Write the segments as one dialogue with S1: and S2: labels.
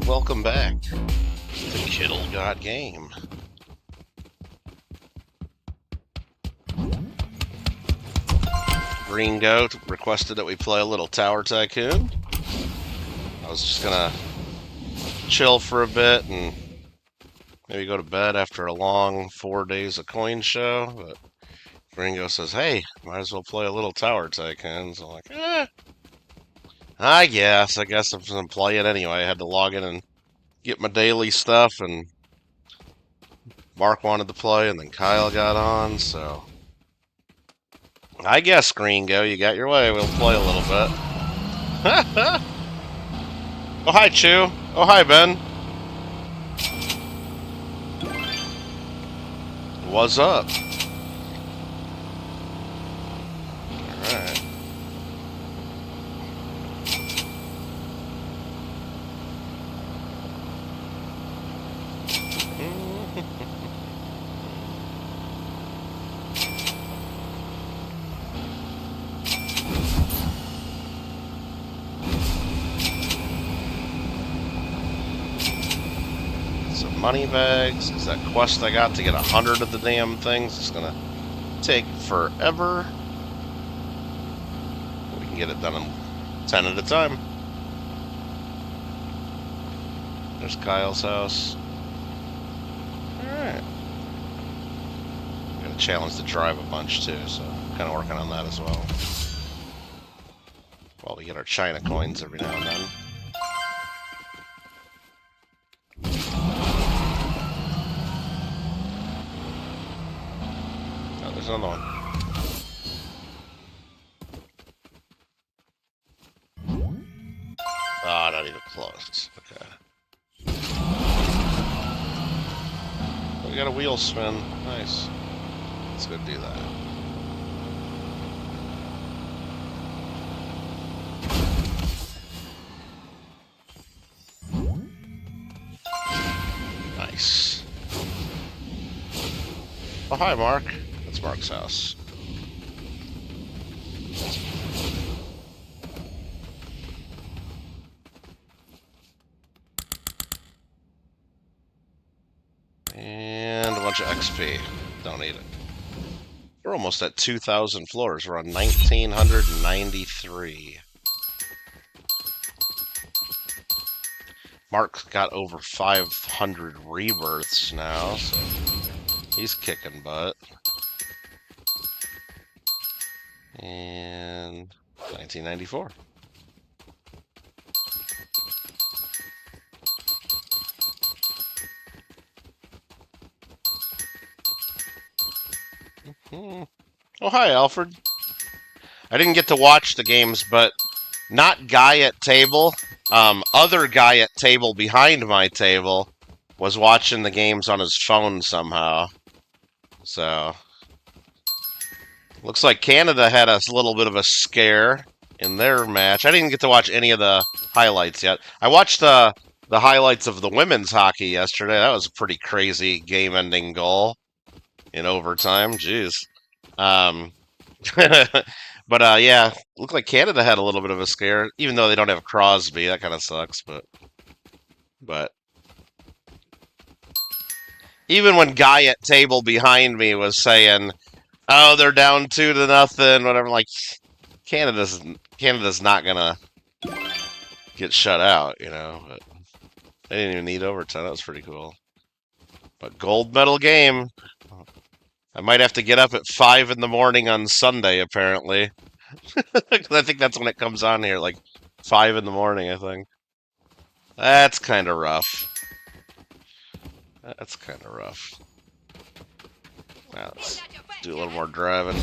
S1: welcome back to kittlegotgame. Green Goat requested that we play a little Tower Tycoon. I was just gonna chill for a bit and maybe go to bed after a long 4 days of coin show, but Gringo says, hey, might as well play a little Tower Tycoon. So I'm like, I guess I'm gonna play it anyway. I had to log in and get my daily stuff, and Mark wanted to play, and then Kyle got on, so I guess, Gringo, you got your way. We'll play a little bit. Oh, hi, Chew. Oh, hi, Ben. What's up? Alright. Some money bags. Is that quest I got to get 100 of the damn things? It's gonna take forever. We can get it done in 10 at a time. There's Kyle's house. Alright. Got a challenge to drive a bunch too, so I'm kind of working on that as well. While we get our China coins every now and then. Oh, there's another one. Ah, not even close. Okay. We got a wheel spin. Nice. Let's go do that. Nice. Oh, hi, Mark. That's Mark's house. And a bunch of XP. Don't need it. We're almost at 2,000 floors. We're on 1,993. Mark's got over 500 rebirths now, so he's kicking butt. And 1994. Oh, hi, Alfred. I didn't get to watch the games, but not guy at table. Other guy at table behind my table was watching the games on his phone somehow. So, looks like Canada had a little bit of a scare in their match. I didn't get to watch any of the highlights yet. I watched the highlights of the women's hockey yesterday. That was a pretty crazy game-ending goal in overtime. Jeez. But yeah, looked like Canada had a little bit of a scare, even though they don't have Crosby. That kind of sucks, but even when guy at table behind me was saying, "Oh, they're down 2-0," whatever, like Canada's not gonna get shut out, you know. But they didn't even need overtime. That was pretty cool. But gold medal game. I might have to get up at 5 in the morning on Sunday, apparently. I think that's when it comes on here, like 5 in the morning, I think. That's kind of rough. That's kind of rough. Now let's do a little more driving.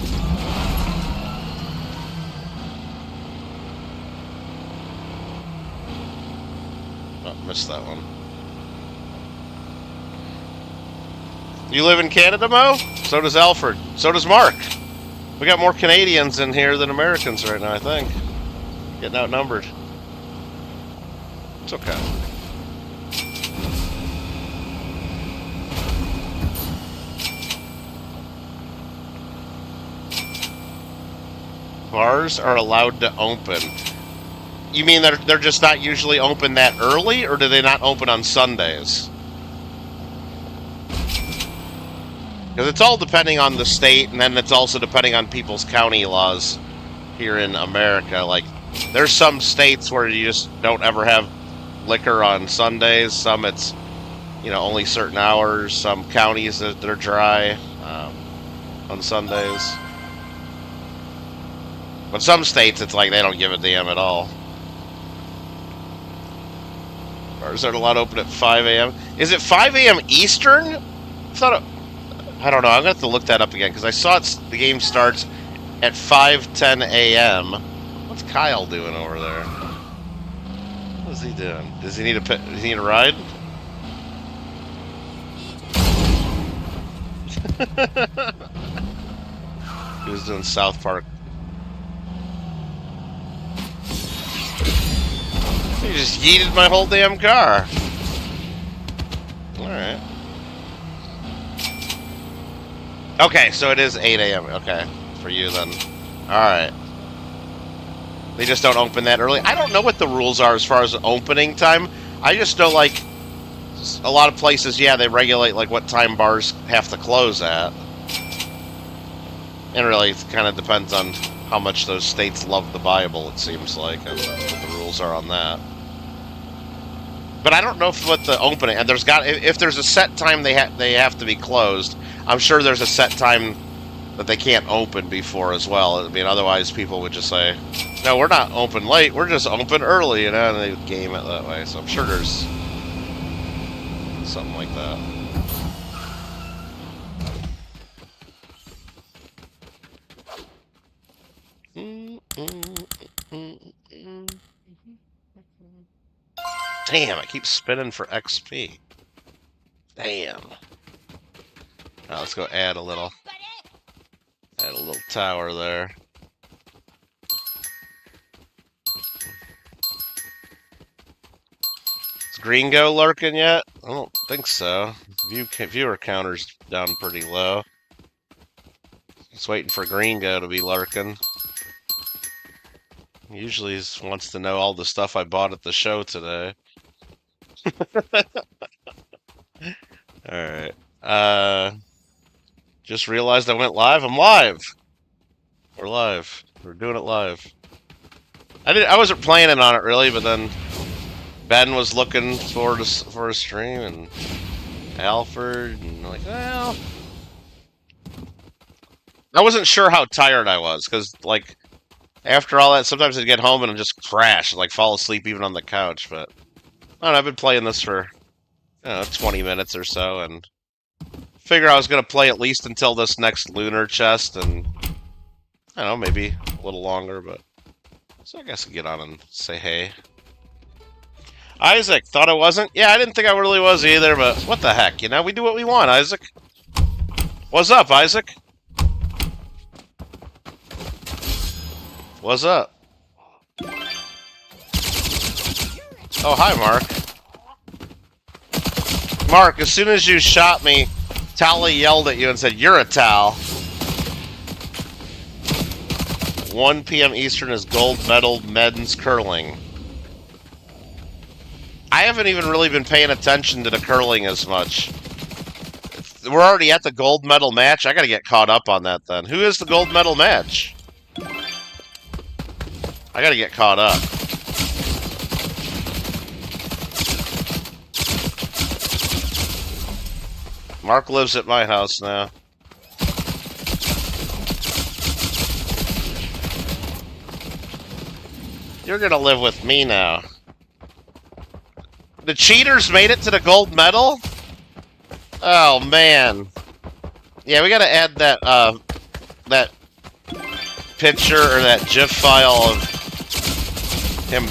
S1: Oh, missed that one. You live in Canada, Mo? So does Alfred. So does Mark. We got more Canadians in here than Americans right now, I think. Getting outnumbered. It's okay. Bars are allowed to open. You mean they're just not usually open that early, or do they not open on Sundays? Because it's all depending on the state, and then it's also depending on people's county laws here in America. Like, there's some states where you just don't ever have liquor on Sundays. Some it's, only certain hours. Some counties that are dry on Sundays. But some states, it's like they don't give a damn at all. Bars aren't allowed to open at 5 a.m. Is it 5 a.m. Eastern? I don't know. I'm going to have to look that up again, because I saw the game starts at 5:10 a.m. What's Kyle doing over there? What is he doing? Does he need a ride? He was doing South Park. He just yeeted my whole damn car. Alright. Okay, so it is 8 a.m. Okay, for you then. Alright. They just don't open that early. I don't know what the rules are as far as opening time. I just know, like, a lot of places, yeah, they regulate, like, what time bars have to close at. And really, it kind of depends on how much those states love the Bible, it seems like, and what the rules are on that. But I don't know what the opening, and if there's a set time they have to be closed, I'm sure there's a set time that they can't open before as well. I mean, otherwise people would just say, no, we're not open late, we're just open early, and they would game it that way. So I'm sure there's something like that. Damn, I keep spinning for XP. Damn. Now let's go add a little tower there. Is Gringo lurking yet? I don't think so. Viewer counter's down pretty low. Just waiting for Gringo to be lurking. Usually he wants to know all the stuff I bought at the show today. Alright. Just realized I went live. I'm live! We're live. We're doing it live. I wasn't planning on it really, but then Ben was looking for a stream, and Alfred, and like, well, I wasn't sure how tired I was, because, like, after all that, sometimes I'd get home and I'd just crash, and, like, fall asleep even on the couch, but I don't know, I've been playing this for, 20 minutes or so, and figure I was going to play at least until this next lunar chest, and, I don't know, maybe a little longer, but, so I guess I'll get on and say hey. Isaac, thought I wasn't? Yeah, I didn't think I really was either, but what the heck, we do what we want, Isaac. What's up, Isaac? What's up? Oh, hi, Mark. Mark, as soon as you shot me, Tally yelled at you and said, "You're a Tal." 1 p.m. Eastern is gold medal men's curling. I haven't even really been paying attention to the curling as much. We're already at the gold medal match. I gotta get caught up on that then. Who is the gold medal match? I gotta get caught up. Mark lives at my house now. You're gonna live with me now. The cheaters made it to the gold medal? Oh, man. Yeah, we gotta add that, that picture or that GIF file of him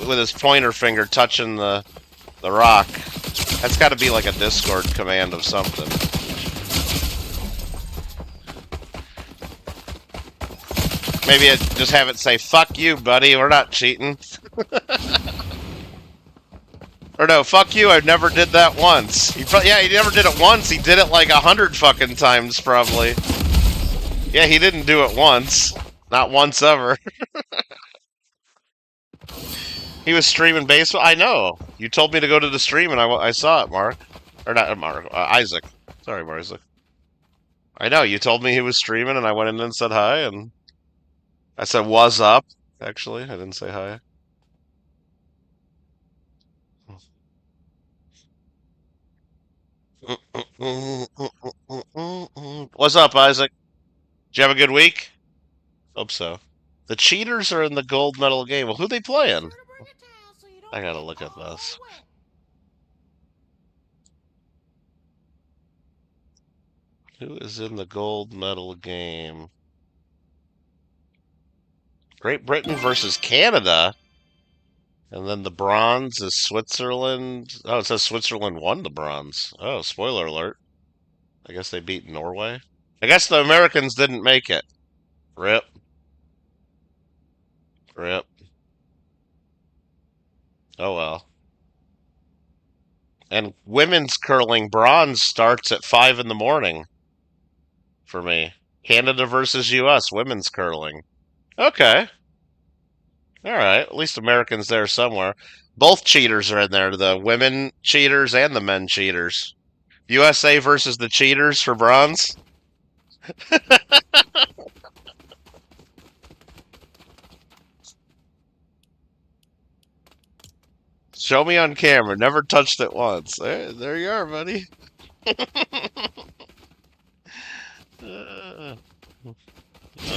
S1: with his pointer finger touching the rock. That's gotta be like a Discord command of something. Maybe just have it say, "Fuck you, buddy, we're not cheating." Or no, "Fuck you, I never did that once." Yeah, he never did it once, he did it like 100 fucking times, probably. Yeah, he didn't do it once. Not once ever. He was streaming baseball. I know. You told me to go to the stream, and I saw it, Mark. Or not Mark. Isaac. Sorry, Isaac. I know. You told me he was streaming, and I went in and said hi, and I said, "What's up?" Actually, I didn't say hi. What's up, Isaac? Did you have a good week? Hope so. The cheaters are in the gold medal game. Well, who they playing? I gotta look at this. Who is in the gold medal game? Great Britain versus Canada. And then the bronze is Switzerland. Oh, it says Switzerland won the bronze. Oh, spoiler alert. I guess they beat Norway. I guess the Americans didn't make it. Rip. Rip. Oh well. And women's curling bronze starts at 5 in the morning for me. Canada versus US women's curling. Okay. All right. At least Americans there somewhere. Both cheaters are in there, the women cheaters and the men cheaters. USA versus the cheaters for bronze. Show me on camera. Never touched it once. There you are, buddy. That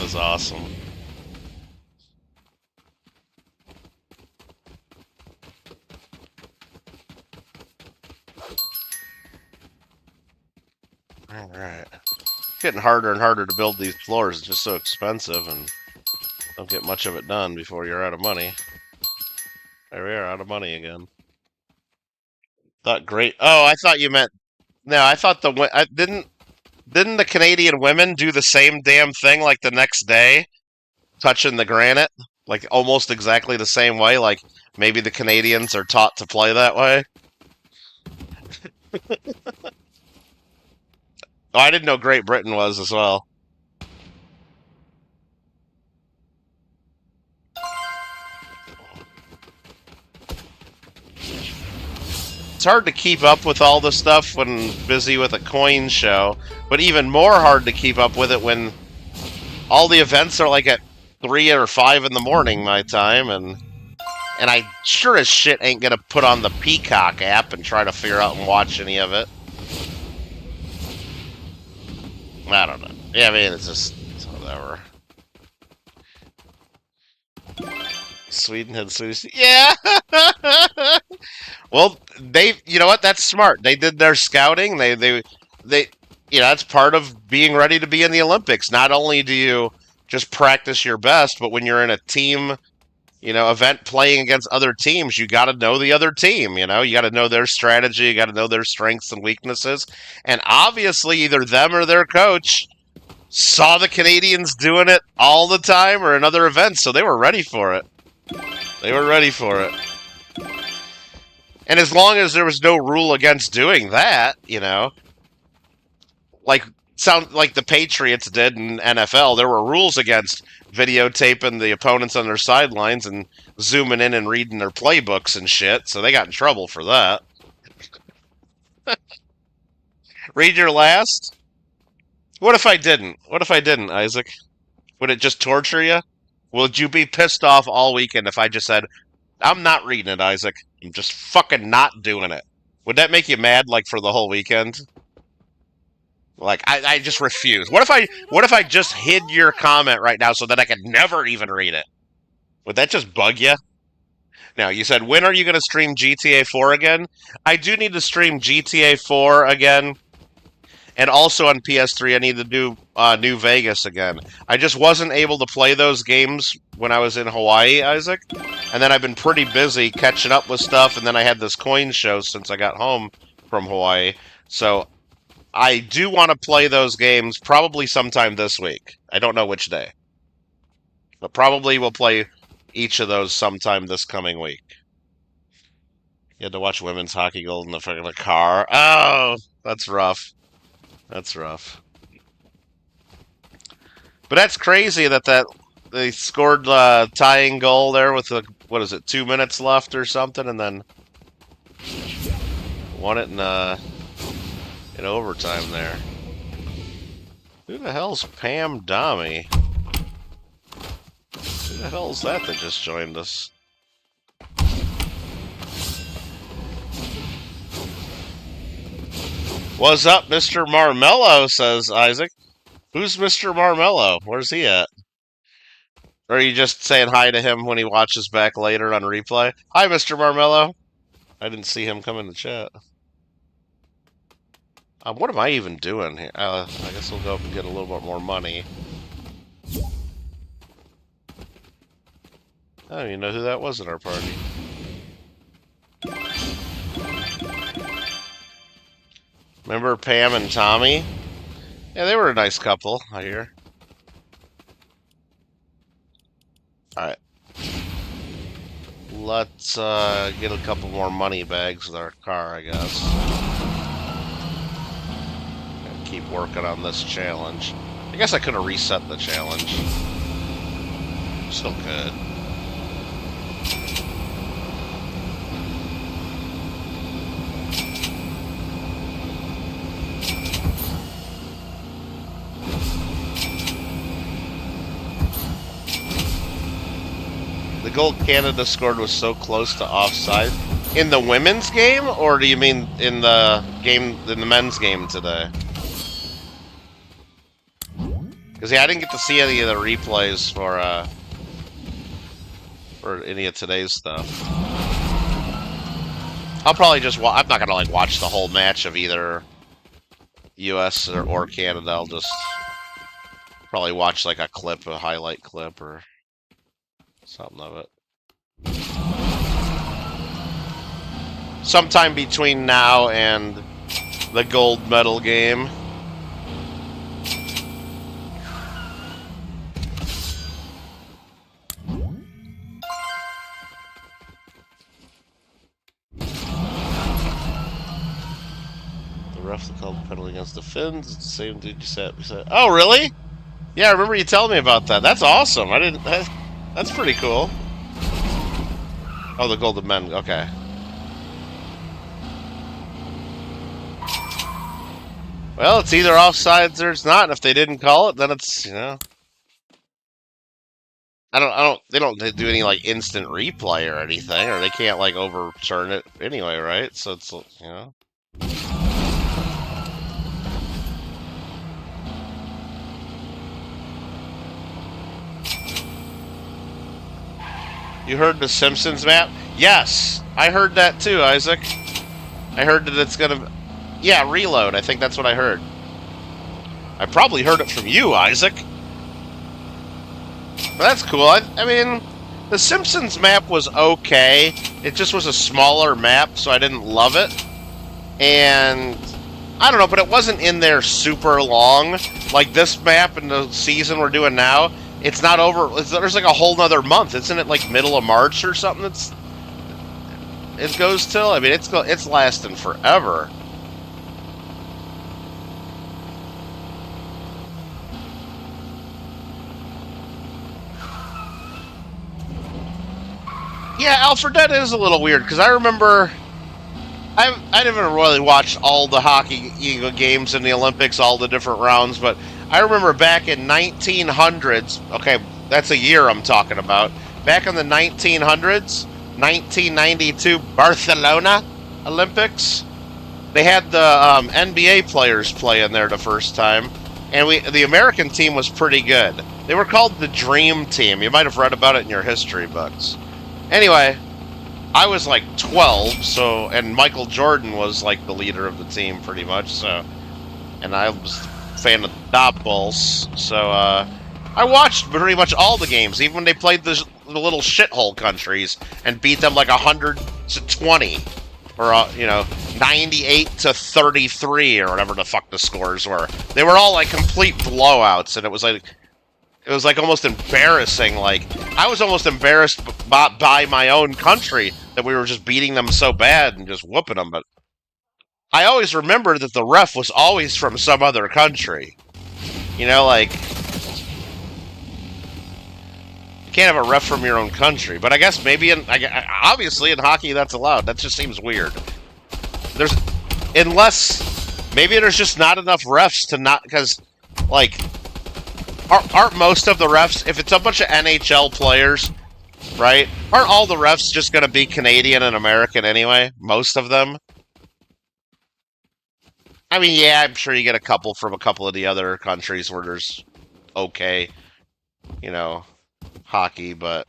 S1: was awesome. All right. It's getting harder and harder to build these floors. It's just so expensive, and don't get much of it done before you're out of money. There we are, out of money again. Thought great. Oh, I thought you meant. No, I thought I didn't the Canadian women do the same damn thing like the next day, touching the granite, like almost exactly the same way. Like maybe the Canadians are taught to play that way. Oh, I didn't know Great Britain was as well. It's hard to keep up with all the stuff when busy with a coin show, but even more hard to keep up with it when all the events are like at 3 or 5 in the morning my time, and I sure as shit ain't gonna put on the Peacock app and try to figure out and watch any of it. I don't know. Yeah, I mean, it's whatever. Sweden had sushi. Yeah! Well, you know what? That's smart. They did their scouting. They, that's part of being ready to be in the Olympics. Not only do you just practice your best, but when you're in a team, event playing against other teams, you got to know the other team. You got to know their strategy. You got to know their strengths and weaknesses. And obviously, either them or their coach saw the Canadians doing it all the time or in other events, so they were ready for it. They were ready for it. And as long as there was no rule against doing that, like the Patriots did in NFL, there were rules against videotaping the opponents on their sidelines and zooming in and reading their playbooks and shit, so they got in trouble for that. Read your last? What if I didn't? What if I didn't, Isaac? Would it just torture you? Would you be pissed off all weekend if I just said, I'm not reading it, Isaac. I'm just fucking not doing it. Would that make you mad, like, for the whole weekend? Like, I just refuse. What if I just hid your comment right now so that I could never even read it? Would that just bug you? Now, you said, when are you going to stream GTA 4 again? I do need to stream GTA 4 again. And also on PS3, I need to do New Vegas again. I just wasn't able to play those games when I was in Hawaii, Isaac. And then I've been pretty busy catching up with stuff, and then I had this coin show since I got home from Hawaii. So I do want to play those games probably sometime this week. I don't know which day. But probably we'll play each of those sometime this coming week. You had to watch women's hockey gold in the fucking car. Oh, that's rough. That's rough. But that's crazy that they scored tying goal there with what is it, 2 minutes left or something, and then won it in overtime there. Who the hell's Pam Dami? Who the hell's that just joined us? What's up, Mr. Marmello, says Isaac. Who's Mr. Marmello? Where's he at? Or are you just saying hi to him when he watches back later on replay? Hi, Mr. Marmello. I didn't see him come in the chat. What am I even doing here? I guess we'll go up and get a little bit more money. I don't even know who that was in our party. Remember Pam and Tommy? Yeah, they were a nice couple, I hear. Alright. Let's get a couple more money bags with our car, I guess. Gotta keep working on this challenge. I guess I could have reset the challenge. Still could. The goal Canada scored was so close to offside. In the women's game, or do you mean in the men's game today? Because yeah, I didn't get to see any of the replays for any of today's stuff. I'll probably just I'm not gonna like watch the whole match of either U.S. or Canada. I'll just probably watch like a highlight clip, or something of it. Sometime between now and the gold medal game. The ref called penalty against the Finns. It's the same dude you said. Oh, really? Yeah, I remember you telling me about that. That's awesome. I didn't. That's pretty cool. Oh, the golden men. Okay. Well, it's either offsides or it's not. And if they didn't call it, then it's, you know. They don't do any like instant replay or anything, or they can't like overturn it anyway, right? So it's, you know. You heard the Simpsons map? Yes, I heard that too, Isaac. I heard that it's gonna... Yeah, reload. I think that's what I heard. I probably heard it from you, Isaac. But that's cool. I mean, the Simpsons map was okay. It just was a smaller map, so I didn't love it. And... I don't know, but it wasn't in there super long. Like this map in the season we're doing now, it's not over. There's like a whole nother month. Isn't it like middle of March or something? It goes till. I mean, it's lasting forever. Yeah, Alfredette is a little weird because I remember. I never really watched all the hockey games in the Olympics, all the different rounds, but I remember back in 1900s, okay, that's a year I'm talking about, back in the 1900s, 1992 Barcelona Olympics, they had the NBA players play in there the first time, and the American team was pretty good. They were called the Dream Team. You might have read about it in your history books. Anyway, I was like 12, so, and Michael Jordan was like the leader of the team pretty much, so, and I was a fan of the Dop Bulls, so, I watched pretty much all the games, even when they played the little shithole countries and beat them like 100-20, or, you know, 98-33, or whatever the fuck the scores were. They were all like complete blowouts, and it was like almost embarrassing. Like, I was almost embarrassed by my own country that we were just beating them so bad and just whooping them. But I always remember that the ref was always from some other country. You know, like, can't have a ref from your own country. But I guess maybe obviously in hockey that's allowed. That just seems weird. Unless maybe there's just not enough refs to not, because like aren't most of the refs, if it's a bunch of NHL players, right? Aren't all the refs just going to be Canadian and American anyway? Most of them. I mean, yeah, I'm sure you get a couple from a couple of the other countries where there's okay, hockey, but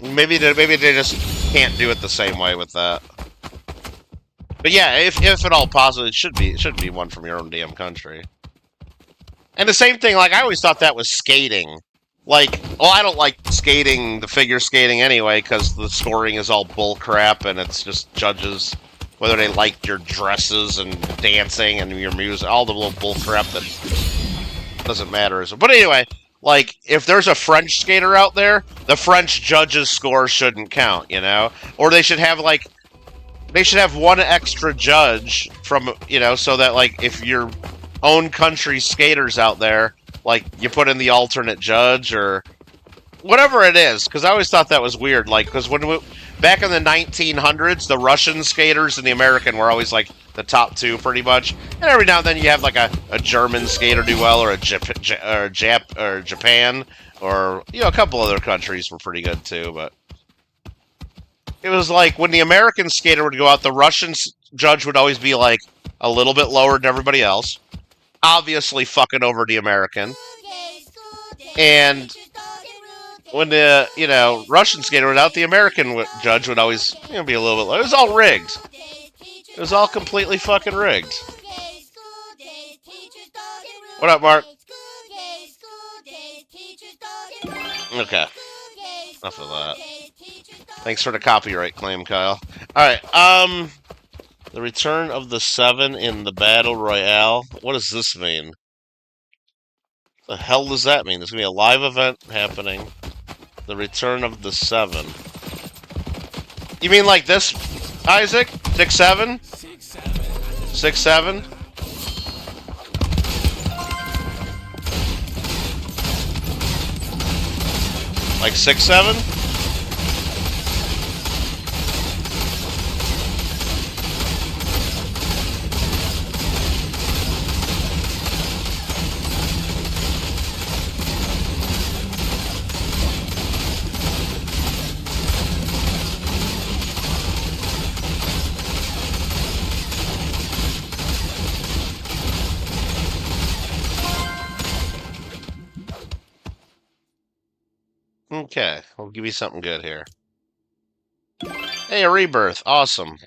S1: maybe they just can't do it the same way with that. But yeah, if at all possible, it should be one from your own damn country. And the same thing, like I always thought that was skating. Like, well, I don't like skating, the figure skating anyway, because the scoring is all bull crap, and it's just judges whether they like your dresses and dancing and your music, all the little bull crap that doesn't matter. But anyway, like, if there's a French skater out there, the French judges' score shouldn't count, Or they should have, like, one extra judge from, so that, like, if your own country skaters out there, like, you put in the alternate judge or whatever it is, because I always thought that was weird, like, because back in the 1900s, the Russian skaters and the American were always, like, the top two, pretty much. And every now and then you have, like, a German skater do well, or Japan, or, a couple other countries were pretty good, too, but it was like, when the American skater would go out, the Russian judge would always be, like, a little bit lower than everybody else. Obviously fucking over the American. And when the, Russian skater was out, the American judge would always, be a little bit low. It was all rigged. It was all completely fucking rigged. What up, Mark? Okay. Enough of that. Thanks for the copyright claim, Kyle. Alright, the return of the 7 in the Battle Royale. What does this mean? The hell does that mean? There's going to be a live event happening. The return of the 7. You mean like this, Isaac? 6-7? 6-7? Like 6-7? Okay, we'll give you something good here. Hey, a rebirth. Awesome.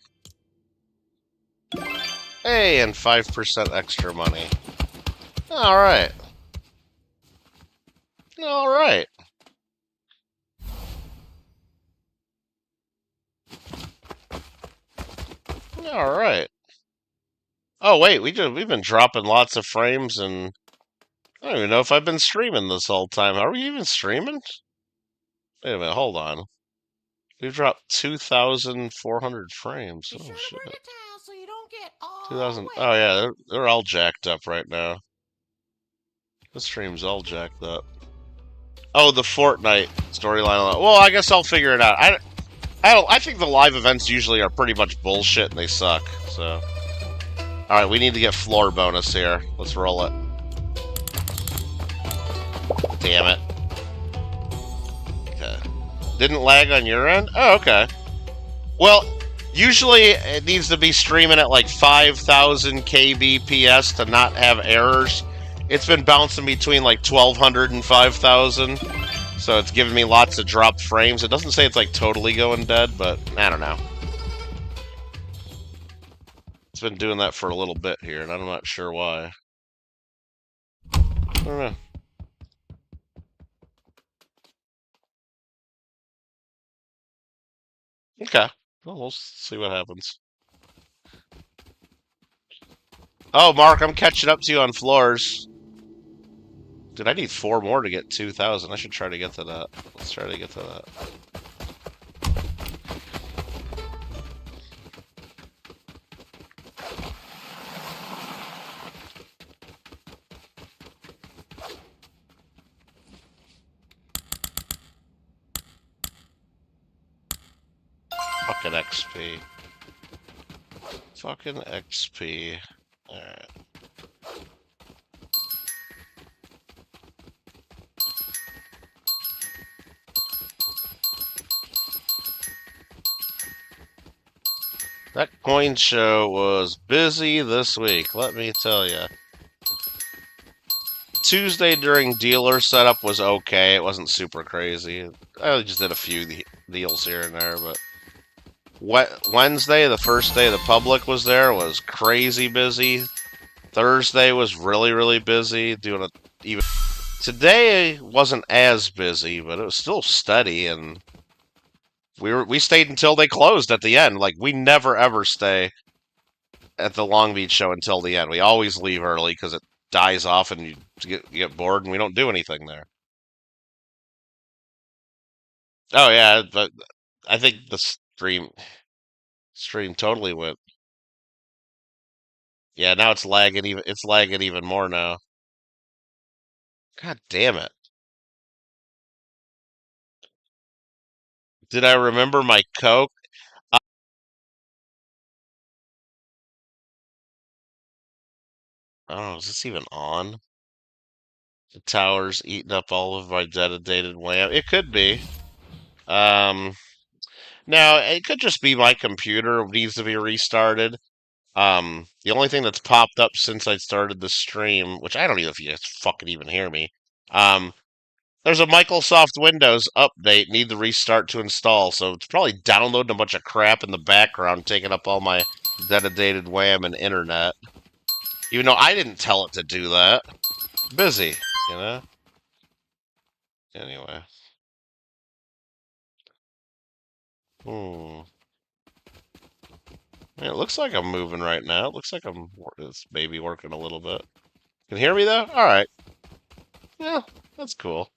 S1: Hey, and 5% extra money. Alright. Alright. Alright. Oh, wait, we've been dropping lots of frames, and I don't even know if I've been streaming this whole time. Are we even streaming? Wait a minute, hold on. We've dropped 2,400 frames. Oh, shit. 2,000. Oh, yeah, they're all jacked up right now. The stream's all jacked up. Oh, the Fortnite storyline. Well, I guess I'll figure it out. I think the live events usually are pretty much bullshit and they suck. So, all right, we need to get floor bonus here. Let's roll it. Damn it. Okay. Didn't lag on your end? Oh, okay. Well, usually it needs to be streaming at like 5,000 kbps to not have errors. It's been bouncing between like 1,200 and 5,000. So it's giving me lots of dropped frames. It doesn't say it's like totally going dead, but I don't know. It's been doing that for a little bit here, and I'm not sure why. I don't know. Okay. Well, we'll see what happens. Oh, Mark, I'm catching up to you on floors. Dude, I need 4 more to get 2,000. I should try to get to that. Let's try to get to that. Fucking XP. Fucking XP. Alright. That coin show was busy this week, let me tell you. Tuesday during dealer setup was okay. It wasn't super crazy. I just did a few deals here and there, but Wednesday, the first day the public was there, was crazy busy. Thursday was really, really busy. Doing it even today wasn't as busy, but it was still steady, and we stayed until they closed at the end. Like, we never ever stay at the Long Beach show until the end. We always leave early because it dies off and you get bored, and we don't do anything there. Oh yeah, but I think the stream totally went. Yeah, now it's lagging even. It's lagging even more now. God damn it! Did I remember my Coke? I don't know. Is this even on? The tower's eating up all of my dedicated WAM. It could be. Um, Now it could just be my computer needs to be restarted. The only thing that's popped up since I started the stream, which I don't know if you guys fucking even hear me. Um, there's a Microsoft Windows update need to restart to install, so it's probably downloading a bunch of crap in the background, taking up all my dedicated WAM and internet. Even though I didn't tell it to do that. Busy, you know? Anyway. Hmm. Yeah, it looks like I'm moving right now. It looks like it's maybe working a little bit. Can you hear me though? All right. Yeah, that's cool.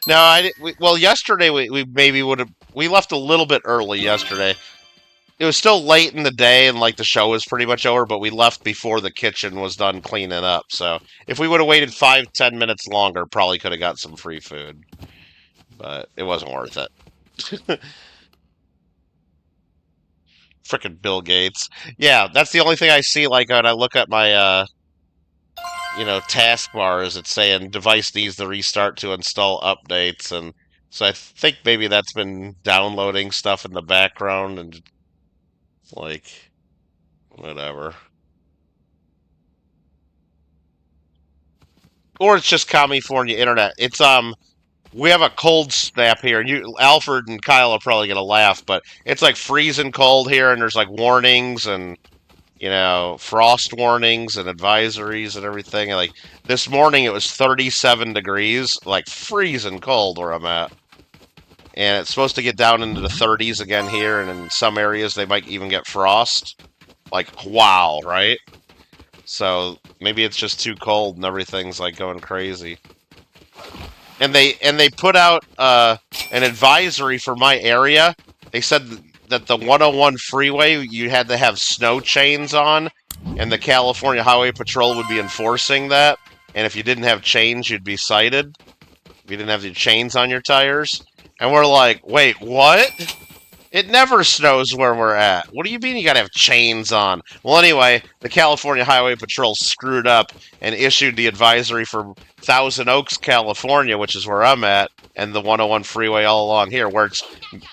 S1: No, well, yesterday we maybe would have. We left a little bit early yesterday. It was still late in the day, and like the show was pretty much over, but we left before the kitchen was done cleaning up. So if we would have waited 5-10 minutes longer, probably could have got some free food. But it wasn't worth it. Frickin' Bill Gates. Yeah, that's the only thing I see. Like when I look at my taskbar, is it's saying device needs to restart to install updates, and so I think maybe that's been downloading stuff in the background and like whatever. Or it's just California internet. We have a cold snap here, and Alfred and Kyle are probably gonna laugh, but it's like freezing cold here, and there's like warnings and frost warnings and advisories and everything. Like this morning, it was 37 degrees, like freezing cold where I'm at, and it's supposed to get down into the 30s again here, and in some areas they might even get frost. Like wow, right? So maybe it's just too cold and everything's like going crazy. And they put out an advisory for my area. They said that the 101 freeway you had to have snow chains on, and the California Highway Patrol would be enforcing that. And if you didn't have chains, you'd be cited. If you didn't have the chains on your tires. And we're like, wait, what? It never snows where we're at. What do you mean you gotta have chains on? Well, anyway, the California Highway Patrol screwed up and issued the advisory for Thousand Oaks, California, which is where I'm at, and the 101 freeway all along here, where it's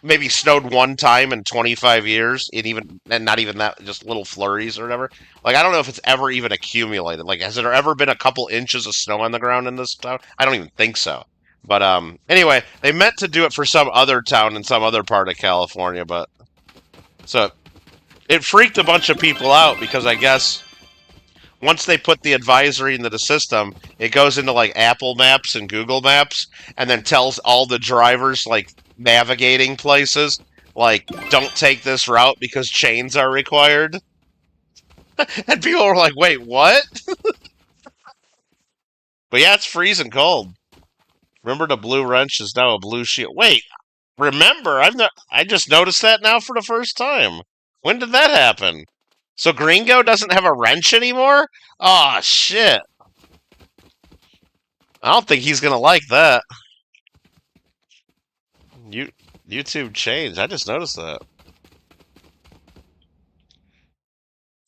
S1: maybe snowed one time in 25 years, and not even that, just little flurries or whatever. Like, I don't know if it's ever even accumulated. Like, has there ever been a couple inches of snow on the ground in this town? I don't even think so. But anyway, they meant to do it for some other town in some other part of California, but so it freaked a bunch of people out because I guess once they put the advisory into the system, it goes into like Apple Maps and Google Maps and then tells all the drivers like navigating places like don't take this route because chains are required. And people were like, "Wait, what?" But yeah, it's freezing cold. Remember the blue wrench is now a blue shield. Wait, remember? I just noticed that now for the first time. When did that happen? So Gringo doesn't have a wrench anymore? Oh shit. I don't think he's gonna like that. YouTube changed. I just noticed that.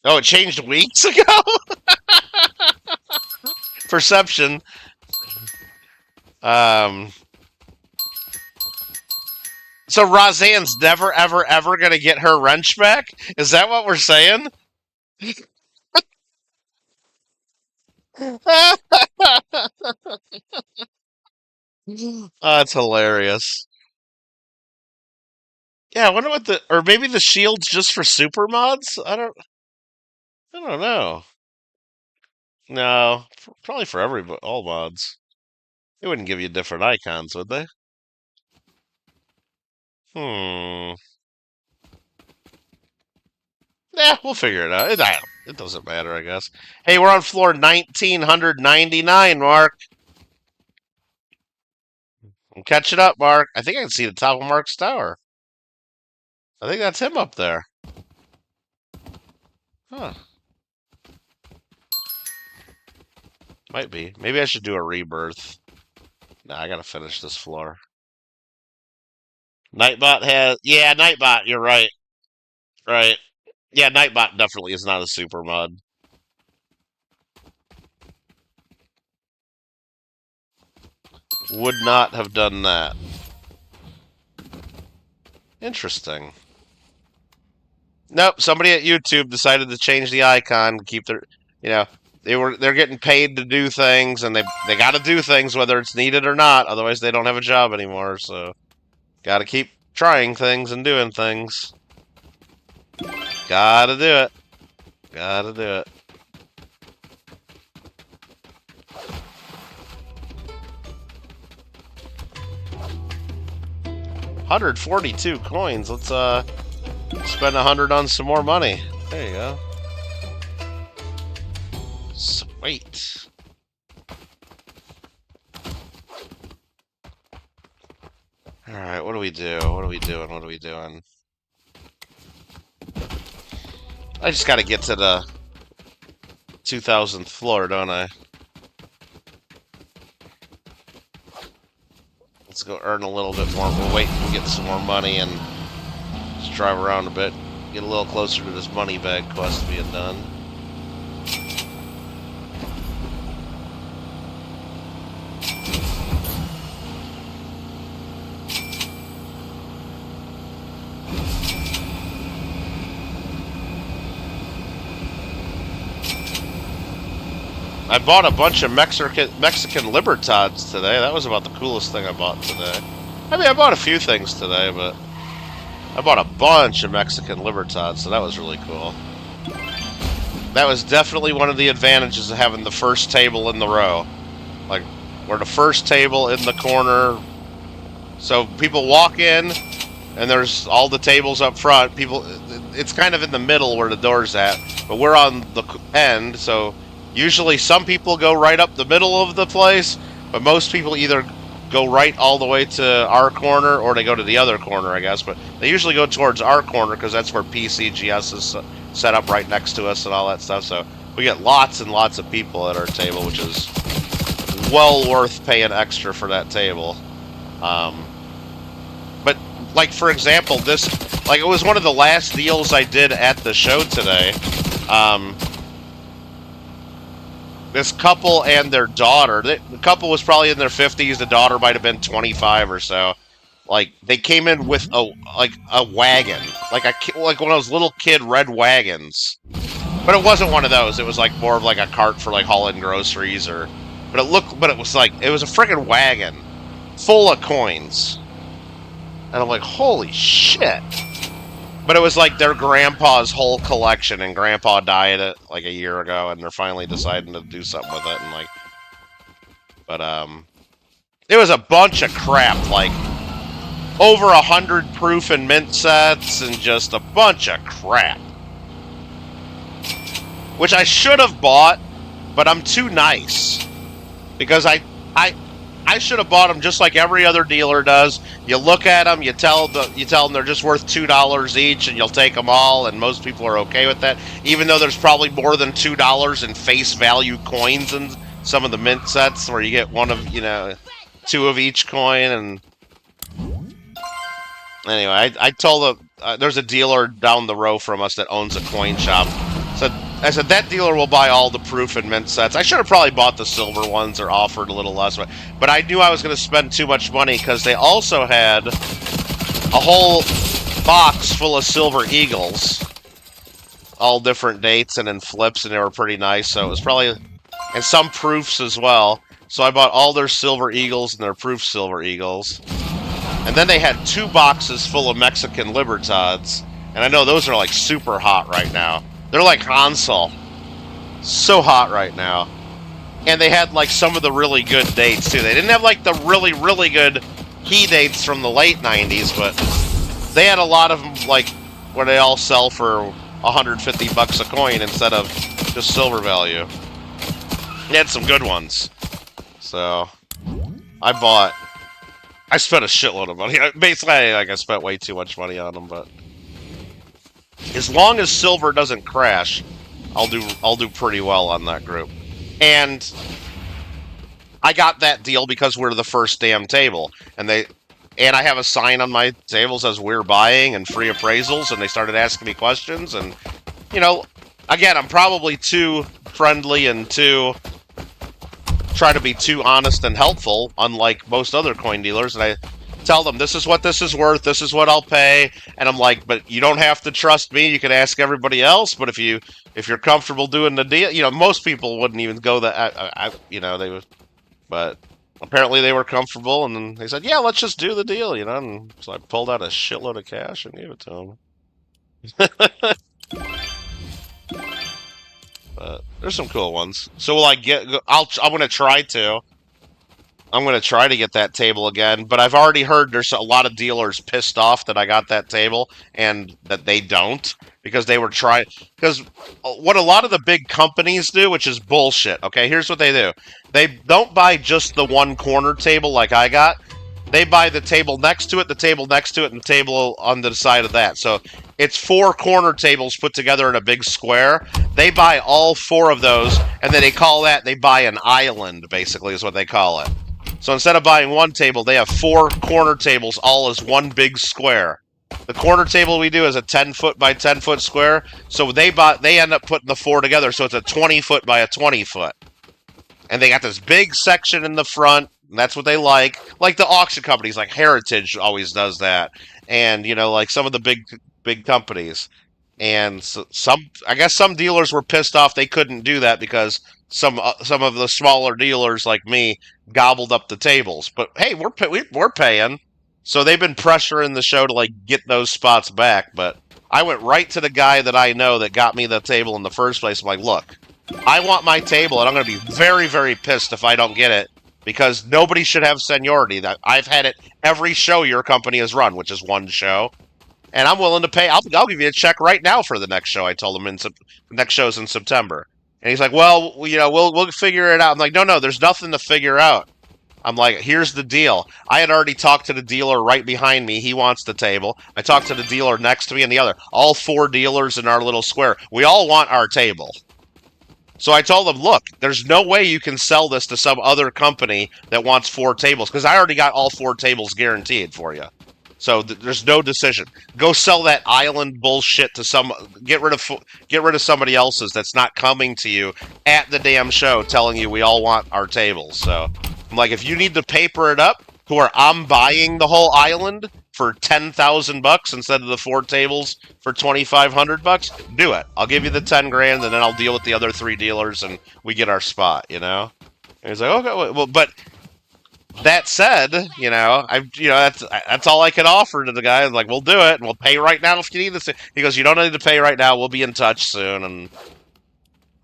S1: Oh, it changed weeks ago? Perception. So Roseanne's never, ever, ever gonna get her wrench back? Is that what we're saying? That's hilarious. Yeah, I wonder what or maybe the shield's just for super mods? I don't know. No, probably for all mods. They wouldn't give you different icons, would they? Yeah, we'll figure it out. It doesn't matter, I guess. Hey, we're on floor 1999, Mark. I'm catching up, Mark. I think I can see the top of Mark's tower. I think that's him up there. Huh. Might be. Maybe I should do a rebirth. Nah, I gotta finish this floor. Nightbot has... Yeah, Nightbot, you're right. Right. Yeah, Nightbot definitely is not a super mod. Would not have done that. Interesting. Nope, somebody at YouTube decided to change the icon, keep their... You know, they're getting paid to do things, and they gotta do things whether it's needed or not, otherwise they don't have a job anymore, so... Gotta keep trying things and doing things. Gotta do it. Gotta do it. $142 coins. Let's spend 100 on some more money. There you go. Sweet. Alright, what do we do? What are we doing? What are we doing? I just gotta get to the 2000th floor, don't I? Let's go earn a little bit more. We'll wait and get some more money and just drive around a bit. Get a little closer to this money bag quest being done. I bought a bunch of Mexican Libertads today. That was about the coolest thing I bought today. I mean, I bought a few things today, but I bought a bunch of Mexican Libertads, so that was really cool. That was definitely one of the advantages of having the first table in the row. Like, we're the first table in the corner. So people walk in, and there's all the tables up front. It's kind of in the middle where the door's at, but we're on the end, so... Usually some people go right up the middle of the place, but most people either go right all the way to our corner or they go to the other corner, I guess. But they usually go towards our corner because that's where PCGS is set up right next to us and all that stuff. So we get lots and lots of people at our table, which is well worth paying extra for that table. But, like, for example, it was one of the last deals I did at the show today. This couple and their daughter, the couple was probably in their 50s, the daughter might have been 25 or so. Like, they came in with a wagon. Like one of those little kid red wagons. But it wasn't one of those. It was like more of like a cart for like hauling groceries but it was a freaking wagon full of coins. And I'm like, holy shit. But it was like their grandpa's whole collection, and grandpa died like a year ago, and they're finally deciding to do something with it, and like... But, it was a bunch of crap, like, over 100 proof and mint sets, and just a bunch of crap. Which I should have bought, but I'm too nice. Because I should have bought them just like every other dealer does. You look at them, you tell them they're just worth $2 each, and you'll take them all, and most people are okay with that. Even though there's probably more than $2 in face value coins in some of the mint sets, where you get two of each coin, and Anyway, I told him there's a dealer down the row from us that owns a coin shop. I said that dealer will buy all the proof and mint sets. I should have probably bought the silver ones or offered a little less, but I knew I was going to spend too much money because they also had a whole box full of silver eagles, all different dates and in flips, and they were pretty nice. So it was probably, and some proofs as well. So I bought all their silver eagles and their proof silver eagles. And then they had 2 boxes full of Mexican Libertads. And I know those are like super hot right now. They're like Hansel. So hot right now. And they had like some of the really good dates too. They didn't have like the really, really good key dates from the late 90s, but they had a lot of them like where they all sell for 150 bucks a coin instead of just silver value. They had some good ones. So I spent a shitload of money. Basically, like, I spent way too much money on them, but as long as silver doesn't crash, I'll do pretty well on that group. And I got that deal because we're the first damn table, and I have a sign on my table that says we're buying and free appraisals, and they started asking me questions, and you know, again, I'm probably too friendly and try to be too honest and helpful, unlike most other coin dealers, and I tell them, this is what this is worth, this is what I'll pay, and I'm like, but you don't have to trust me, you can ask everybody else, but if you're comfortable doing the deal, you know, most people wouldn't even go that, you know, they would, but apparently they were comfortable, and then they said, yeah, let's just do the deal, you know, and so I pulled out a shitload of cash and gave it to them. But there's some cool ones. So will I get? I'm gonna try to. I'm gonna try to get that table again. But I've already heard there's a lot of dealers pissed off that I got that table and that they don't because they were trying. Because what a lot of the big companies do, which is bullshit. Okay, here's what they do. They don't buy just the one corner table like I got. They buy the table next to it, the table next to it, and the table on the side of that. So it's 4 corner tables put together in a big square. They buy all 4 of those, and then they buy an island, basically, is what they call it. So instead of buying one table, they have 4 corner tables all as one big square. The corner table we do is a 10-foot by 10-foot square. So they end up putting the 4 together, so it's a 20-foot by a 20-foot. And they got this big section in the front. And that's what they like. Like the auction companies, like Heritage always does that. And, you know, like some of the big companies. And so I guess some dealers were pissed off they couldn't do that because some of the smaller dealers like me gobbled up the tables. But hey, we're paying. So they've been pressuring the show to like get those spots back. But I went right to the guy that I know that got me the table in the first place. I'm like, look, I want my table, and I'm going to be very, very pissed if I don't get it. Because nobody should have seniority. I've had it every show your company has run, which is one show. And I'm willing to pay. I'll give you a check right now for the next show. I told him the next show's in September. And he's like, well, you know, we'll figure it out. I'm like, no, there's nothing to figure out. I'm like, here's the deal. I had already talked to the dealer right behind me. He wants the table. I talked to the dealer next to me and the other. All 4 dealers in our little square. We all want our table. So I told them, look, there's no way you can sell this to some other company that wants 4 tables, because I already got all 4 tables guaranteed for you. So there's no decision. Go sell that island bullshit to get rid of somebody else's that's not coming to you at the damn show telling you we all want our tables. So I'm like, if you need to paper it up to where I'm buying the whole island for $10,000 instead of the 4 tables for $2,500, do it. I'll give you the 10 grand, and then I'll deal with the other 3 dealers, and we get our spot. You know. And he's like, okay, well, but that said, you know, that's all I can offer to the guy. I'm like, we'll do it, and we'll pay right now if you need this. He goes, you don't need to pay right now. We'll be in touch soon. And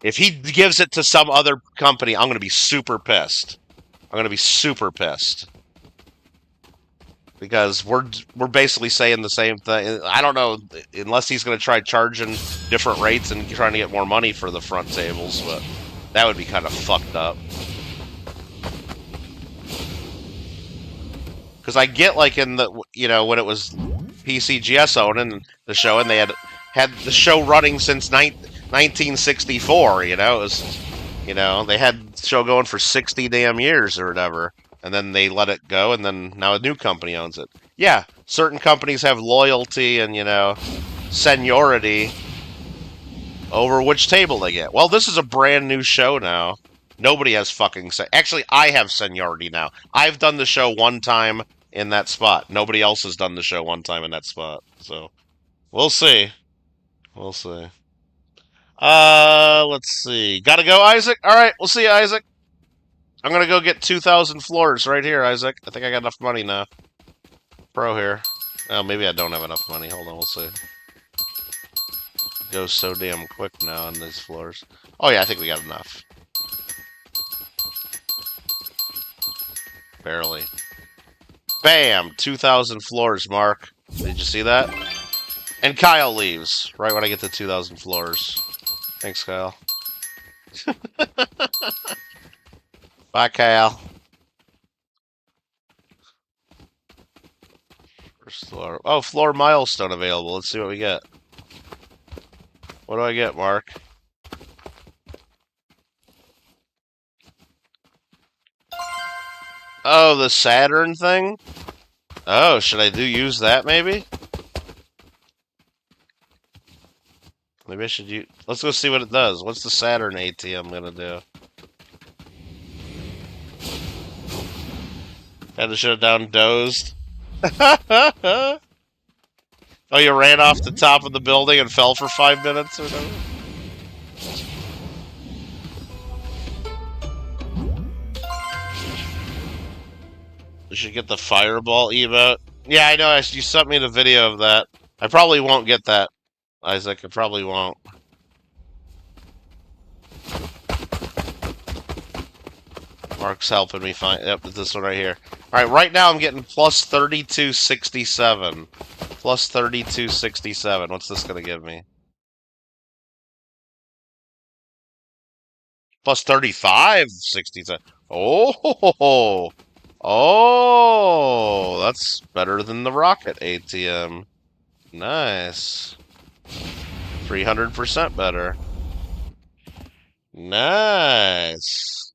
S1: if he gives it to some other company, I'm going to be super pissed. Because we're basically saying the same thing. I don't know, unless he's going to try charging different rates and trying to get more money for the front tables, but that would be kind of fucked up. Because I get, like, in the, you know, when it was PCGS owning the show, and they had the show running since 1964, you know, it was, you know, they had the show going for 60 damn years or whatever. And then they let it go, and then now a new company owns it. Yeah, certain companies have loyalty and, seniority over which table they get. Well, this is a brand new show now. Nobody has fucking actually, I have seniority now. I've done the show one time in that spot. Nobody else has done the show one time in that spot. So, we'll see. We'll see. Let's see. Gotta go, Isaac? Alright, we'll see you, Isaac. I'm gonna go get 2,000 floors right here, Isaac. I think I got enough money now. Pro here. Oh, maybe I don't have enough money. Hold on, we'll see. Goes so damn quick now on these floors. Oh yeah, I think we got enough. Barely. Bam! 2,000 floors, Mark. Did you see that? And Kyle leaves right when I get to 2,000 floors. Thanks, Kyle. Bye, Kyle. First floor. Oh, floor milestone available. Let's see what we get. What do I get, Mark? Oh, the Saturn thing? Oh, should I use that maybe? Maybe I should use... Let's go see what it does. What's the Saturn ATM gonna do? Had to shut it down, dozed. Oh, you ran off the top of the building and fell for 5 minutes or whatever? You should get the fireball emote. Yeah, I know. You sent me the video of that. I probably won't get that, Isaac. I probably won't. Mark's helping me find... Yep, this one right here. Alright, right now I'm getting plus 3267. Plus 3267. What's this gonna give me? Plus 3567. Oh! Oh! That's better than the Rocket ATM. Nice. 300% better. Nice.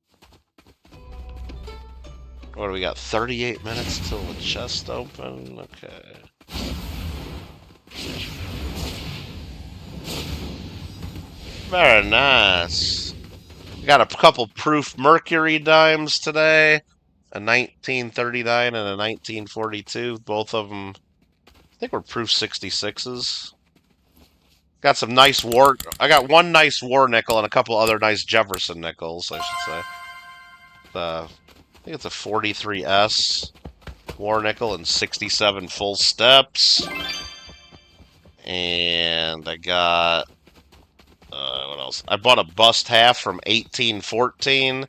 S1: What do we got? 38 minutes till the chest open? Okay. Very nice. Got a couple proof Mercury dimes today. A 1939 and a 1942. Both of them, I think, were proof 66s. Got some nice war... I got one nice war nickel and a couple other nice Jefferson nickels, I should say. I think it's a 43S war nickel and 67 full steps. And I got... what else? I bought a bust half from 1814.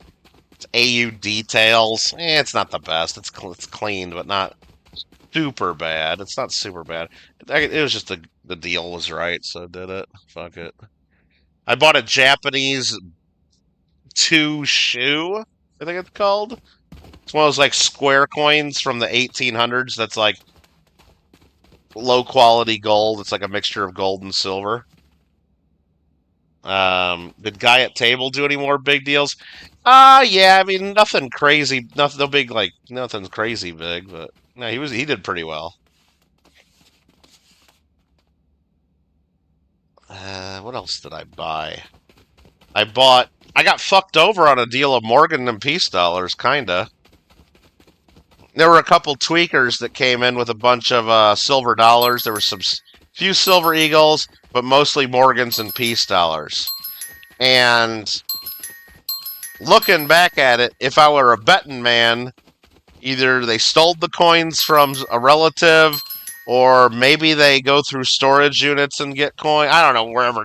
S1: It's AU details. It's not the best. It's clean, but not super bad. It's not super bad. It was just the deal was right, so I did it. Fuck it. I bought a Japanese 2 shoe, I think it's called. It's one of those like square coins from the 1800s that's like low quality gold. It's like a mixture of gold and silver. Did guy at table do any more big deals? Yeah, I mean nothing crazy, no big like nothing crazy big, but no, he did pretty well. What else did I buy? I got fucked over on a deal of Morgan and Peace dollars, kinda. There were a couple tweakers that came in with a bunch of silver dollars. There were some few silver eagles, but mostly Morgans and Peace dollars. And looking back at it, if I were a betting man, either they stole the coins from a relative, or maybe they go through storage units and get coin. I don't know, wherever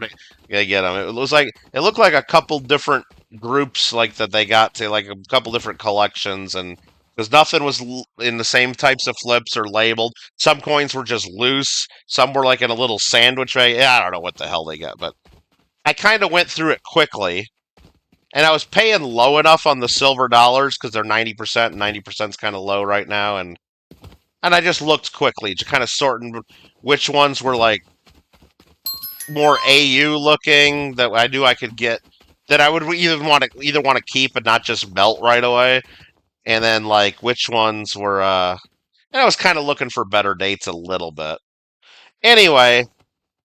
S1: they get them. It looked like a couple different groups like that they got to, like a couple different collections, and because nothing was in the same types of flips or labeled. Some coins were just loose. Some were like in a little sandwich bag. I don't know what the hell they got, but I kind of went through it quickly. And I was paying low enough on the silver dollars because they're 90%, and 90% is kind of low right now. And I just looked quickly, just kind of sorting which ones were like more AU looking that I knew I could get, that I would either want to keep and not just melt right away. And then like which ones were And I was kind of looking for better dates a little bit. Anyway,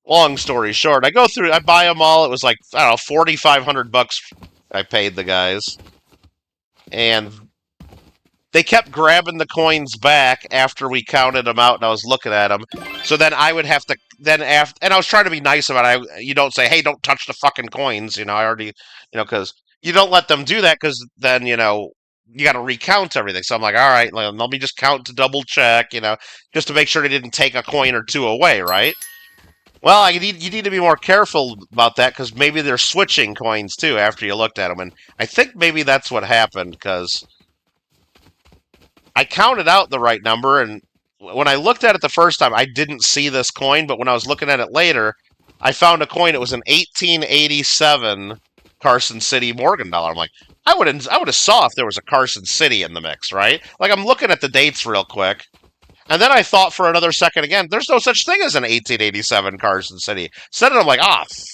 S1: long story short, I buy them all. It was like, I don't know, $4,500 I paid the guys. And they kept grabbing the coins back after we counted them out and I was looking at them. So then I would have to, and I was trying to be nice about it. You don't say, hey, don't touch the fucking coins. I already, because you don't let them do that because then, you got to recount everything. So I'm like, all right, let me just count to double check, just to make sure they didn't take a coin or two away, right? Well, you need to be more careful about that because maybe they're switching coins too after you looked at them. And I think maybe that's what happened because I counted out the right number, and when I looked at it the first time, I didn't see this coin, but when I was looking at it later, I found a coin. It was an 1887 Carson City Morgan dollar. I'm like, I would have saw if there was a Carson City in the mix, right? Like, I'm looking at the dates real quick, and then I thought for another second again, there's no such thing as an 1887 Carson City. So then I'm like,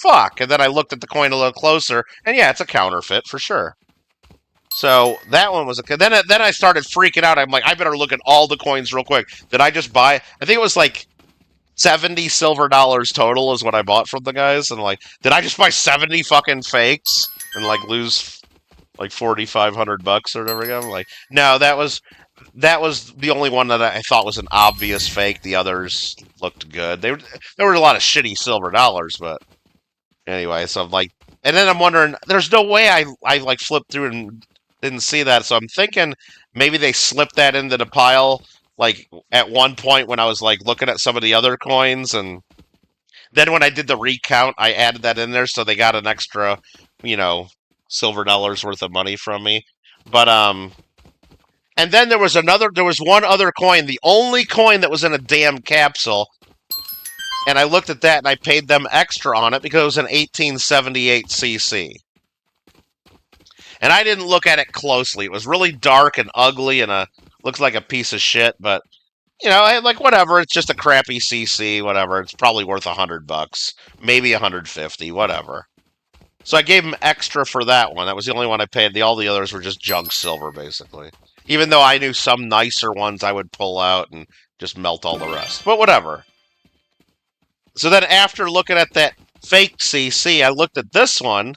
S1: fuck. And then I looked at the coin a little closer, and yeah, it's a counterfeit for sure. So that one was then I started freaking out. I'm like, I better look at all the coins real quick. Did I just buy? I think it was like 70 silver dollars total is what I bought from the guys. And like, did I just buy 70 fucking fakes and like lose like $4,500 or whatever again? I'm like, no, that was the only one that I thought was an obvious fake. The others looked good. There were a lot of shitty silver dollars, but anyway, so I'm like, and then I'm wondering, there's no way I like flipped through and didn't see that, so I'm thinking maybe they slipped that into the pile like at one point when I was like looking at some of the other coins, and then when I did the recount I added that in there so they got an extra silver dollars worth of money from me. But and then there was one other coin, the only coin that was in a damn capsule, and I looked at that and I paid them extra on it because it was an 1878 CC. And I didn't look at it closely. It was really dark and ugly and looked like a piece of shit, but like whatever, it's just a crappy CC, whatever. It's probably worth $100, maybe 150, whatever. So I gave him extra for that one. That was the only one I paid. All the others were just junk silver, basically. Even though I knew some nicer ones I would pull out and just melt all the rest. But whatever. So then after looking at that fake CC, I looked at this one,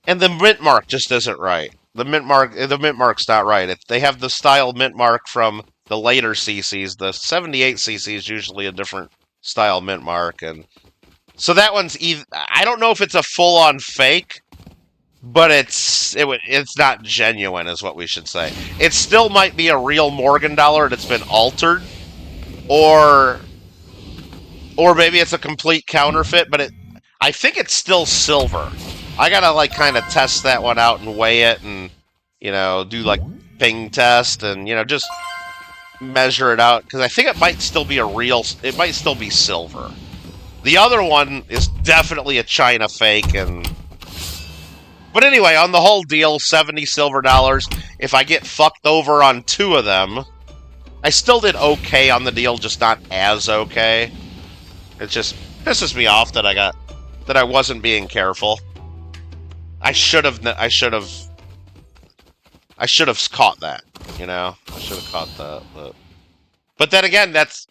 S1: and the mint mark just isn't right. The mint mark's not right. They have the style mint mark from the later CCs. The 78 CC is usually a different style mint mark, and so that one's I don't know if it's a full-on fake, but it's not genuine, is what we should say. It still might be a real Morgan dollar that's been altered, or maybe it's a complete counterfeit. But I think it's still silver. I gotta like kind of test that one out and weigh it, and do like ping test and just measure it out, because I think it might still be it might still be silver. The other one is definitely a China fake, but anyway, on the whole deal, 70 silver dollars. If I get fucked over on 2 of them, I still did okay on the deal, just not as okay. It just pisses me off that I wasn't being careful. I should have caught that, I should have caught that, but then again, that's,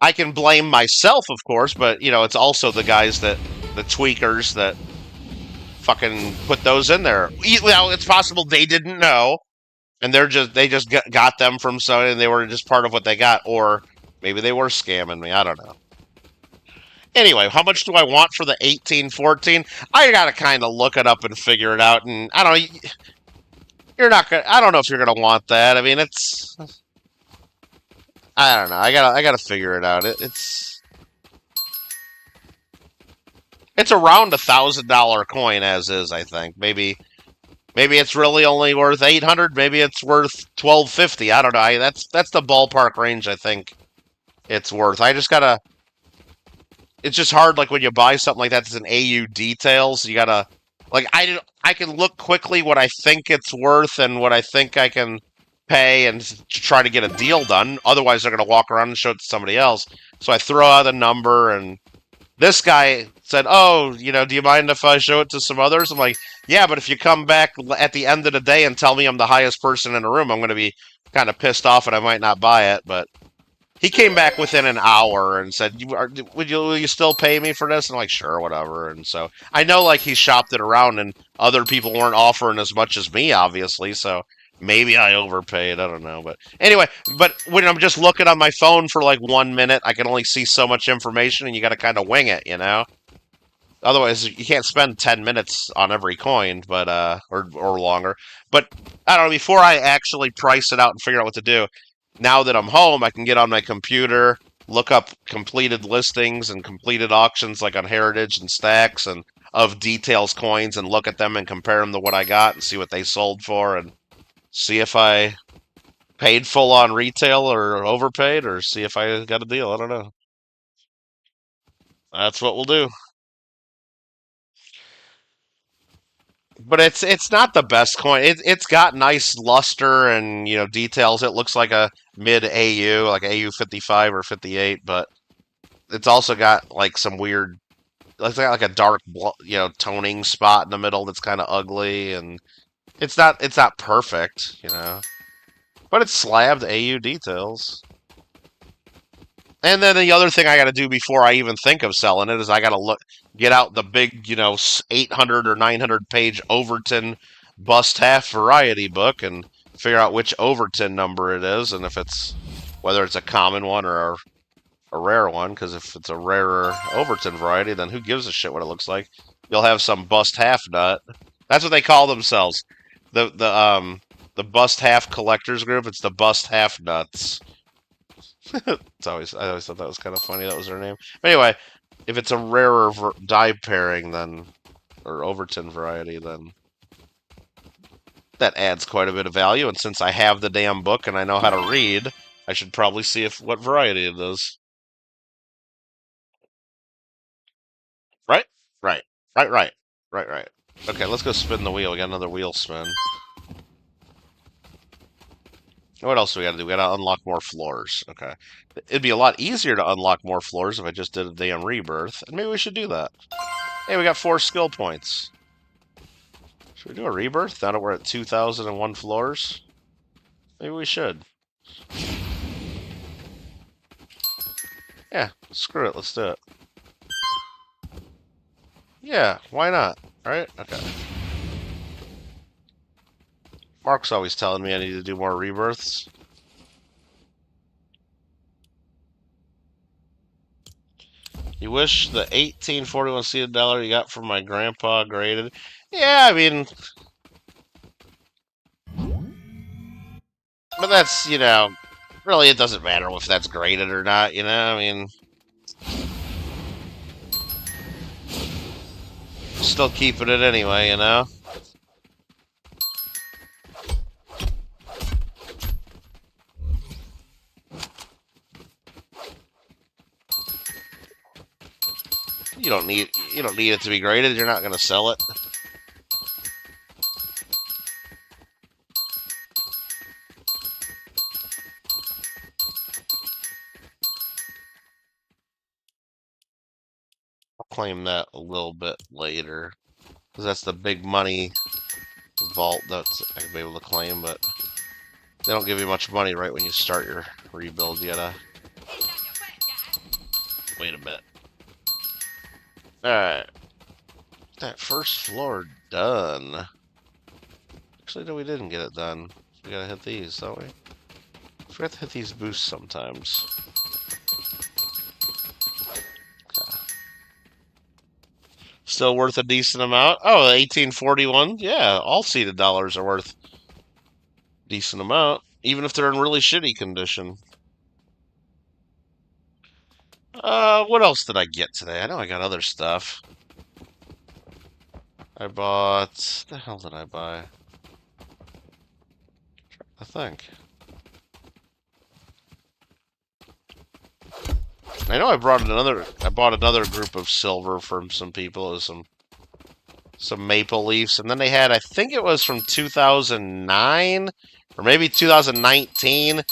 S1: I can blame myself, of course, but, it's also the guys the tweakers that fucking put those in there. Well, it's possible they didn't know, and they just got them from somebody, and they were just part of what they got, or maybe they were scamming me, I don't know. Anyway, how much do I want for the 1814? I gotta kind of look it up and figure it out, and I don't know, I don't know if you're gonna want that. I mean, I don't know, I gotta figure it out. It's around $1,000 coin as is, I think. Maybe it's really only worth 800, maybe it's worth 1250. I don't know. That's the ballpark range I think it's worth. It's just hard, like, when you buy something like that that's an AU details, you gotta, like, I can look quickly what I think it's worth and what I think I can pay and try to get a deal done. Otherwise, they're gonna walk around and show it to somebody else. So I throw out a number, and this guy said, oh, do you mind if I show it to some others? I'm like, yeah, but if you come back at the end of the day and tell me I'm the highest person in the room, I'm gonna be kind of pissed off and I might not buy it, but he came back within an hour and said, will you still pay me for this?" And I'm like, "Sure, whatever." And so I know like he shopped it around and other people weren't offering as much as me, obviously. So maybe I overpaid. I don't know. But anyway, but when I'm just looking on my phone for like 1 minute, I can only see so much information, and you got to kind of wing it, you know. Otherwise, you can't spend 10 minutes on every coin, but or longer. But I don't know. Before I actually price it out and figure out what to do, now that I'm home, I can get on my computer, look up completed listings and completed auctions, like on Heritage and Stacks, and of details coins, and look at them and compare them to what I got and see what they sold for, and see if I paid full on retail or overpaid, or see if I got a deal. I don't know. That's what we'll do. But it's not the best coin. It's got nice luster and details. It looks like a mid AU, like AU 55 or 58, but it's also got like some weird. It's got like a dark, toning spot in the middle that's kind of ugly, and it's not perfect. But it's slabbed AU details. And then the other thing I got to do before I even think of selling it is I got to get out the big, 800 or 900 page Overton bust half variety book and figure out which Overton number it is, and whether it's a common one or a rare one. Because if it's a rarer Overton variety, then who gives a shit what it looks like? You'll have some bust half nut. That's what they call themselves. The bust half collectors group. It's the bust half nuts. I always thought that was kind of funny. That was their name. But anyway, if it's a rarer die pairing or Overton variety, then that adds quite a bit of value. And since I have the damn book and I know how to read, I should probably see what variety it is. Right? Right. Right, right. Right, right. Okay, let's go spin the wheel. We got another wheel spin. What else do we got to do? We got to unlock more floors. Okay. It'd be a lot easier to unlock more floors if I just did a damn rebirth. And maybe we should do that. Hey, we got 4 skill points. Should we do a rebirth now that we're at 2,001 floors? Maybe we should. Yeah, screw it. Let's do it. Yeah, why not? Alright? Okay. Mark's always telling me I need to do more rebirths. You wish the 1841 seated dollar you got from my grandpa graded? Yeah, I mean... But that's, really it doesn't matter if that's graded or not, I mean... Still keeping it anyway, You don't need it to be graded. You're not going to sell it. I'll claim that a little bit later, because that's the big money vault that I can be able to claim, but they don't give you much money right when you start your rebuild. You gotta wait a bit. Alright. That first floor done. Actually, no, we didn't get it done. We gotta hit these, don't we? We forgot to hit these boosts sometimes. Okay. Still worth a decent amount. Oh, 1841? Yeah, all seeded dollars are worth a decent amount, even if they're in really shitty condition. What else did I get today? I know I got other stuff. I bought... What the hell did I buy? I think. I know I bought another group of silver from some people. It was some maple leafs, and then they had, I think it was from 2009 or maybe 2019.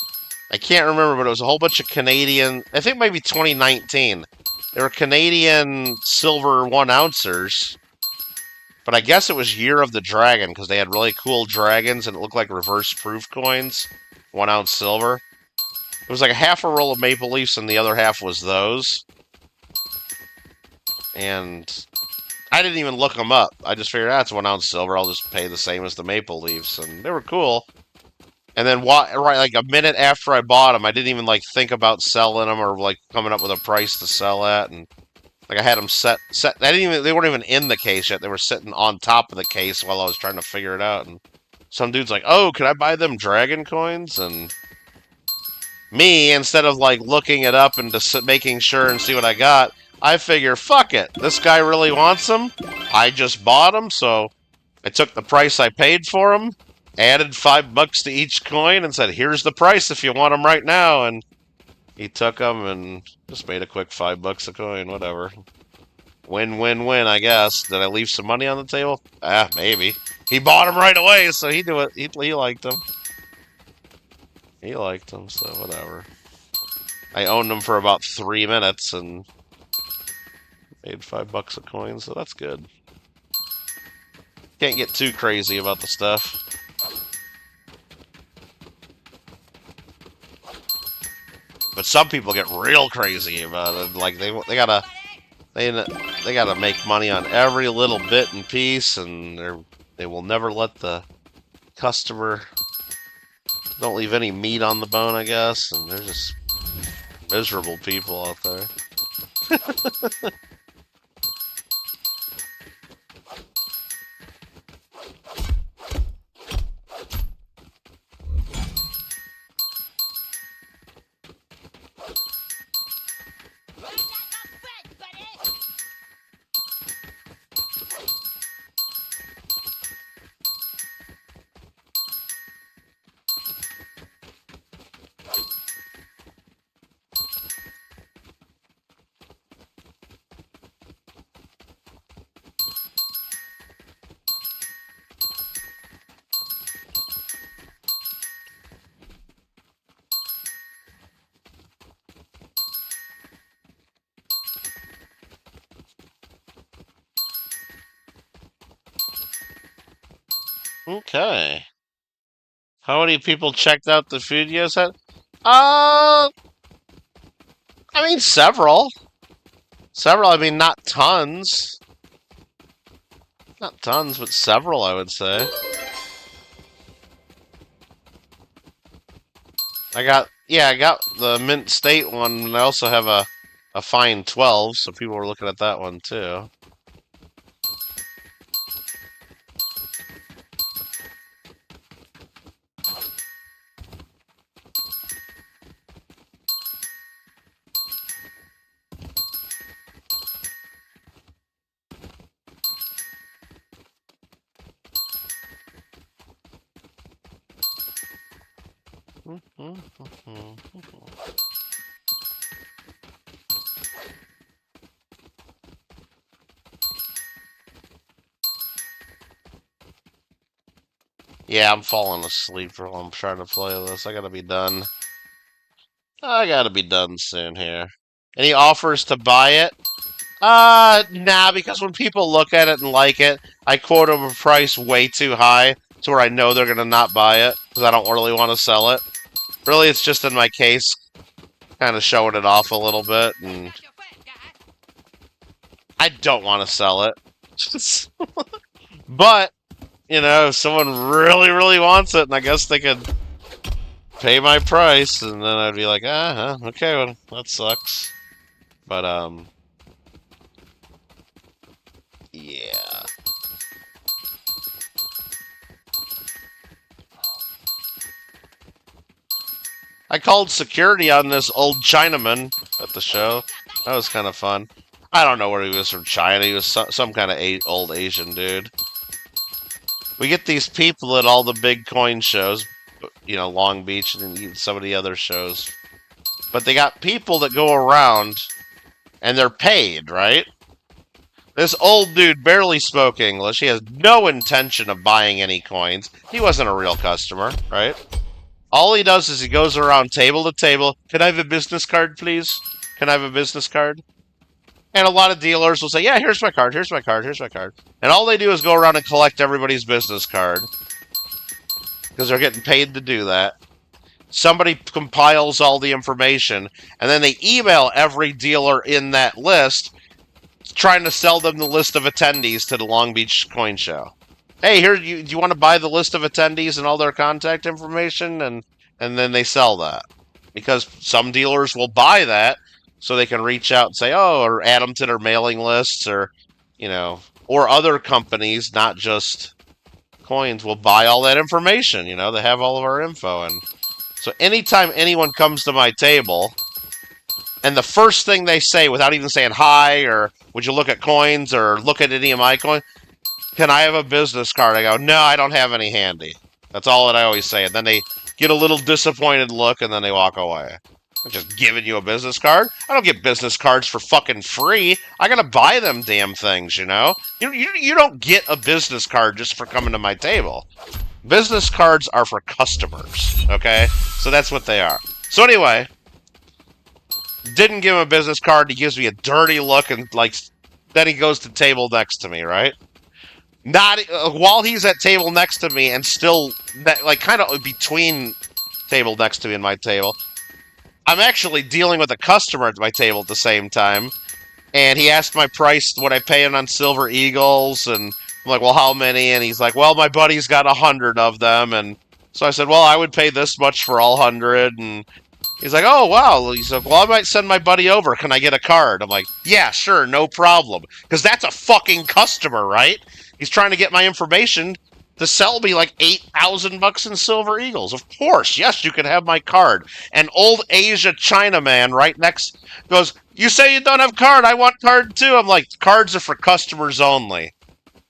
S1: I can't remember, but it was a whole bunch of Canadian. I think maybe 2019. They were Canadian silver 1-ouncers. But I guess it was Year of the Dragon, because they had really cool dragons, and it looked like reverse proof coins. 1 ounce silver. It was like a half a roll of maple leafs, and the other half was those. And I didn't even look them up. I just figured, that's 1 ounce silver. I'll just pay the same as the maple leaves, and they were cool. And then, right, like a minute after I bought them, I didn't even like think about selling them or like coming up with a price to sell at. And like I had them set. They weren't even in the case yet. They were sitting on top of the case while I was trying to figure it out. And some dude's like, "Oh, can I buy them dragon coins?" And me, instead of like looking it up and just making sure and see what I got, I figure, fuck it. This guy really wants them. I just bought them, so I took the price I paid for them, added $5 to each coin, and said, "Here's the price if you want them right now." And he took them and just made a quick $5 a coin, whatever. Win, win, win, I guess. Did I leave some money on the table? Maybe. He bought them right away, so he knew it. He liked them. He liked them, so whatever. I owned them for about 3 minutes and made $5 a coin, so that's good. Can't get too crazy about the stuff. But some people get real crazy about it. Like they gotta make money on every little bit and piece, and they will never let the customer don't leave any meat on the bone, I guess. And they're just miserable people out there. Okay. How many people checked out the videos? I mean, several. Several, I mean, not tons. Not tons, but several, I would say. I got the Mint State one, and I also have a Fine 12, so people were looking at that one, too. Yeah, I'm falling asleep while I'm trying to play this. I gotta be done. I gotta be done soon here. Any offers to buy it? Nah, because when people look at it and like it, I quote them a price way too high to where I know they're gonna not buy it, because I don't really want to sell it. Really, it's just in my case, kind of showing it off a little bit, and I don't want to sell it. But, you know, if someone really, really wants it, and I guess they could pay my price, and then I'd be like, okay, well, that sucks. But, yeah. I called security on this old Chinaman at the show. That was kind of fun. I don't know where he was from China. He was some kind of old Asian dude. We get these people at all the big coin shows, you know, Long Beach and some of the other shows. But they got people that go around, and they're paid, right? This old dude barely spoke English. He has no intention of buying any coins. He wasn't a real customer, right? All he does is he goes around table to table. Can I have a business card, please? Can I have a business card? And a lot of dealers will say, yeah, here's my card, here's my card, here's my card. And all they do is go around and collect everybody's business card. Because they're getting paid to do that. somebody compiles all the information, and then they email every dealer in that list trying to sell them the list of attendees to the Long Beach Coin Show. Hey, here, do you want to buy the list of attendees and all their contact information? And then they sell that. Because some dealers will buy that so they can reach out and say, oh, or add them to their mailing lists, or, or other companies, not just coins, will buy all that information. They have all of our info. And so anytime anyone comes to my table, and the first thing they say, without even saying hi, or would you look at coins, or look at any of my coins, can I have a business card? I go, no, I don't have any handy. That's all that I always say. And then they get a little disappointed look, and then they walk away. I'm just giving you a business card? I don't get business cards for fucking free. I gotta buy them damn things, You don't get a business card just for coming to my table. Business cards are for customers, okay? So that's what they are. So anyway, didn't give him a business card. He gives me a dirty look, and then he goes to the table next to me, right? Not while he's at table next to me, and still kind of between table next to me and my table, I'm actually dealing with a customer at my table at the same time, and he asked my price, what I pay him on Silver Eagles, and I'm like, well, how many? And he's like, well, my buddy's got 100 of them, and so I said, well, I would pay this much for all 100, and he's like, oh, wow. He's like, well, I might send my buddy over. Can I get a card? I'm like, yeah, sure, no problem. Because that's a fucking customer, right? He's trying to get my information to sell me like $8,000 in Silver Eagles. Of course, yes, you can have my card. And old Asia Chinaman right next goes, you say you don't have card, I want card too. I'm like, cards are for customers only.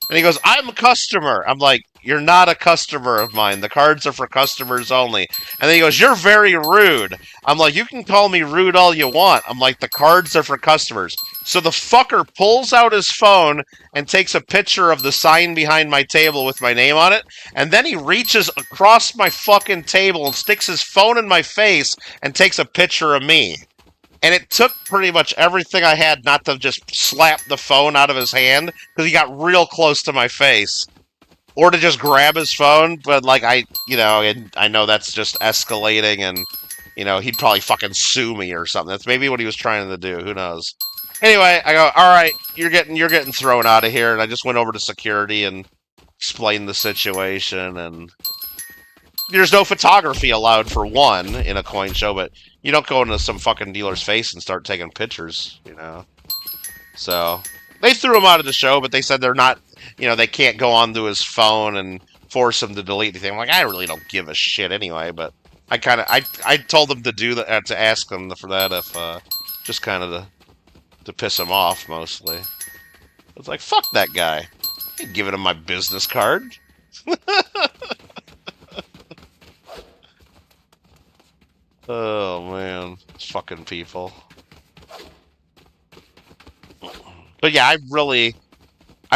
S1: And he goes, I'm a customer. I'm like, you're not a customer of mine. The cards are for customers only. And then he goes, you're very rude. I'm like, you can call me rude all you want. I'm like, the cards are for customers. So the fucker pulls out his phone and takes a picture of the sign behind my table with my name on it. And then he reaches across my fucking table and sticks his phone in my face and takes a picture of me. And it took pretty much everything I had not to just slap the phone out of his hand, because he got real close to my face. Or to just grab his phone, but I know that's just escalating, and, he'd probably fucking sue me or something. That's maybe what he was trying to do, who knows. Anyway, I go, alright, you're getting thrown out of here, and I just went over to security and explained the situation, and there's no photography allowed for one in a coin show, but you don't go into some fucking dealer's face and start taking pictures, So, they threw him out of the show, but they said they're not, they can't go onto his phone and force him to delete anything. I'm like, I really don't give a shit anyway, but I told them to do that, to ask them for that, if, just kind of to piss him off, mostly. It's like, fuck that guy. I ain't giving him my business card. Oh, man. Fucking people. But yeah, I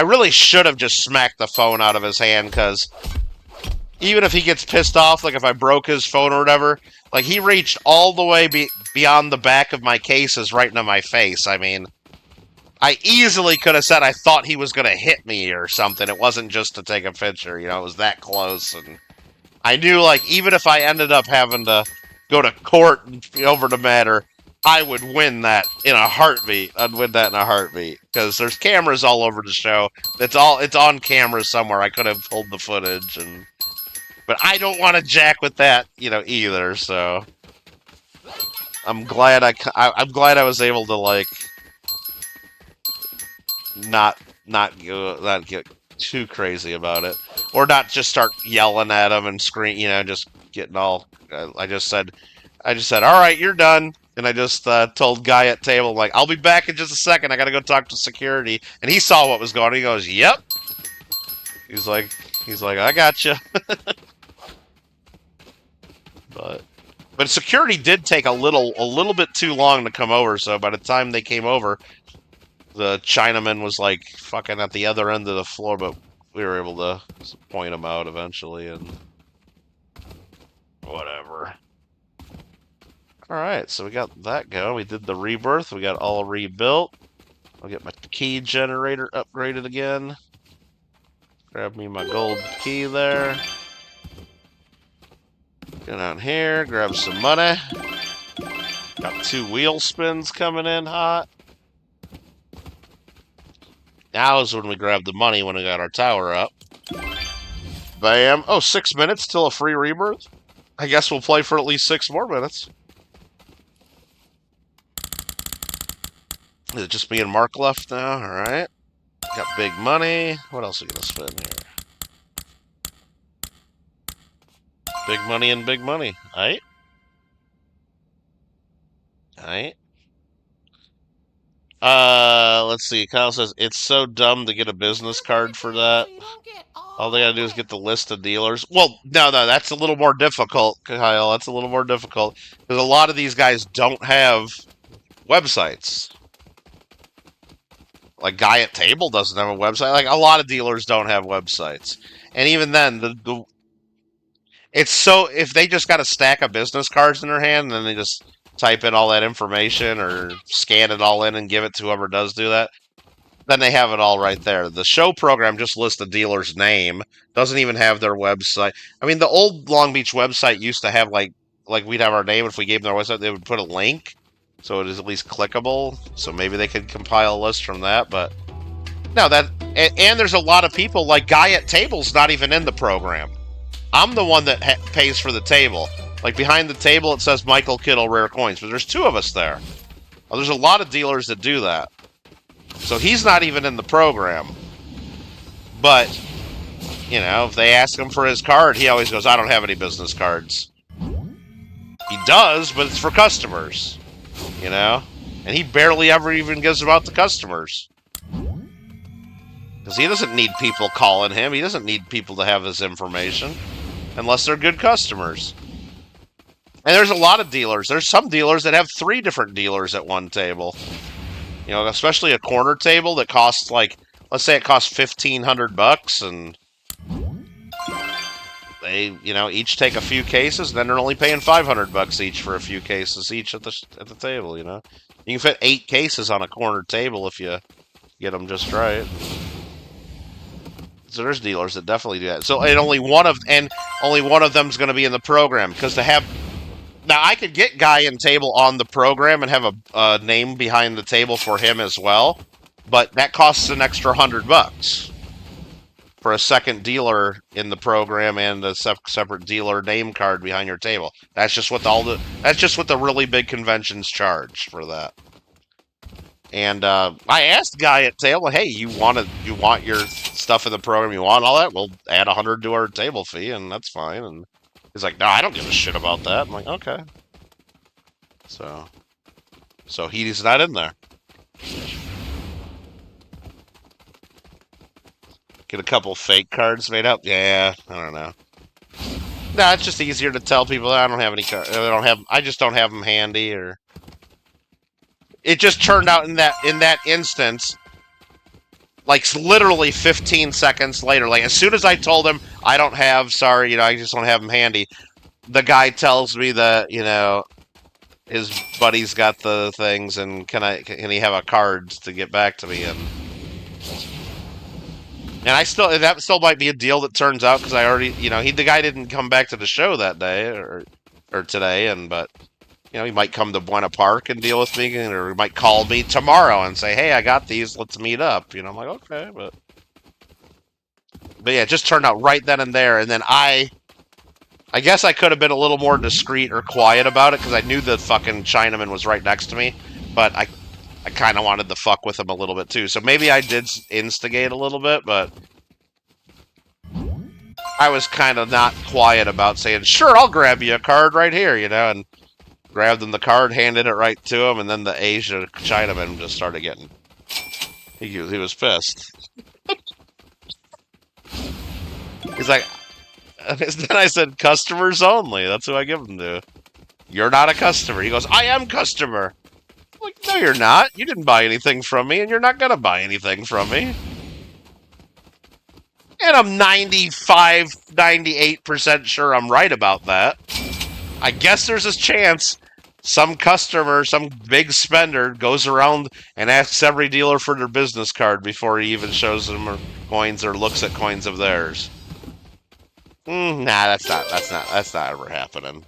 S1: really should have just smacked the phone out of his hand, because even if he gets pissed off, if I broke his phone or whatever, he reached all the way beyond the back of my cases right into my face. I mean, I easily could have said I thought he was going to hit me or something. It wasn't just to take a picture, it was that close, and I knew, even if I ended up having to go to court over the matter, I would win that in a heartbeat. I'd win that in a heartbeat, because there's cameras all over the show. It's on camera somewhere. I could have pulled the footage, but I don't want to jack with that, either. So I'm glad I'm glad I was able to not get too crazy about it, or not just start yelling at him and scream, just getting all. I just said, all right, you're done. And I just told guy at table, I'll be back in just a second. I got to go talk to security. And he saw what was going on. He goes, yep. He's like, I got you. But security did take a little bit too long to come over. So by the time they came over, the Chinaman was fucking at the other end of the floor. But we were able to point him out eventually, and whatever. Alright, so we got that going. We did the rebirth. We got all rebuilt. I'll get my key generator upgraded again. Grab me my gold key there. Go down here, grab some money. Got 2 wheel spins coming in hot. Now is when we grab the money when we got our tower up. Bam. Oh, 6 minutes till a free rebirth? I guess we'll play for at least 6 more minutes. Is it just me and Mark left now? Alright. Got big money. What else are we going to spend here? Big money and big money. Alright. Alright. Let's see. Kyle says, it's so dumb to get a business card for that. All they gotta do is get the list of dealers. Well, no, that's a little more difficult, Kyle. That's a little more difficult. Because a lot of these guys don't have websites. Like, Guy at Table doesn't have a website. Like, a lot of dealers don't have websites. And even then, it's so... If they just got a stack of business cards in their hand, and then they just type in all that information or scan it all in and give it to whoever does do that, then they have it all right there. The show program just lists the dealer's name, doesn't even have their website. I mean, the old Long Beach website used to have, like we'd have our name. If we gave them their website, they would put a link, so it is at least clickable. So maybe they could compile a list from that, but no, and there's a lot of people, like Guy at Table's not even in the program. I'm the one that pays for the table. Like, behind the table, it says Michael Kittle Rare Coins, but there's 2 of us there. Well, there's a lot of dealers that do that. So he's not even in the program. But, you know, if they ask him for his card, he always goes, I don't have any business cards. He does, but it's for customers. You know? And he barely ever even gives them out to customers. Because he doesn't need people calling him. He doesn't need people to have his information. Unless they're good customers. And there's a lot of dealers. There's some dealers that have 3 different dealers at one table. You know, especially a corner table that costs, like, let's say it costs $1,500, and they, you know, each take a few cases, and then they're only paying $500 each for a few cases each at the table. You know, you can fit 8 cases on a corner table if you get them just right. So there's dealers that definitely do that. So and only one of them's going to be in the program, because to have. Now, I could get Guy and Table on the program and have a name behind the table for him as well, but that costs an extra $100 for a second dealer in the program and a separate dealer name card behind your table. That's just what the really big conventions charge for that. And I asked Guy at Table, hey, you want your stuff in the program? You want all that? We'll add $100 to our table fee, and that's fine. And he's like, no, I don't give a shit about that. I'm like, okay. So he's not in there. Get a couple fake cards made up? Yeah, I don't know. No, it's just easier to tell people I don't have any cards. I just don't have them handy, or it just turned out in that instance, like literally 15 seconds later, like as soon as I told him I don't have, sorry, you know, I just don't have them handy, the guy tells me that, you know, his buddy's got the things, and can he have a card to get back to me? And that still might be a deal that turns out, because I already, you know, the guy didn't come back to the show that day or today, but you know, he might come to Buena Park and deal with me, or he might call me tomorrow and say, hey, I got these, let's meet up. You know, I'm like, okay, but yeah, it just turned out right then and there. And then I guess I could have been a little more discreet or quiet about it, because I knew the fucking Chinaman was right next to me, but I kind of wanted to fuck with him a little bit too. So maybe I did instigate a little bit, but I was kind of not quiet about saying, sure, I'll grab you a card right here, you know, and grabbed him the card, handed it right to him, and then the Asia Chinaman just started getting... He was pissed. He's like... Then I said, customers only. That's who I give them to. You're not a customer. He goes, I am customer. I'm like, no, you're not. You didn't buy anything from me, and you're not going to buy anything from me. And I'm 95, 98% sure I'm right about that. I guess there's a chance some customer, some big spender, goes around and asks every dealer for their business card before he even shows them coins or looks at coins of theirs. Nah, that's not ever happening.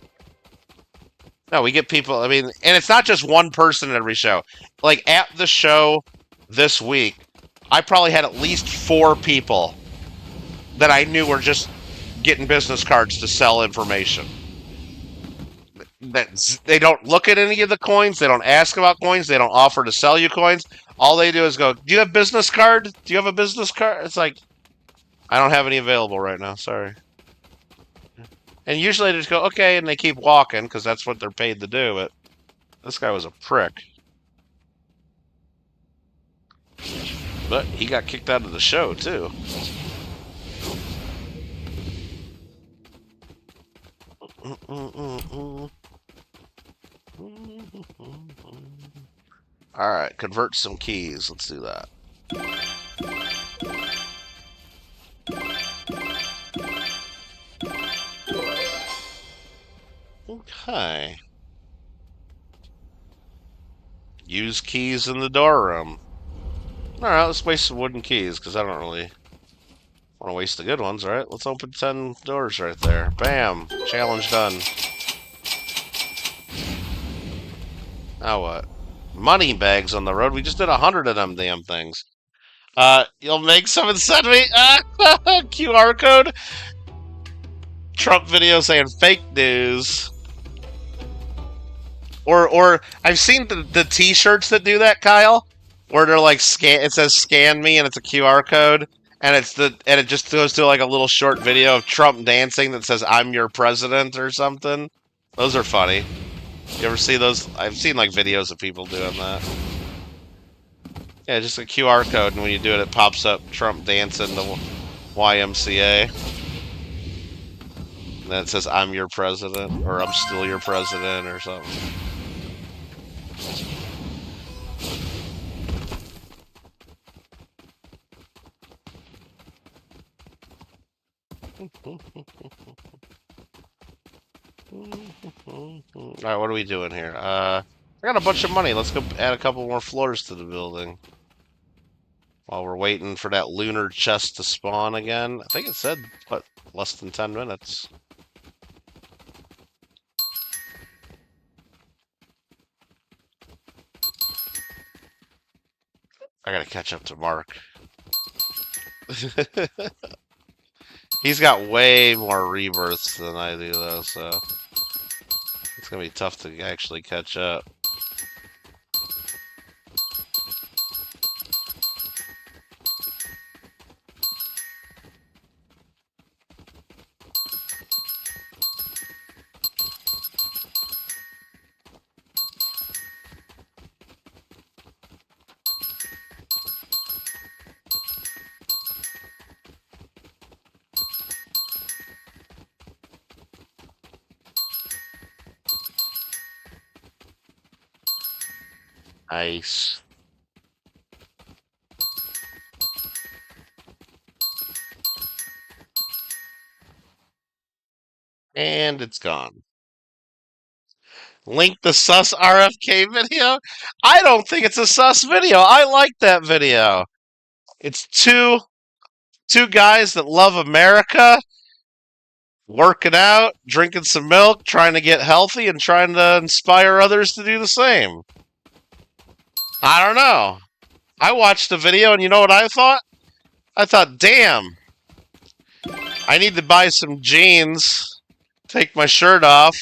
S1: No, we get people. I mean, and it's not just one person at every show. Like at the show this week, I probably had at least 4 people that I knew were just getting business cards to sell information. That they don't look at any of the coins. They don't ask about coins. They don't offer to sell you coins. All they do is go, "Do you have business card? Do you have a business card?" It's like, I don't have any available right now. Sorry. And usually they just go, "Okay," and they keep walking because that's what they're paid to do. But this guy was a prick. But he got kicked out of the show too. All right, convert some keys. Let's do that. Okay. Use keys in the door room. All right, let's waste some wooden keys because I don't really want to waste the good ones, right? Let's open 10 doors right there. Bam. Challenge done. Now what? Money bags on the road. We just did 100 of them damn things. You'll make some and send me QR code. Trump video saying fake news. Or I've seen the T-shirts that do that, Kyle, where they're like scan. It says "scan me" and it's a QR code, and it just goes to like a little short video of Trump dancing that says "I'm your president" or something. Those are funny. You ever see those? I've seen like videos of people doing that. Yeah, just a QR code, and when you do it, it pops up Trump dancing the YMCA. And then it says "I'm your president" or "I'm still your president" or something. Alright, what are we doing here? I got a bunch of money. Let's go add a couple more floors to the building. While we're waiting for that lunar chest to spawn again. I think it said, what, less than 10 minutes. I gotta catch up to Mark. He's got way more rebirths than I do, though, so it's gonna be tough to actually catch up. Nice. And it's gone. Link the sus RFK video? I don't think it's a sus video. I like that video. It's two guys that love America, working out, drinking some milk, trying to get healthy, and trying to inspire others to do the same. I don't know. I watched the video, and you know what I thought? I thought, damn, I need to buy some jeans, take my shirt off,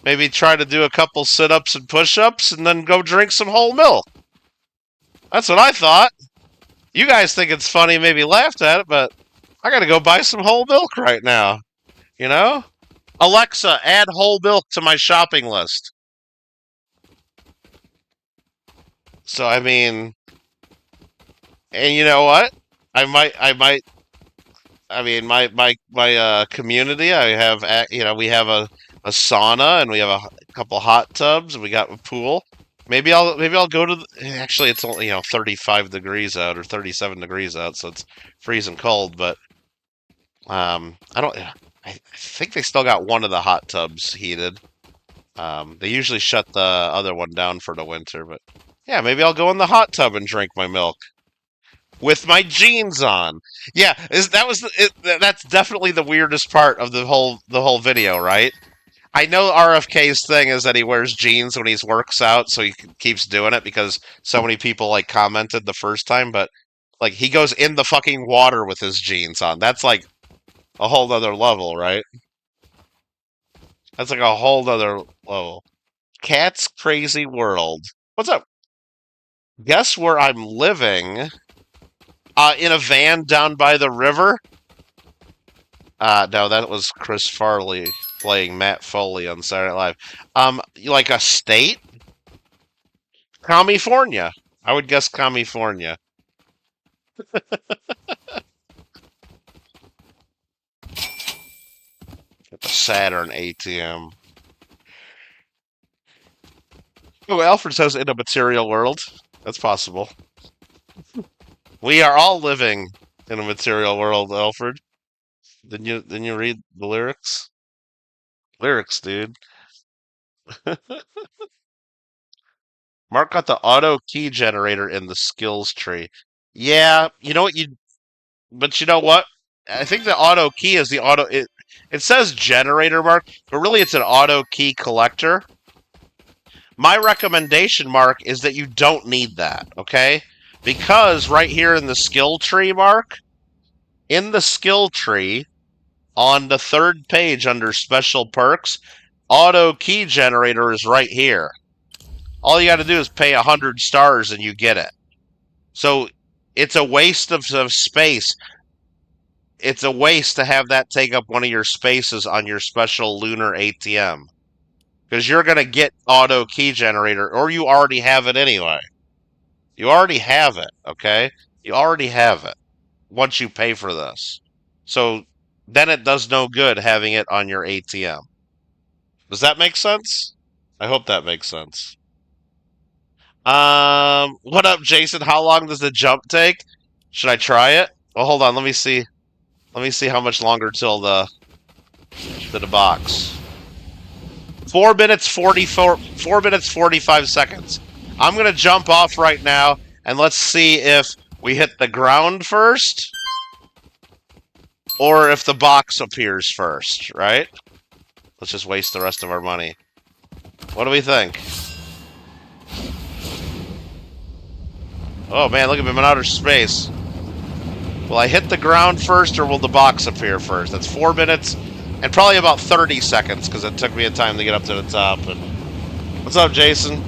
S1: maybe try to do a couple sit-ups and push-ups, and then go drink some whole milk. That's what I thought. You guys think it's funny, maybe laughed at it, but I gotta go buy some whole milk right now. You know? Alexa, add whole milk to my shopping list. So, I mean, and you know what? I mean, my community, I have, we have a sauna and we have a couple hot tubs and we got a pool. Maybe I'll go to actually it's only 35 degrees out or 37 degrees out, so it's freezing cold, but I think they still got one of the hot tubs heated. They usually shut the other one down for the winter, but yeah, maybe I'll go in the hot tub and drink my milk. with my jeans on. Yeah, that's definitely the weirdest part of the whole video, right? I know RFK's thing is that he wears jeans when he works out, so he keeps doing it because so many people like commented the first time, but like he goes in the fucking water with his jeans on. That's like a whole other level, right? That's like a whole other level. Cat's crazy world. What's up? Guess where I'm living? In a van down by the river. No, that was Chris Farley playing Matt Foley on Saturday Night Live. Like a state? California. I would guess California. At the Saturn ATM. Oh, Alfred says in a material world. That's possible. We are all living in a material world, Alfred. Didn't you read the lyrics? Lyrics, dude. Mark got the auto key generator in the skills tree. Yeah, you know what but you know what? I think the auto key is the auto it says generator, Mark, but really it's an auto key collector. My recommendation, Mark, is that you don't need that, okay? Because right here in the skill tree, Mark, in the skill tree, on the third page under special perks, auto key generator is right here. All you got to do is pay 100 stars and you get it. So it's a waste of space. It's a waste to have that take up one of your spaces on your special lunar ATM. Because you're going to get auto key generator, or you already have it anyway. You already have it, okay? You already have it once you pay for this. So then it does no good having it on your ATM. Does that make sense? I hope that makes sense. What up, Jason? How long does the jump take? Should I try it? Well, hold on. Let me see. Let me see how much longer till the box. 4 minutes 44. 4 minutes 45 seconds. I'm gonna jump off right now, and let's see if we hit the ground first, or if the box appears first. Right? Let's just waste the rest of our money. What do we think? Oh man, look at him in outer space. Will I hit the ground first, or will the box appear first? That's 4 minutes and probably about 30 seconds because it took me a time to get up to the top. And what's up, Jason?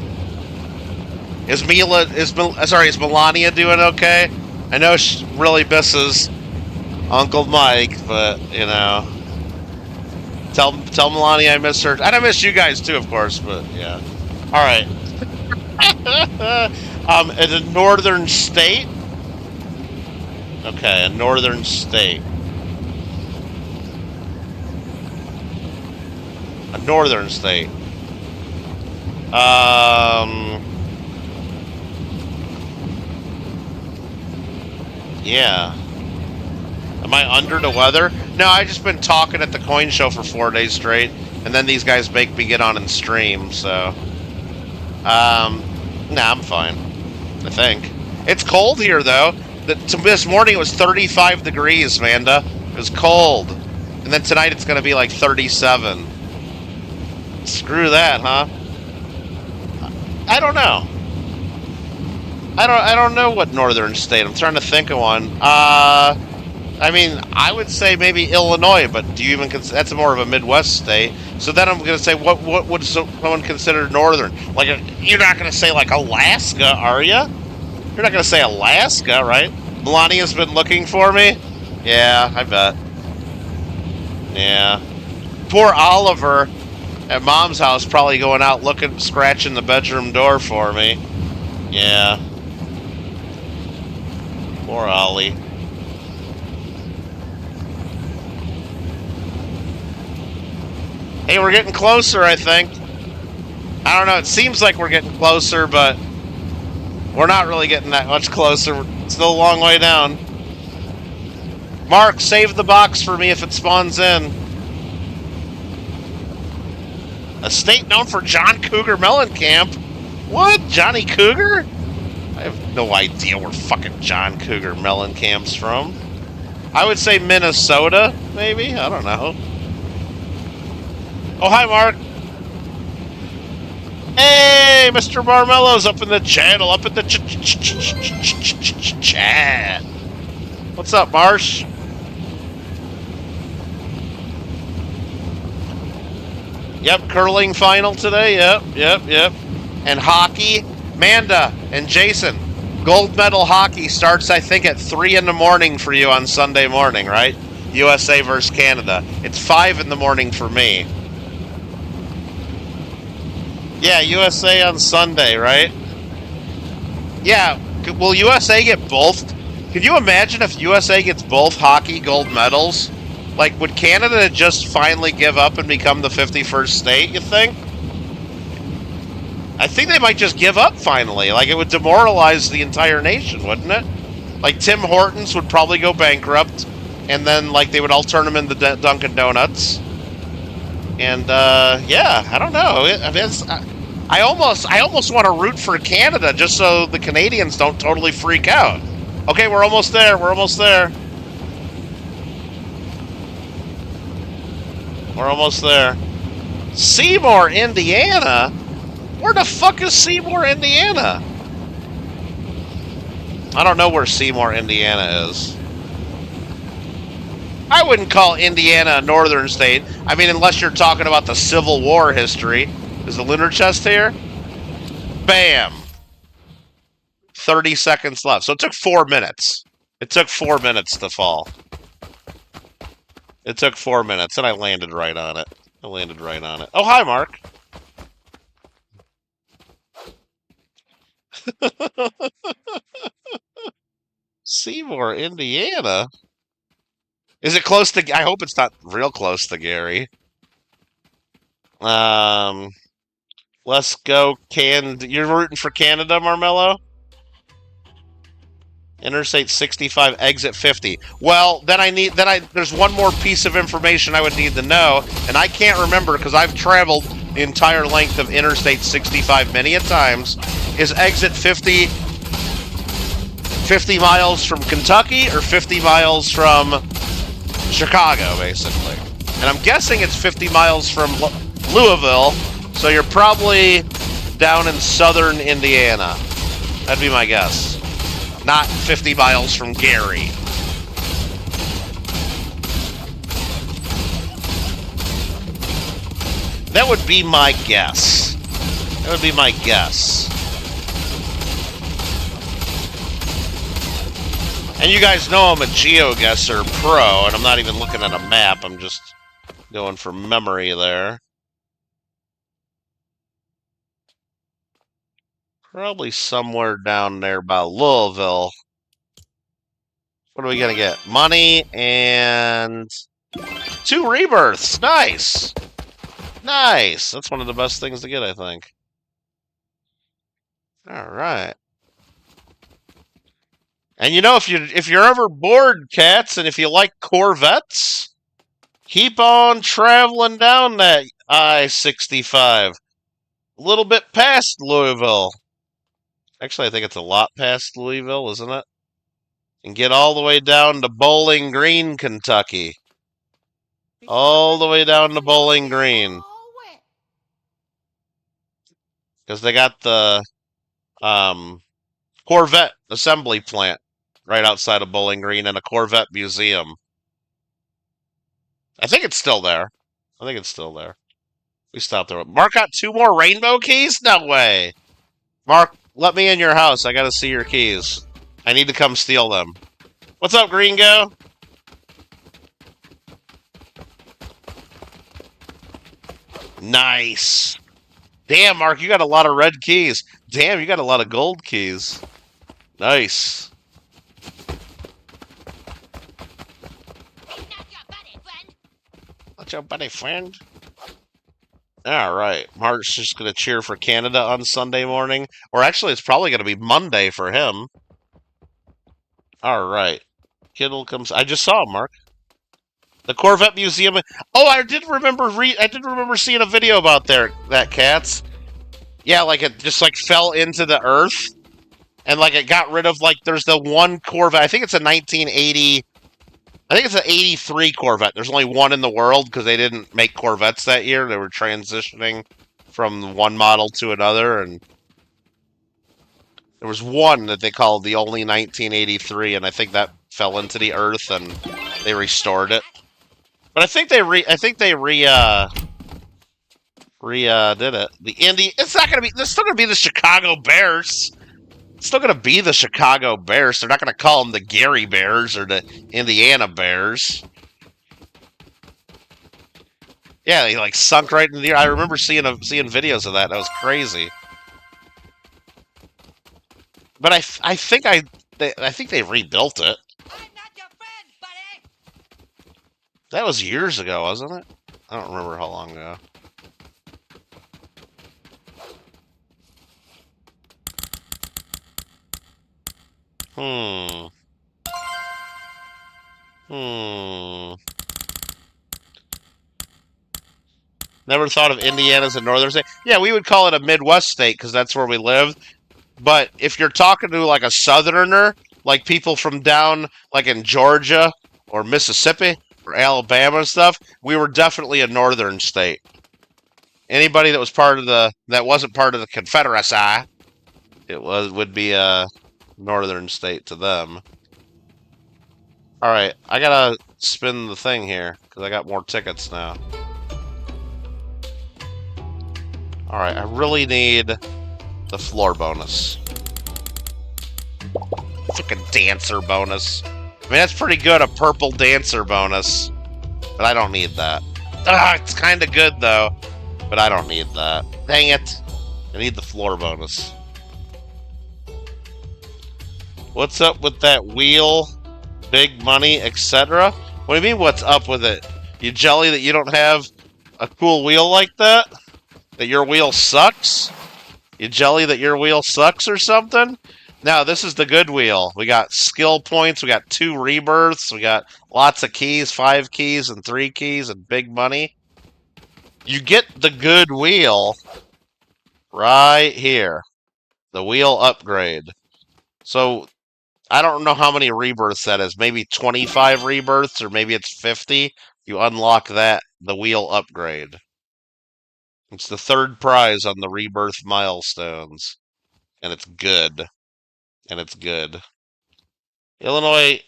S1: Is Melania doing okay? I know she really misses Uncle Mike, but you know, tell Melania I miss her, and I miss you guys too, of course. But yeah, all right. It's a northern state. Okay, a northern state. A northern state. Yeah. Am I under the weather? No, I just been talking at the coin show for 4 days straight, and then these guys make me get on and stream, so... Nah, I'm fine. I think. It's cold here, though. This morning it was 35 degrees, Amanda. It was cold. And then tonight it's going to be like 37. Screw that, huh? I don't know. I don't know what northern state. I'm trying to think of one. I mean, I would say maybe Illinois, but do you even consider that's more of a Midwest state? So then I'm going to say, what would someone consider northern? Like, you're not going to say like Alaska, are you? You're not going to say Alaska, right? Melania's been looking for me? Yeah, I bet. Yeah. Poor Oliver at Mom's house probably going out looking, scratching the bedroom door for me. Yeah. Poor Ollie. Hey, we're getting closer, I think. I don't know, it seems like we're getting closer, but we're not really getting that much closer. It's still a long way down. Mark, save the box for me if it spawns in. A state known for John Cougar Mellencamp? What? Johnny Cougar? I have no idea where fucking John Cougar Mellencamp's from. I would say Minnesota, maybe? I don't know. Oh, hi, Mark. Hey, Mr. Marmello's up in the channel, up in the chat. What's up, Marsh? Yep, curling final today. Yep. And hockey, Manda and Jason. Gold medal hockey starts, I think, at 3 in the morning for you on Sunday morning, right? USA versus Canada. It's 5 in the morning for me. Yeah, USA on Sunday, right? Yeah, will USA get both? Could you imagine if USA gets both hockey gold medals? Like, would Canada just finally give up and become the 51st state, you think? I think they might just give up finally. Like, it would demoralize the entire nation, wouldn't it? Like, Tim Hortons would probably go bankrupt, and then, like, they would all turn them into Dunkin' Donuts. And, yeah, I don't know. I almost want to root for Canada just so the Canadians don't totally freak out. Okay, we're almost there. We're almost there. We're almost there. Seymour, Indiana? Where the fuck is Seymour, Indiana? I don't know where Seymour, Indiana is. I wouldn't call Indiana a northern state. I mean, unless you're talking about the Civil War history. Is the lunar chest here? Bam! 30 seconds left. So it took 4 minutes. It took 4 minutes to fall. It took 4 minutes, and I landed right on it. Oh, hi, Mark. Seymour, Indiana? Is it close to... I hope it's not real close to Gary. Let's go You're rooting for Canada, Marmello? Interstate 65, exit 50. Well, there's one more piece of information I would need to know, and I can't remember because I've traveled the entire length of Interstate 65 many a times. Is exit 50 miles from Kentucky or 50 miles from Chicago, basically? And I'm guessing it's 50 miles from Louisville, so you're probably down in southern Indiana. That'd be my guess. Not 50 miles from Gary. That would be my guess. And you guys know I'm a GeoGuessr pro, and I'm not even looking at a map. I'm just going from memory there. Probably somewhere down there by Louisville. What are we going to get? Money and 2 rebirths. Nice. Nice. That's one of the best things to get, I think. All right. And you know, if you're ever bored, cats, and if you like Corvettes, keep on traveling down that I-65. A little bit past Louisville. Actually, I think it's a lot past Louisville, isn't it? And get all the way down to Bowling Green, Kentucky. All the way down to Bowling Green. Because they got the Corvette assembly plant right outside of Bowling Green and a Corvette museum. I think it's still there. We stopped there. Mark got 2 more rainbow keys? No way. Mark, let me in your house. I gotta see your keys. I need to come steal them. What's up, Gringo? Nice. Damn, Mark, you got a lot of red keys. Damn, you got a lot of gold keys. Nice. Not your buddy, friend. All right. Mark's just going to cheer for Canada on Sunday morning. Or actually, it's probably going to be Monday for him. All right. Kittle comes... I just saw him, Mark. The Corvette Museum... Oh, I did remember seeing a video about that, Cats. Yeah, like it just like fell into the earth. And like it got rid of like there's the one Corvette. I think it's a 1980. I think it's an 83 Corvette. There's only one in the world because they didn't make Corvettes that year. They were transitioning from one model to another, and there was one that they called the only 1983, and I think that fell into the earth and they restored it. But I think they did it. The Indy. It's not gonna be. It's still gonna be the Chicago Bears. It's still gonna be the Chicago Bears. They're not gonna call them the Gary Bears or the Indiana Bears. Yeah, they like sunk right in the air. I remember seeing videos of that. That was crazy. But I think they rebuilt it. I'm not your friend, buddy. That was years ago, wasn't it? I don't remember how long ago. Never thought of Indiana as a northern state. Yeah, we would call it a Midwest state because that's where we lived. But if you're talking to like a southerner, like people from down like in Georgia or Mississippi or Alabama and stuff, we were definitely a northern state. Anybody that was that wasn't part of the Confederacy, would be a northern state to them. All right, I gotta spin the thing here because I got more tickets now. All right, I really need the floor bonus. Fucking dancer bonus. I mean, that's pretty good, a purple dancer bonus. But I don't need that. It's kind of good, though. But I don't need that. Dang it. I need the floor bonus. What's up with that wheel? Big money, etc.? What do you mean, what's up with it? You jelly that you don't have a cool wheel like that? That your wheel sucks? You jelly that your wheel sucks or something? Now, this is the good wheel. We got skill points, we got 2 rebirths, we got lots of keys, 5 keys and 3 keys and big money. You get the good wheel right here. The wheel upgrade. So, I don't know how many rebirths that is. Maybe 25 rebirths or maybe it's 50. You unlock that, the wheel upgrade. It's the 3rd prize on the rebirth milestones. And it's good. And it's good. Illinois,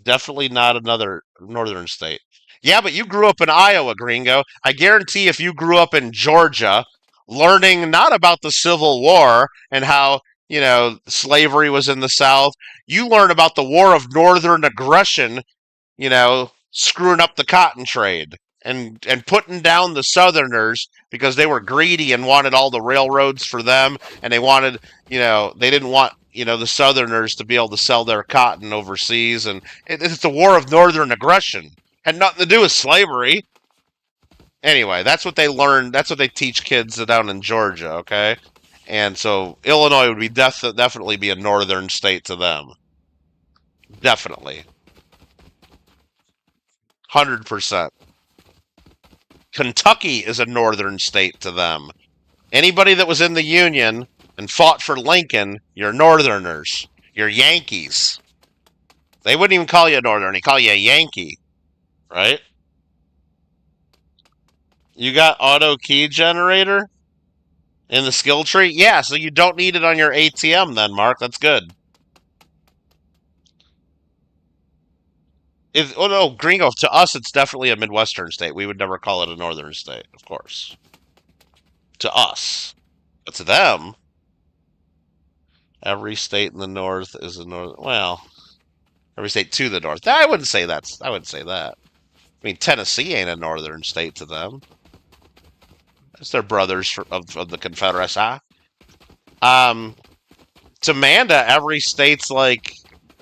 S1: definitely not another northern state. Yeah, but you grew up in Iowa, Gringo. I guarantee if you grew up in Georgia, learning not about the Civil War and how, slavery was in the South, you learn about the War of Northern Aggression, screwing up the cotton trade. And putting down the Southerners because they were greedy and wanted all the railroads for them, and they wanted, they didn't want, the Southerners to be able to sell their cotton overseas, and it's the War of Northern Aggression. Had nothing to do with slavery. Anyway, that's what they learned. That's what they teach kids down in Georgia, okay? And so Illinois would be definitely be a northern state to them. Definitely. 100%. Kentucky is a northern state to them. Anybody that was in the Union and fought for Lincoln, you're Northerners. You're Yankees. They wouldn't even call you a Northern. They call you a Yankee. Right? You got auto key generator in the skill tree? Yeah, so you don't need it on your ATM then, Mark. That's good. Oh no, Gringo, to us it's definitely a Midwestern state. We would never call it a northern state, of course. To us. But to them, every state in the north is a north. Well, every state to the north. I wouldn't say that. I mean, Tennessee ain't a northern state to them. It's their brothers of the Confederacy. To Manda, every state's like,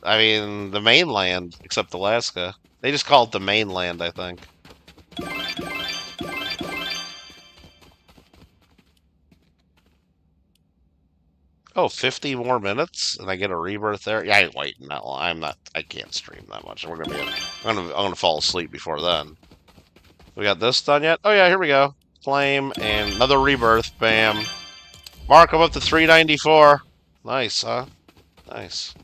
S1: I mean, the mainland, except Alaska. They just call it the mainland, I think. Oh, 50 more minutes, and I get a rebirth there. Yeah, I ain't waiting that long. I can't stream that much. I'm gonna fall asleep before then. We got this done yet? Oh yeah, here we go. Flame and another rebirth. Bam. Mark, I'm up to 394. Nice, huh? Nice.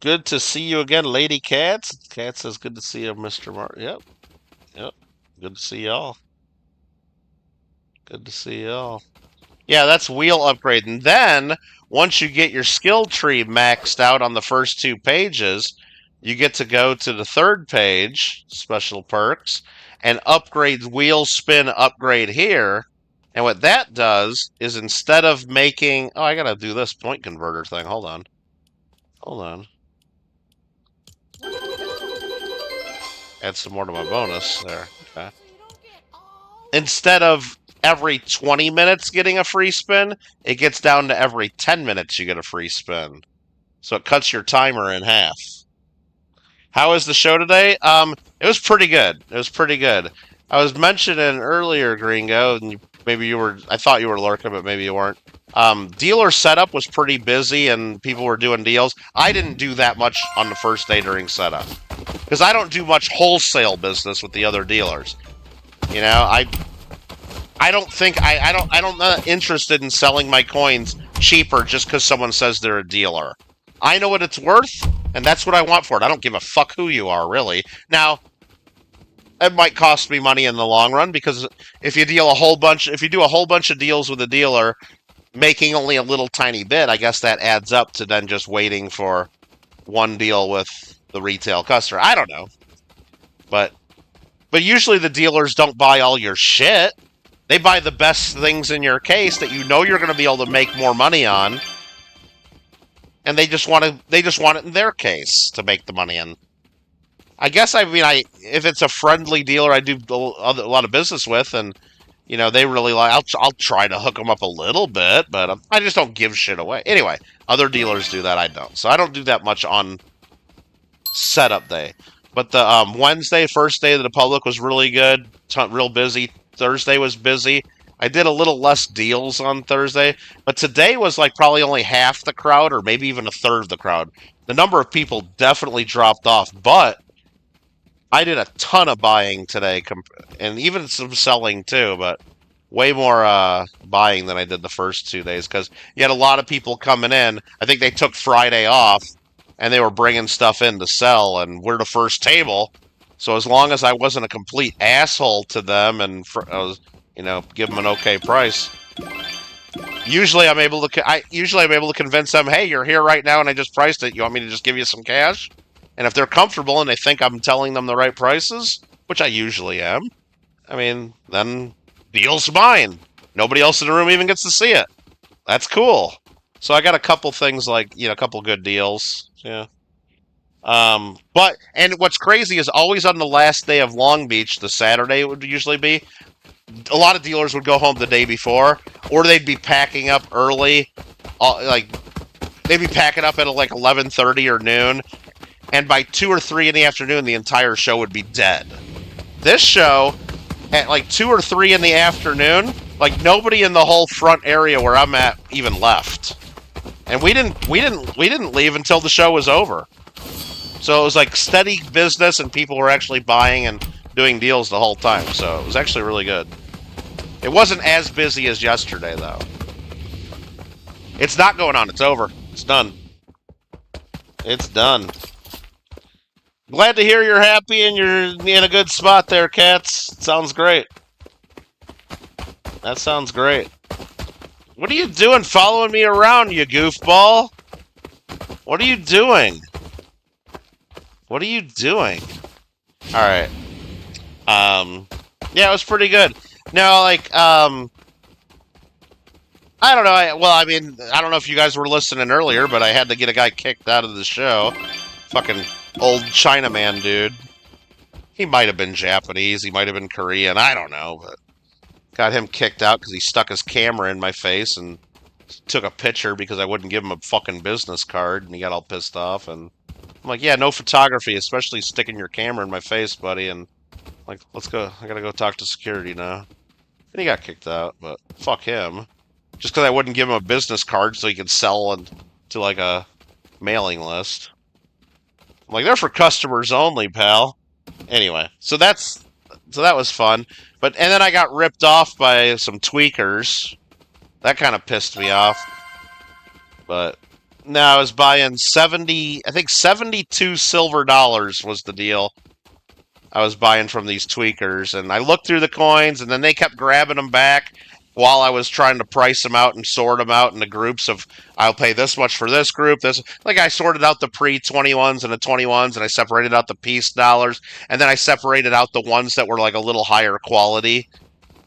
S1: Good to see you again, Lady Cats. Cat says, good to see you, Mr. Martin. Yep. Yep. Good to see y'all. Good to see y'all. Yeah, that's wheel upgrade. And then, once you get your skill tree maxed out on the first 2 pages, you get to go to the 3rd page, special perks, and upgrade wheel spin upgrade here. And what that does is instead of making... Oh, I gotta do this point converter thing. Hold on. Hold on. Add some more to my bonus there. Okay. Instead of every 20 minutes getting a free spin, it gets down to every 10 minutes you get a free spin. So it cuts your timer in half. How was the show today? It was pretty good. It was pretty good. I was mentioning earlier, Gringo, and maybe you were, I thought you were lurking, but maybe you weren't. Dealer setup was pretty busy and people were doing deals. I didn't do that much on the first day during setup because I don't do much wholesale business with the other dealers. You know, I don't think I'm not interested in selling my coins cheaper just because someone says they're a dealer. I know what it's worth, and that's what I want for it. I don't give a fuck who you are, really. Now, it might cost me money in the long run because if you do a whole bunch of deals with a dealer, making only a little tiny bit, I guess that adds up to then just waiting for one deal with the retail customer. I don't know, but usually the dealers don't buy all your shit. They buy the best things in your case that you know you're going to be able to make more money on, and they just want it in their case to make the money in. I guess if it's a friendly dealer I do a lot of business with, and you know they really like, I'll try to hook them up a little bit, but I just don't give shit away. Anyway, other dealers do that, I don't. So I don't do that much on setup day. But the Wednesday, first day of the public, was really good, real busy. Thursday was busy. I did a little less deals on Thursday, but today was like probably only half the crowd, or maybe even a third of the crowd. The number of people definitely dropped off, but I did a ton of buying today, and even some selling too, but way more buying than I did the first 2 days, because you had a lot of people coming in. I think they took Friday off, and they were bringing stuff in to sell, and we're the first table. So as long as I wasn't a complete asshole to them and I was, give them an okay price, usually I'm able to convince them, hey, you're here right now and I just priced it. You want me to just give you some cash? And if they're comfortable and they think I'm telling them the right prices, which I usually am, then deal's mine. Nobody else in the room even gets to see it. That's cool. So I got a couple things like, a couple good deals. Yeah. And what's crazy is always on the last day of Long Beach, the Saturday it would usually be, a lot of dealers would go home the day before, or they'd be packing up early, they'd be packing up at like 11:30 or noon, and by 2 or 3 in the afternoon, the entire show would be dead. This show, at like 2 or 3 in the afternoon, like nobody in the whole front area where I'm at even left, and we didn't leave until the show was over. So it was like steady business, and people were actually buying and doing deals the whole time. So it was actually really good. It wasn't as busy as yesterday, though. It's not going on. It's over. It's done. It's done. Glad to hear you're happy and you're in a good spot there, Cats. Sounds great. That sounds great. What are you doing following me around, you goofball? What are you doing? What are you doing? Alright. Yeah, it was pretty good. No, I don't know. I don't know if you guys were listening earlier, but I had to get a guy kicked out of the show. Fucking old Chinaman dude. He might have been Japanese. He might have been Korean. I don't know, but got him kicked out because he stuck his camera in my face and took a picture because I wouldn't give him a fucking business card, and he got all pissed off. And I'm like, yeah, no photography, especially sticking your camera in my face, buddy. And like, let's go. I gotta go talk to security now. And he got kicked out, but fuck him. Just because I wouldn't give him a business card so he could sell to like a mailing list. I'm like, they're for customers only, pal. Anyway, so that was fun. And then I got ripped off by some tweakers. That kind of pissed me off. But no, I was buying 70, I think 72 silver dollars was the deal. I was buying from these tweakers, and I looked through the coins, and then they kept grabbing them back while I was trying to price them out and sort them out into groups of, I'll pay this much for this group, this, like I sorted out the pre-21s and the 21s, and I separated out the piece dollars, and then I separated out the ones that were like a little higher quality.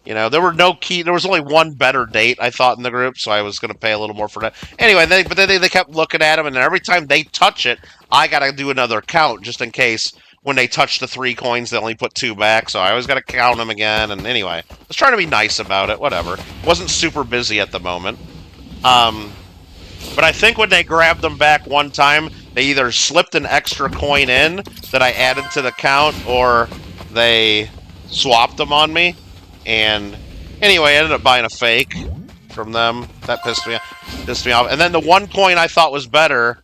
S1: You know, there was only one better date, I thought, in the group, so I was going to pay a little more for that. Anyway, but then they kept looking at them, and every time they touch it, I got to do another count, just in case when they touch the 3 coins, they only put 2 back, so I always got to count them again, and anyway, I was trying to be nice about it, whatever. Wasn't super busy at the moment. But I think when they grabbed them back one time, they either slipped an extra coin in that I added to the count, or they swapped them on me. And anyway, I ended up buying a fake from them. That pissed me off. And then the one coin I thought was better,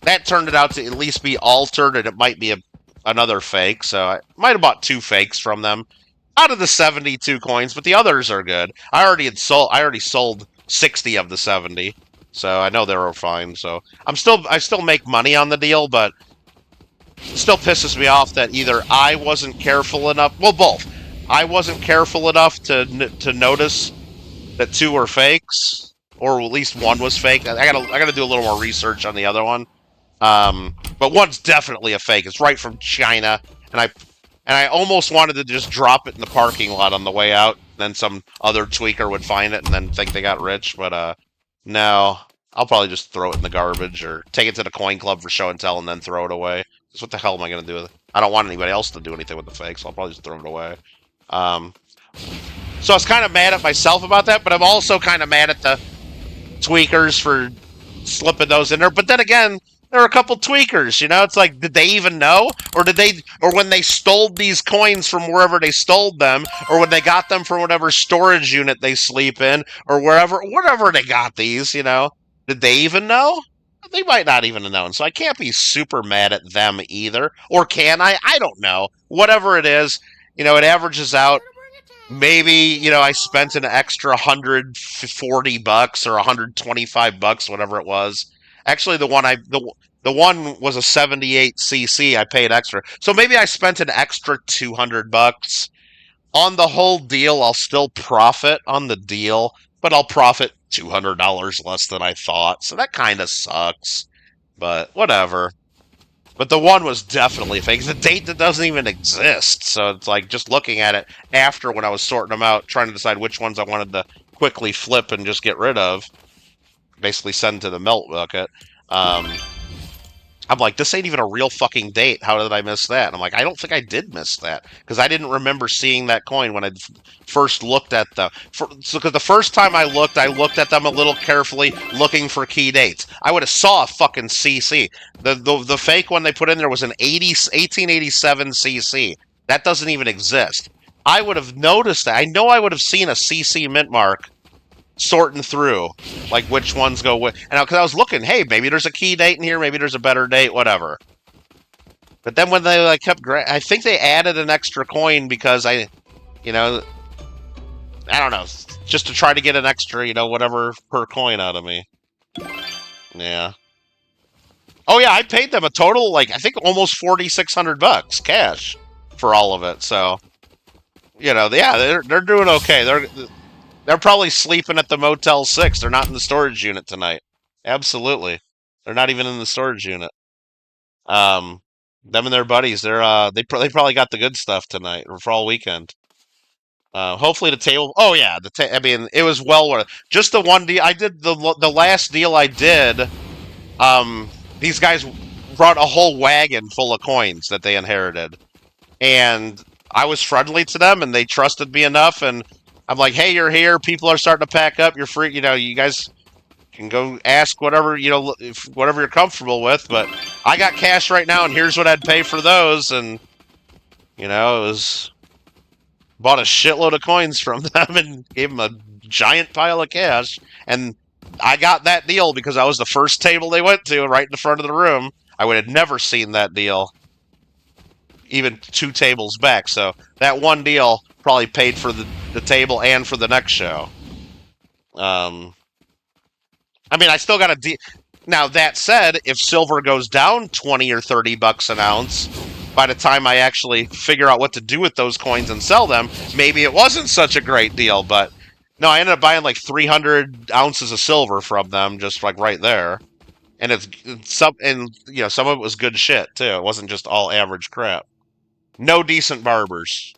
S1: that turned out to at least be altered, and it might be another fake. So I might have bought 2 fakes from them out of the 72 coins, but the others are good. I already sold 60 of the 70, so I know they were fine. So I still make money on the deal, but it still pisses me off that either I wasn't careful enough. Well, both. I wasn't careful enough to notice that 2 were fakes, or at least one was fake. I gotta do a little more research on the other one. But one's definitely a fake. It's right from China, and I almost wanted to just drop it in the parking lot on the way out. Then some other tweaker would find it and then think they got rich. But no, I'll probably just throw it in the garbage or take it to the coin club for show and tell and then throw it away. Because what the hell am I gonna do with it? I don't want anybody else to do anything with the fakes, so I'll probably just throw it away. So I was kind of mad at myself about that, but I'm also kind of mad at the tweakers for slipping those in there. But then again, there are a couple tweakers, you know? It's like, did they even know? Or when they stole these coins from wherever they stole them, or when they got them from whatever storage unit they sleep in, or whatever they got these, you know? Did they even know? They might not even have known, so I can't be super mad at them either. Or can I? I don't know. Whatever it is, you know, it averages out. Maybe, you know, I spent an extra $140 or $125, whatever it was. Actually, the one was a 78cc. I paid extra, so maybe I spent an extra $200 on the whole deal. I'll still profit on the deal, but I'll profit $200 less than I thought. So that kind of sucks, but whatever. But the one was definitely fake. It's a date that doesn't even exist. So it's like just looking at it after when I was sorting them out, trying to decide which ones I wanted to quickly flip and just get rid of. Basically send to the melt bucket. I'm like, this ain't even a real fucking date. How did I miss that? And I'm like, I don't think I did miss that. Because I didn't remember seeing that coin when I first looked at them. Because the first time I looked at them a little carefully, looking for key dates. I would have saw a fucking CC. The fake one they put in there was an 1887 CC. That doesn't even exist. I would have noticed that. I know I would have seen a CC mint mark sorting through, like which ones go with, and because I was looking, hey, maybe there's a key date in here, maybe there's a better date, whatever. But then when they like kept, I think they added an extra coin because I don't know, just to try to get an extra, whatever per coin out of me. Yeah. Oh yeah, I paid them a total, like I think almost $4,600 cash for all of it. So, yeah, they're doing okay. They're probably sleeping at the Motel 6. They're not in the storage unit tonight. Absolutely. They're not even in the storage unit. Them and their buddies, they probably got the good stuff tonight or for all weekend. Hopefully the table. Oh yeah, I mean, it was well worth. Just the one deal I did, the last deal I did. These guys brought a whole wagon full of coins that they inherited, and I was friendly to them, and they trusted me enough, and I'm like, hey, you're here. People are starting to pack up. You're free. You guys can go ask whatever, whatever you're comfortable with. But I got cash right now, and here's what I'd pay for those. And, it was... Bought a shitload of coins from them and gave them a giant pile of cash. And I got that deal because I was the first table they went to right in the front of the room. I would have never seen that deal even 2 tables back. So that one deal probably paid for the table and for the next show. I mean, I still got a Now, that said, if silver goes down 20 or 30 bucks an ounce, by the time I actually figure out what to do with those coins and sell them, maybe it wasn't such a great deal. But no, I ended up buying like 300 ounces of silver from them, just like right there. And it's some, and you know, some of it was good shit too. It wasn't just all average crap. No decent barbers.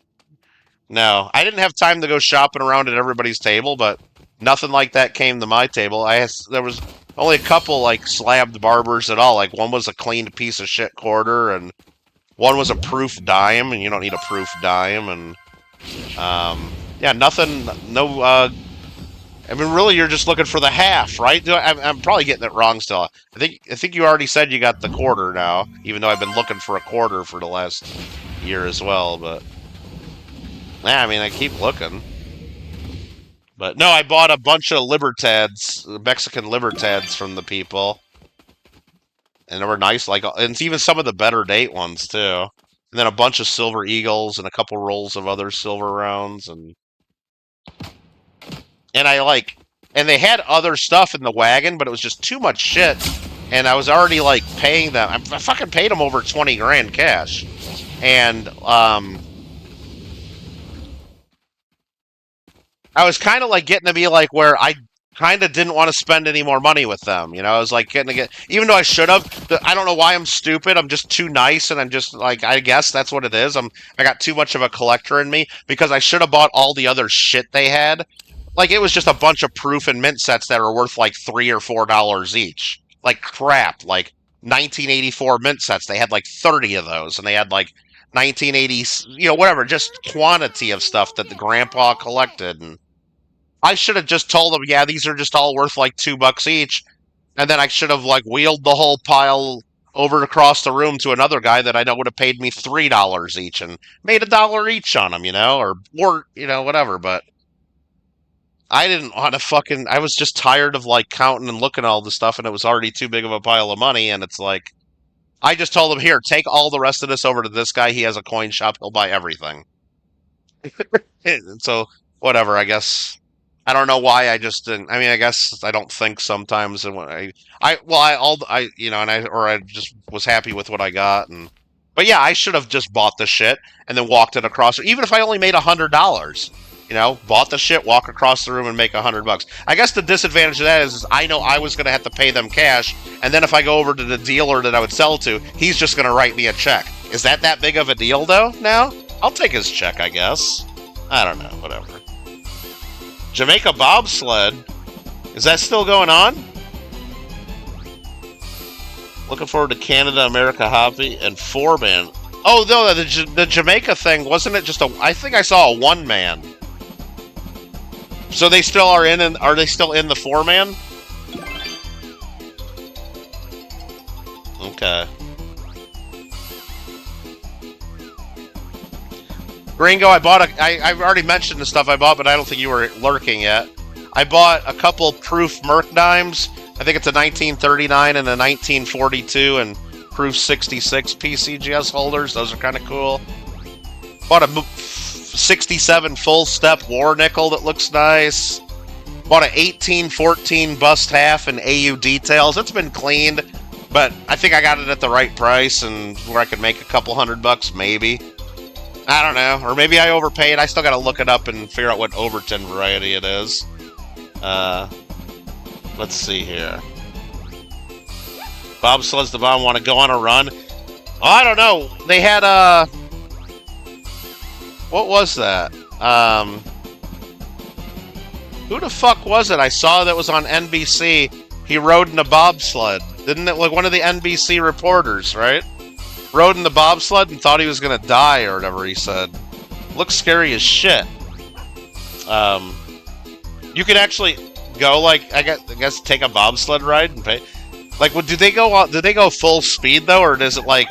S1: No, I didn't have time to go shopping around at everybody's table, but nothing like that came to my table. There was only a couple like slabbed barbers at all. Like one was a cleaned piece of shit quarter, and one was a proof dime, and you don't need a proof dime, and yeah, nothing. No, I mean, really, you're just looking for the half, right? I'm probably getting it wrong still. I think you already said you got the quarter now, even though I've been looking for a quarter for the last year as well, but. Yeah, I mean, I keep looking. But no, I bought a bunch of Libertads, Mexican Libertads from the people. And they were nice, like, and even some of the better date ones, too. And then a bunch of Silver Eagles and a couple rolls of other silver rounds. And I, like, and they had other stuff in the wagon, but it was just too much shit. And I was already, like, paying them. I fucking paid them over 20 grand cash. And, I was kind of like getting to be like where I kind of didn't want to spend any more money with them. You know, I was like getting to get, even though I should have. I don't know why I'm stupid. I'm just too nice, and I'm just like, I guess that's what it is. I got too much of a collector in me because I should have bought all the other shit they had. Like it was just a bunch of proof and mint sets that are worth like $3 or $4 each. Like crap. Like 1984 mint sets. They had like 30 of those, and they had like 1980s, you know, whatever, just quantity of stuff that the grandpa collected. And I should have just told them, yeah, these are just all worth like $2 each. And then I should have like wheeled the whole pile over across the room to another guy that I know would have paid me $3 each and made $1 each on them, you know, or, you know, whatever. But I didn't want to fucking, I was just tired of like counting and looking at all the stuff, and it was already too big of a pile of money. And it's like, I just told him, here, take all the rest of this over to this guy. He has a coin shop. He'll buy everything. And so, whatever, I guess. I don't know why I just didn't. I mean, I guess I don't think sometimes. And when you know, and I just was happy with what I got. But yeah, I should have just bought the shit and then walked it across. Even if I only made $100, you know, bought the shit, walk across the room and make $100. I guess the disadvantage of that is I know I was going to have to pay them cash. And then if I go over to the dealer that I would sell to, he's just going to write me a check. Is that big of a deal though now? I'll take his check, I guess. I don't know, whatever. Jamaica bobsled? Is that still going on? Looking forward to Canada, America Hobby, and 4-man. Oh, no, the Jamaica thing, wasn't it just I think I saw a 1-man. So they still are are they still in the 4-man? Okay. Gringo, I've already mentioned the stuff I bought, but I don't think you were lurking yet. I bought a couple proof Merc dimes. I think it's a 1939 and a 1942 and proof 66 PCGS holders. Those are kind of cool. Bought a 67 full step war nickel that looks nice. Bought a 1814 bust half and AU details. It's been cleaned, but I think I got it at the right price and where I could make a couple $100 maybe. I don't know, or maybe I overpaid. I still got to look it up and figure out what Overton variety it is. Let's see here. Bob Sleds the Bomb want to go on a run. Oh, I don't know. They had what was that? Who the fuck was it? I saw that was on NBC. He rode in a bobsled. Didn't it? Like one of the NBC reporters, right? Rode in the bobsled and thought he was gonna die or whatever he said. Looks scary as shit. You could actually go like I guess take a bobsled ride and pay. Like, do they go full speed though, or does it like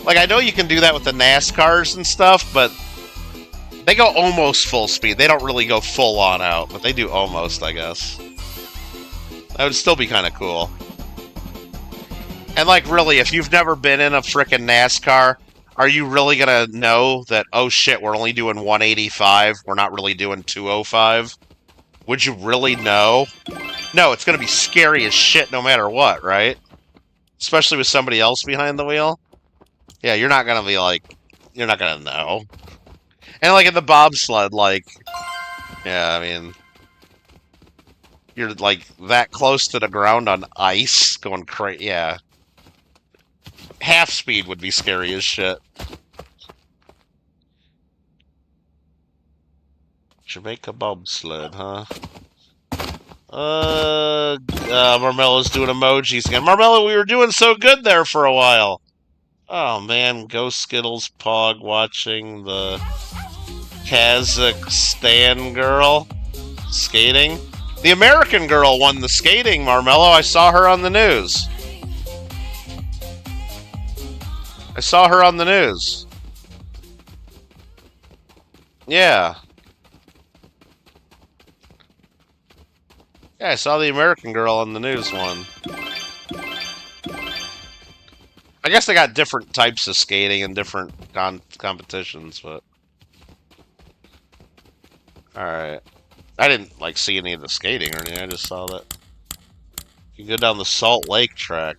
S1: I know you can do that with the NASCARs and stuff, but they go almost full speed. They don't really go full on out, but they do almost, I guess. That would still be kind of cool. And, like, really, if you've never been in a frickin' NASCAR, are you really gonna know that, oh shit, we're only doing 185, we're not really doing 205? Would you really know? No, it's gonna be scary as shit no matter what, right? Especially with somebody else behind the wheel. Yeah, you're not gonna be like, you're not gonna know. And like in the bobsled, like, yeah, I mean, you're like that close to the ground on ice, going crazy. Yeah, half speed would be scary as shit. Jamaica bobsled, huh? Marmella's doing emojis again. Marmella, we were doing so good there for a while. Oh man, go Skittles Pog watching the Kazakhstan girl skating. The American girl won the skating, Marmello. I saw her on the news. I saw her on the news. Yeah. Yeah, I saw the American girl on the news one. I guess they got different types of skating and different competitions, but... Alright. I didn't, like, see any of the skating or anything. I just saw that. You can go down the Salt Lake track.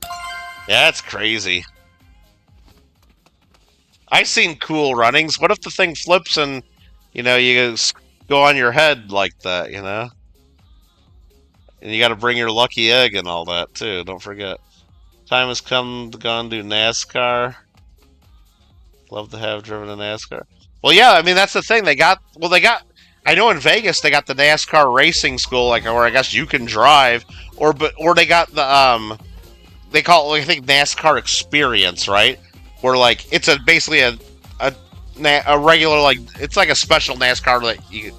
S1: Yeah, that's crazy. I've seen cool runnings. What if the thing flips and, you know, you go on your head like that, you know? And you gotta bring your lucky egg and all that, too. Don't forget. Time has come to go and do NASCAR. Love to have driven a NASCAR. Well, yeah, I mean, that's the thing. They got... I know in Vegas they got the NASCAR racing school, like where I guess you can drive, or they got the they call it, I think, NASCAR Experience, right? Where like it's basically a regular, like, it's like a special NASCAR that you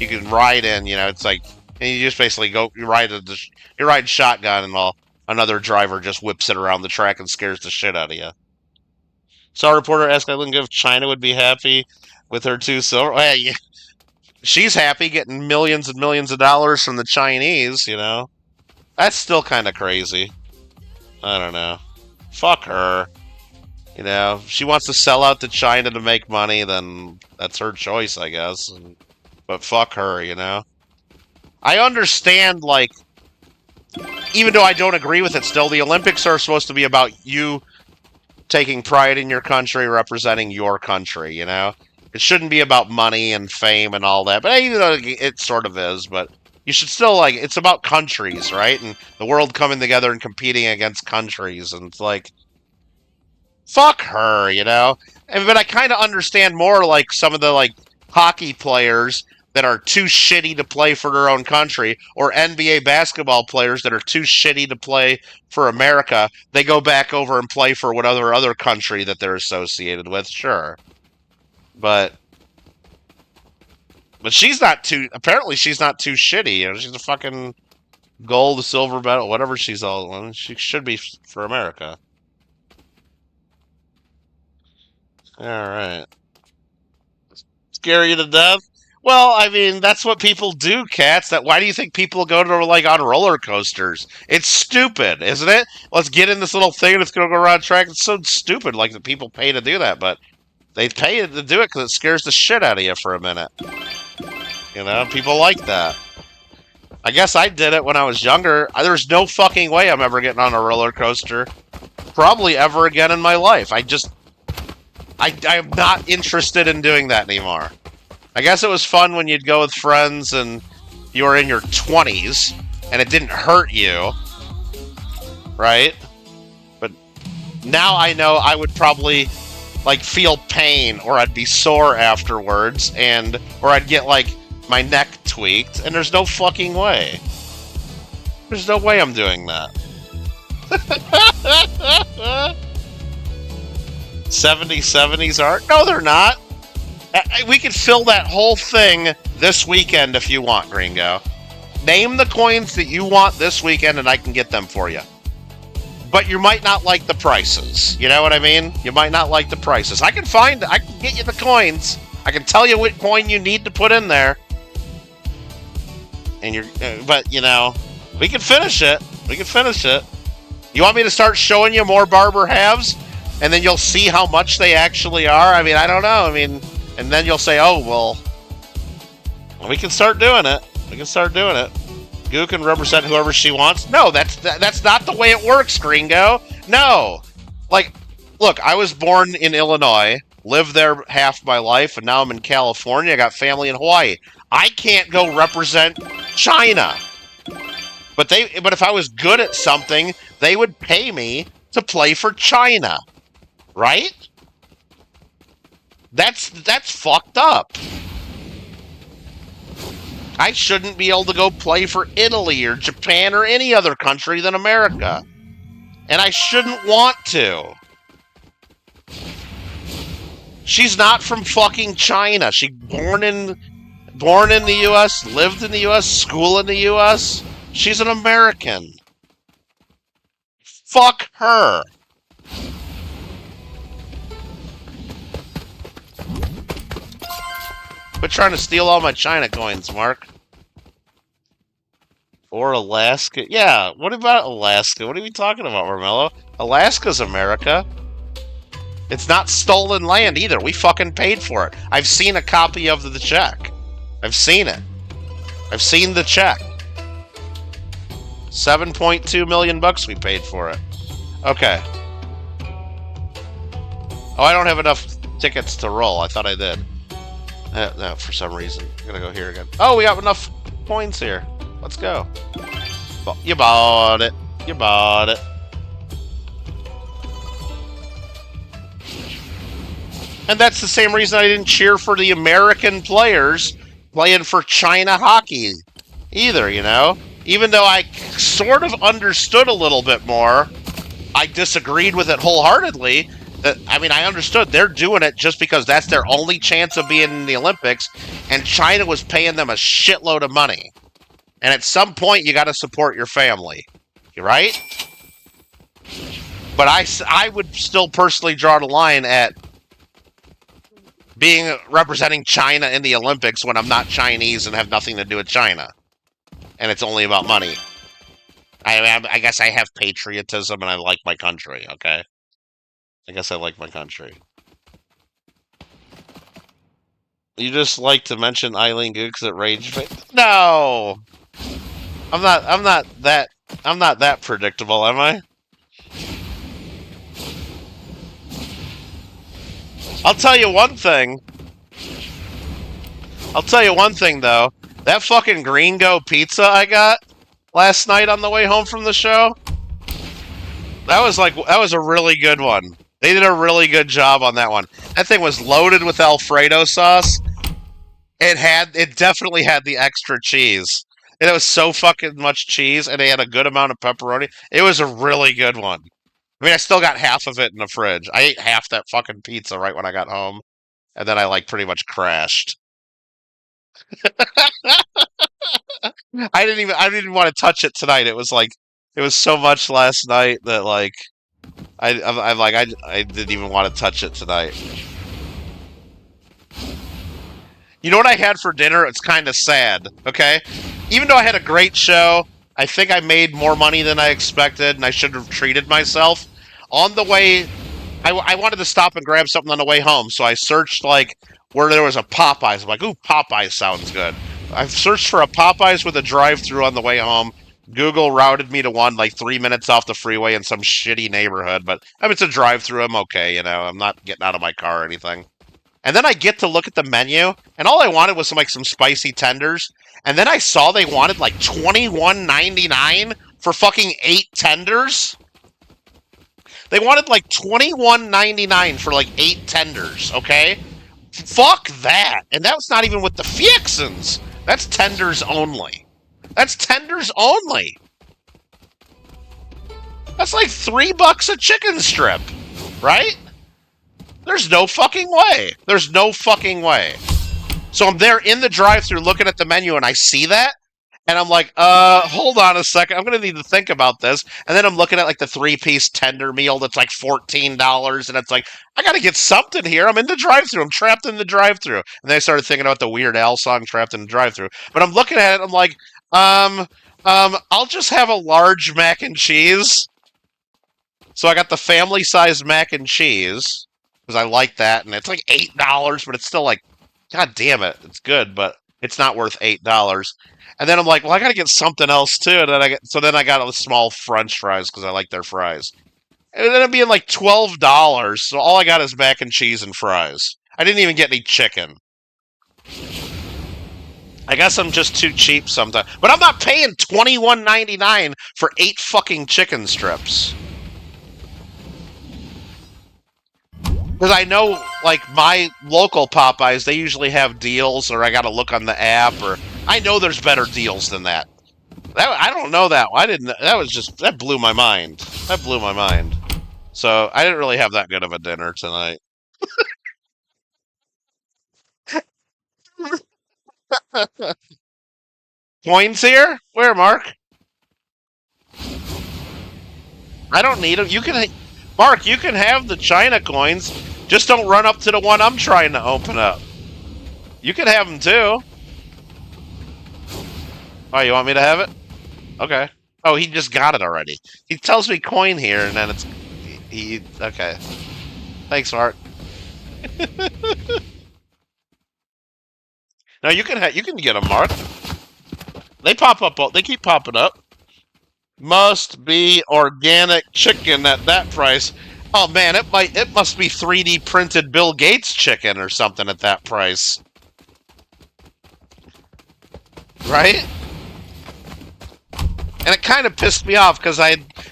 S1: can ride in, you know. It's like, and you just basically you're riding shotgun and all. Another driver just whips it around the track and scares the shit out of you. Saw a reporter ask Eileen if China would be happy with her 2 silver. Well, yeah. She's happy getting millions and millions of dollars from the Chinese, you know? That's still kind of crazy. I don't know. Fuck her. You know, if she wants to sell out to China to make money, then that's her choice, I guess. But fuck her, you know? I understand, like, even though I don't agree with it still, the Olympics are supposed to be about you taking pride in your country, representing your country, you know? It shouldn't be about money and fame and all that, but even though it sort of is, but you should still, like, it's about countries, right? And the world coming together and competing against countries, and it's like, fuck her, you know? But I kind of understand more, like, some of the, like, hockey players that are too shitty to play for their own country, or NBA basketball players that are too shitty to play for America. They go back over and play for whatever other country that they're associated with, sure. But she's not too... Apparently she's not too shitty. You know, she's a fucking gold, silver medal, whatever she's all... I mean, she should be for America. Alright. Scare you to death? Well, I mean, that's what people do, cats. Why do you think people go to, like, on roller coasters? It's stupid, isn't it? Let's get in this little thing and it's going to go around track. It's so stupid, like, that people pay to do that, but... They pay you to do it because it scares the shit out of you for a minute. You know, people like that. I guess I did it when I was younger. There's no fucking way I'm ever getting on a roller coaster. Probably ever again in my life. I'm not interested in doing that anymore. I guess it was fun when you'd go with friends and you were in your 20s and it didn't hurt you. Right? But now I know I would probably... like, feel pain, or I'd be sore afterwards, or I'd get, like, my neck tweaked, and there's no fucking way. There's no way I'm doing that. 70s art? No, they're not. We could fill that whole thing this weekend if you want, Gringo. Name the coins that you want this weekend, and I can get them for you. But you might not like the prices. You know what I mean? You might not like the prices. I can get you the coins. I can tell you what coin you need to put in there. And but, you know, we can finish it. We can finish it. You want me to start showing you more barber halves? And then you'll see how much they actually are? I mean, I don't know. I mean, and then you'll say, oh, well, we can start doing it. We can start doing it. Goo can represent whoever she wants. No, that's not the way it works, Gringo. No. Like, look, I was born in Illinois, lived there half my life, and now I'm in California. I got family in Hawaii. I can't go represent China. But if I was good at something, they would pay me to play for China. Right? That's fucked up. I shouldn't be able to go play for Italy or Japan or any other country than America. And I shouldn't want to. She's not from fucking China. She born in the US, lived in the US, school in the US. She's an American. Fuck her. Quit trying to steal all my China coins, Mark. Or Alaska. Yeah, what about Alaska? What are we talking about, Romello? Alaska's America. It's not stolen land either. We fucking paid for it. I've seen a copy of the check. I've seen it. I've seen the check. 7.2 million bucks we paid for it. Okay. Oh, I don't have enough tickets to roll. I thought I did. No, for some reason. I'm gonna go here again. Oh, we got enough points here. Let's go. You bought it. You bought it. And that's the same reason I didn't cheer for the American players playing for China hockey either, you know? Even though I sort of understood a little bit more, I disagreed with it wholeheartedly. I understood they're doing it just because that's their only chance of being in the Olympics, and China was paying them a shitload of money. And at some point, you got to support your family, right? But I would still personally draw the line at representing China in the Olympics when I'm not Chinese and have nothing to do with China, and it's only about money. I guess I have patriotism and I like my country. Okay. I guess I like my country. You just like to mention Eileen Goo because it rage face? No! I'm not that predictable, am I? I'll tell you one thing. Though. That fucking Gringo pizza I got last night on the way home from the show, that was a really good one. They did a really good job on that one. That thing was loaded with Alfredo sauce. It definitely had the extra cheese. And it was so fucking much cheese, and they had a good amount of pepperoni. It was a really good one. I mean, I still got half of it in the fridge. I ate half that fucking pizza right when I got home, and then I pretty much crashed. I didn't even want to touch it tonight. It was so much last night that I didn't even want to touch it tonight. You know what I had for dinner? It's kind of sad, okay? Even though I had a great show, I think I made more money than I expected, and I should have treated myself. On the way, I wanted to stop and grab something on the way home, so I searched, where there was a Popeyes. I'm like, ooh, Popeyes sounds good. I searched for a Popeyes with a drive-thru on the way home. Google routed me to one 3 minutes off the freeway in some shitty neighborhood, but it's a drive-thru. I'm okay, you know. I'm not getting out of my car or anything. And then I get to look at the menu, and all I wanted was some spicy tenders. And then I saw they wanted $21.99 for fucking 8 tenders. They wanted $21.99 for 8 tenders, okay? Fuck that. And that was not even with the fixins. That's tenders only. That's tenders only. That's $3 a chicken strip, right? There's no fucking way. There's no fucking way. So I'm there in the drive-thru looking at the menu, and I see that, and I'm like, hold on a second. I'm going to need to think about this. And then I'm looking at the 3-piece tender meal that's $14, and it's I got to get something here. I'm in the drive-thru. I'm trapped in the drive-thru. And then I started thinking about the Weird Al song, Trapped in the Drive-Thru. But I'm looking at it, I'm like, I'll just have a large mac and cheese. So I got the family-sized mac and cheese, because I like that, and it's $8, but it's still God damn it, it's good, but It's not worth $8. And then I'm like, well, I gotta get something else too. And then I got a small French fries because I like their fries. And it ended up being like $12. So all I got is mac and cheese and fries. I didn't even get any chicken. I guess I'm just too cheap sometimes. But I'm not paying $21.99 for 8 fucking chicken strips. Because I know, like, my local Popeyes, they usually have deals, or I gotta look on the app, or I know there's better deals than that. I don't know that. I didn't. That blew my mind. That blew my mind. So I didn't really have that good of a dinner tonight. Coins here? Where, Mark? I don't need them. Mark, you can have the China coins. Just don't run up to the one I'm trying to open up. You can have them too. Oh, you want me to have it? Okay. Oh, he just got it already. He tells me coin here, and then okay. Thanks, Mark. No, you can get them, Mark. They pop up. They keep popping up. Must be organic chicken at that price. Oh man, it must be 3D printed Bill Gates chicken or something at that price. Right? And it kind of pissed me off because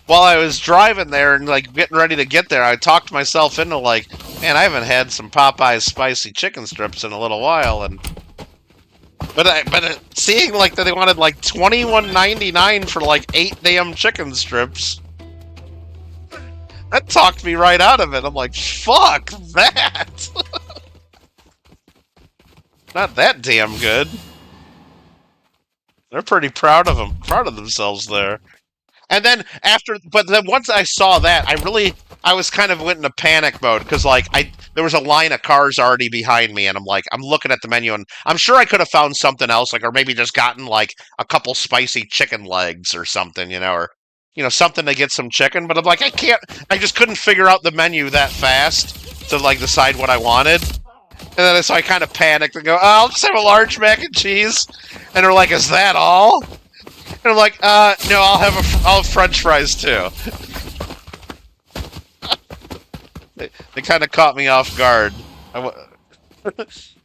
S1: while I was driving there and like getting ready to get there, I talked myself into like, man, I haven't had some Popeyes spicy chicken strips in a little while, and but seeing like that they wanted like $21.99 for like 8 damn chicken strips, that talked me right out of it. I'm like, fuck that. Not that damn good. They're pretty proud of themselves there. And then but then once I saw that, I was kind of went into panic mode because like there was a line of cars already behind me, and I'm looking at the menu, and I'm sure I could have found something else, like or maybe just gotten like a couple spicy chicken legs or something, or something to get some chicken. But I'm like, I just couldn't figure out the menu that fast to like decide what I wanted. And then so I kind of panicked and go, oh, I'll just have a large mac and cheese. And they're like, is that all? And I'm like, no, I'll have French fries too. They kind of caught me off guard.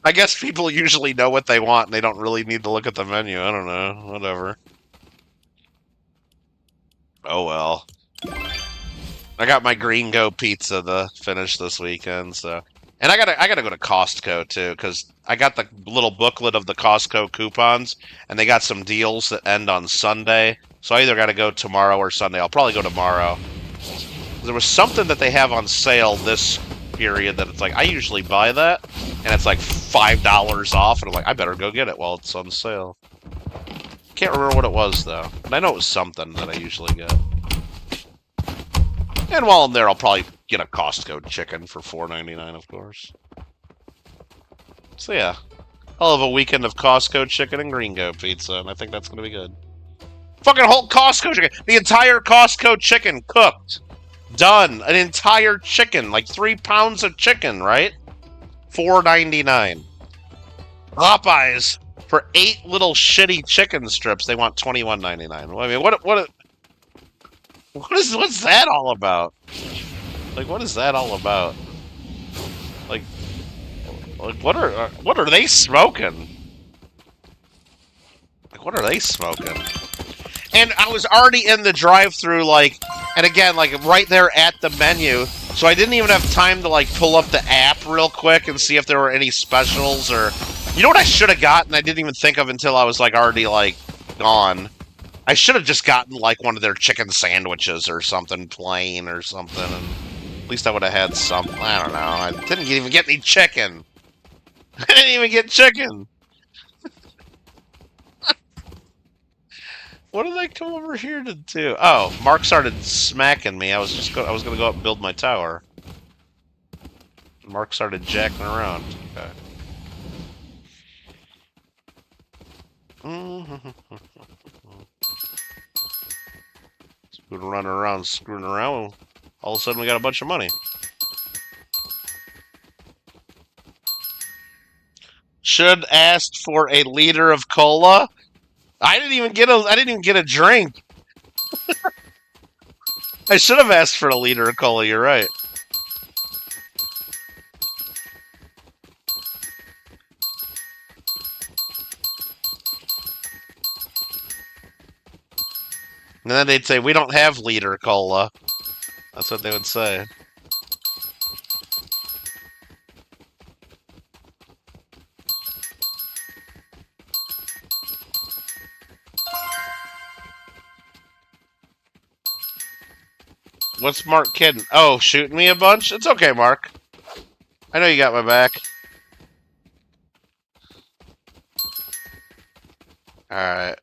S1: I guess people usually know what they want and they don't really need to look at the menu. I don't know. Whatever. Oh well. I got my Gringo pizza to finish this weekend, so. And I gotta go to Costco too, because I got the little booklet of the Costco coupons, and they got some deals that end on Sunday. So I either gotta go tomorrow or Sunday. I'll probably go tomorrow. There was something that they have on sale this period that it's like, I usually buy that, and it's like $5 off, and I'm like, I better go get it while it's on sale. Can't remember what it was though, but I know it was something that I usually get. And while I'm there, I'll probably get a Costco chicken for $4.99, of course. So yeah, I'll have a weekend of Costco chicken and Gringo pizza, and I think that's gonna be good. Fucking whole Costco chicken, the entire Costco chicken cooked, done, an entire chicken, like 3 pounds of chicken, right? $4.99. Popeyes for 8 little shitty chicken strips. They want $21.99. I mean, what's that all about? Like, what is that all about? Like what are they smoking? Like, what are they smoking? And I was already in the drive-thru, like, and again, like, right there at the menu, so I didn't even have time to, like, pull up the app real quick and see if there were any specials, or... You know what I should have gotten? I didn't even think of until I was, like, already, like, gone. I should have just gotten, like, one of their chicken sandwiches or something plain or something, and at least I would have had some. I don't know. I didn't even get any chicken. I didn't even get chicken. What did I come over here to do? Oh, Mark started smacking me. I was gonna go up and build my tower. Mark started jacking around. Okay. Running around, screwing around. All of a sudden, we got a bunch of money. Should ask for a liter of cola. I didn't even get a drink. I should have asked for a liter of cola, you're right. And then they'd say, we don't have liter cola. That's what they would say. What's Mark kidding? Oh, shooting me a bunch? It's okay, Mark. I know you got my back. Alright.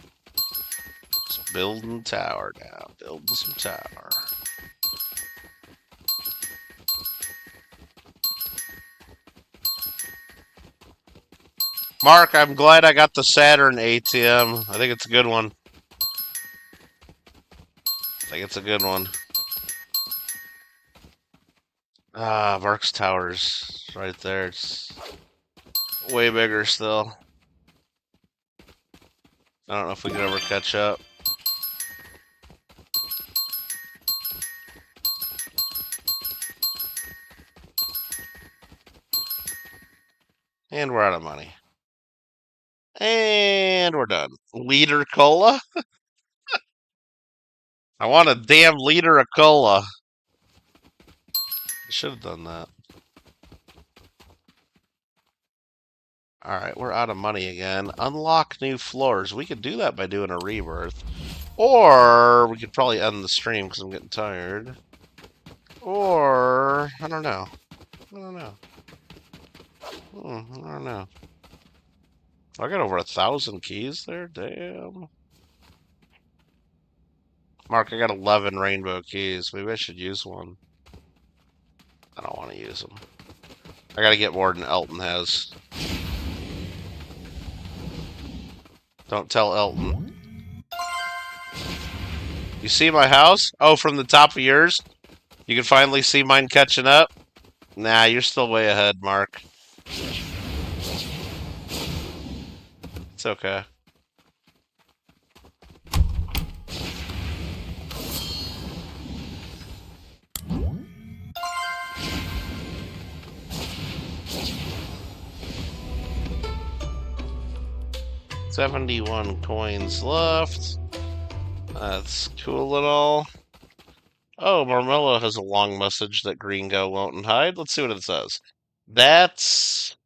S1: Just building tower now. Building some tower. Mark, I'm glad I got the Saturn ATM. I think it's a good one. I think it's a good one. Ah, Mark's Tower's right there. It's way bigger still. I don't know if we could ever catch up. And we're out of money. And we're done. Liter cola? I want a damn liter of cola. I should have done that. Alright, we're out of money again. Unlock new floors. We could do that by doing a rebirth. Or we could probably end the stream because I'm getting tired. Or I don't know. I don't know. I don't know. I got over 1,000 keys there. Damn. Mark, I got 11 rainbow keys. Maybe I should use one. I don't want to use them. I gotta get more than Elton has. Don't tell Elton. You see my house? Oh, from the top of yours? You can finally see mine catching up? Nah, you're still way ahead, Mark. It's okay. $71 coins left. That's cool and all. Oh, Marmello has a long message that Gringo won't hide. Let's see what it says. That's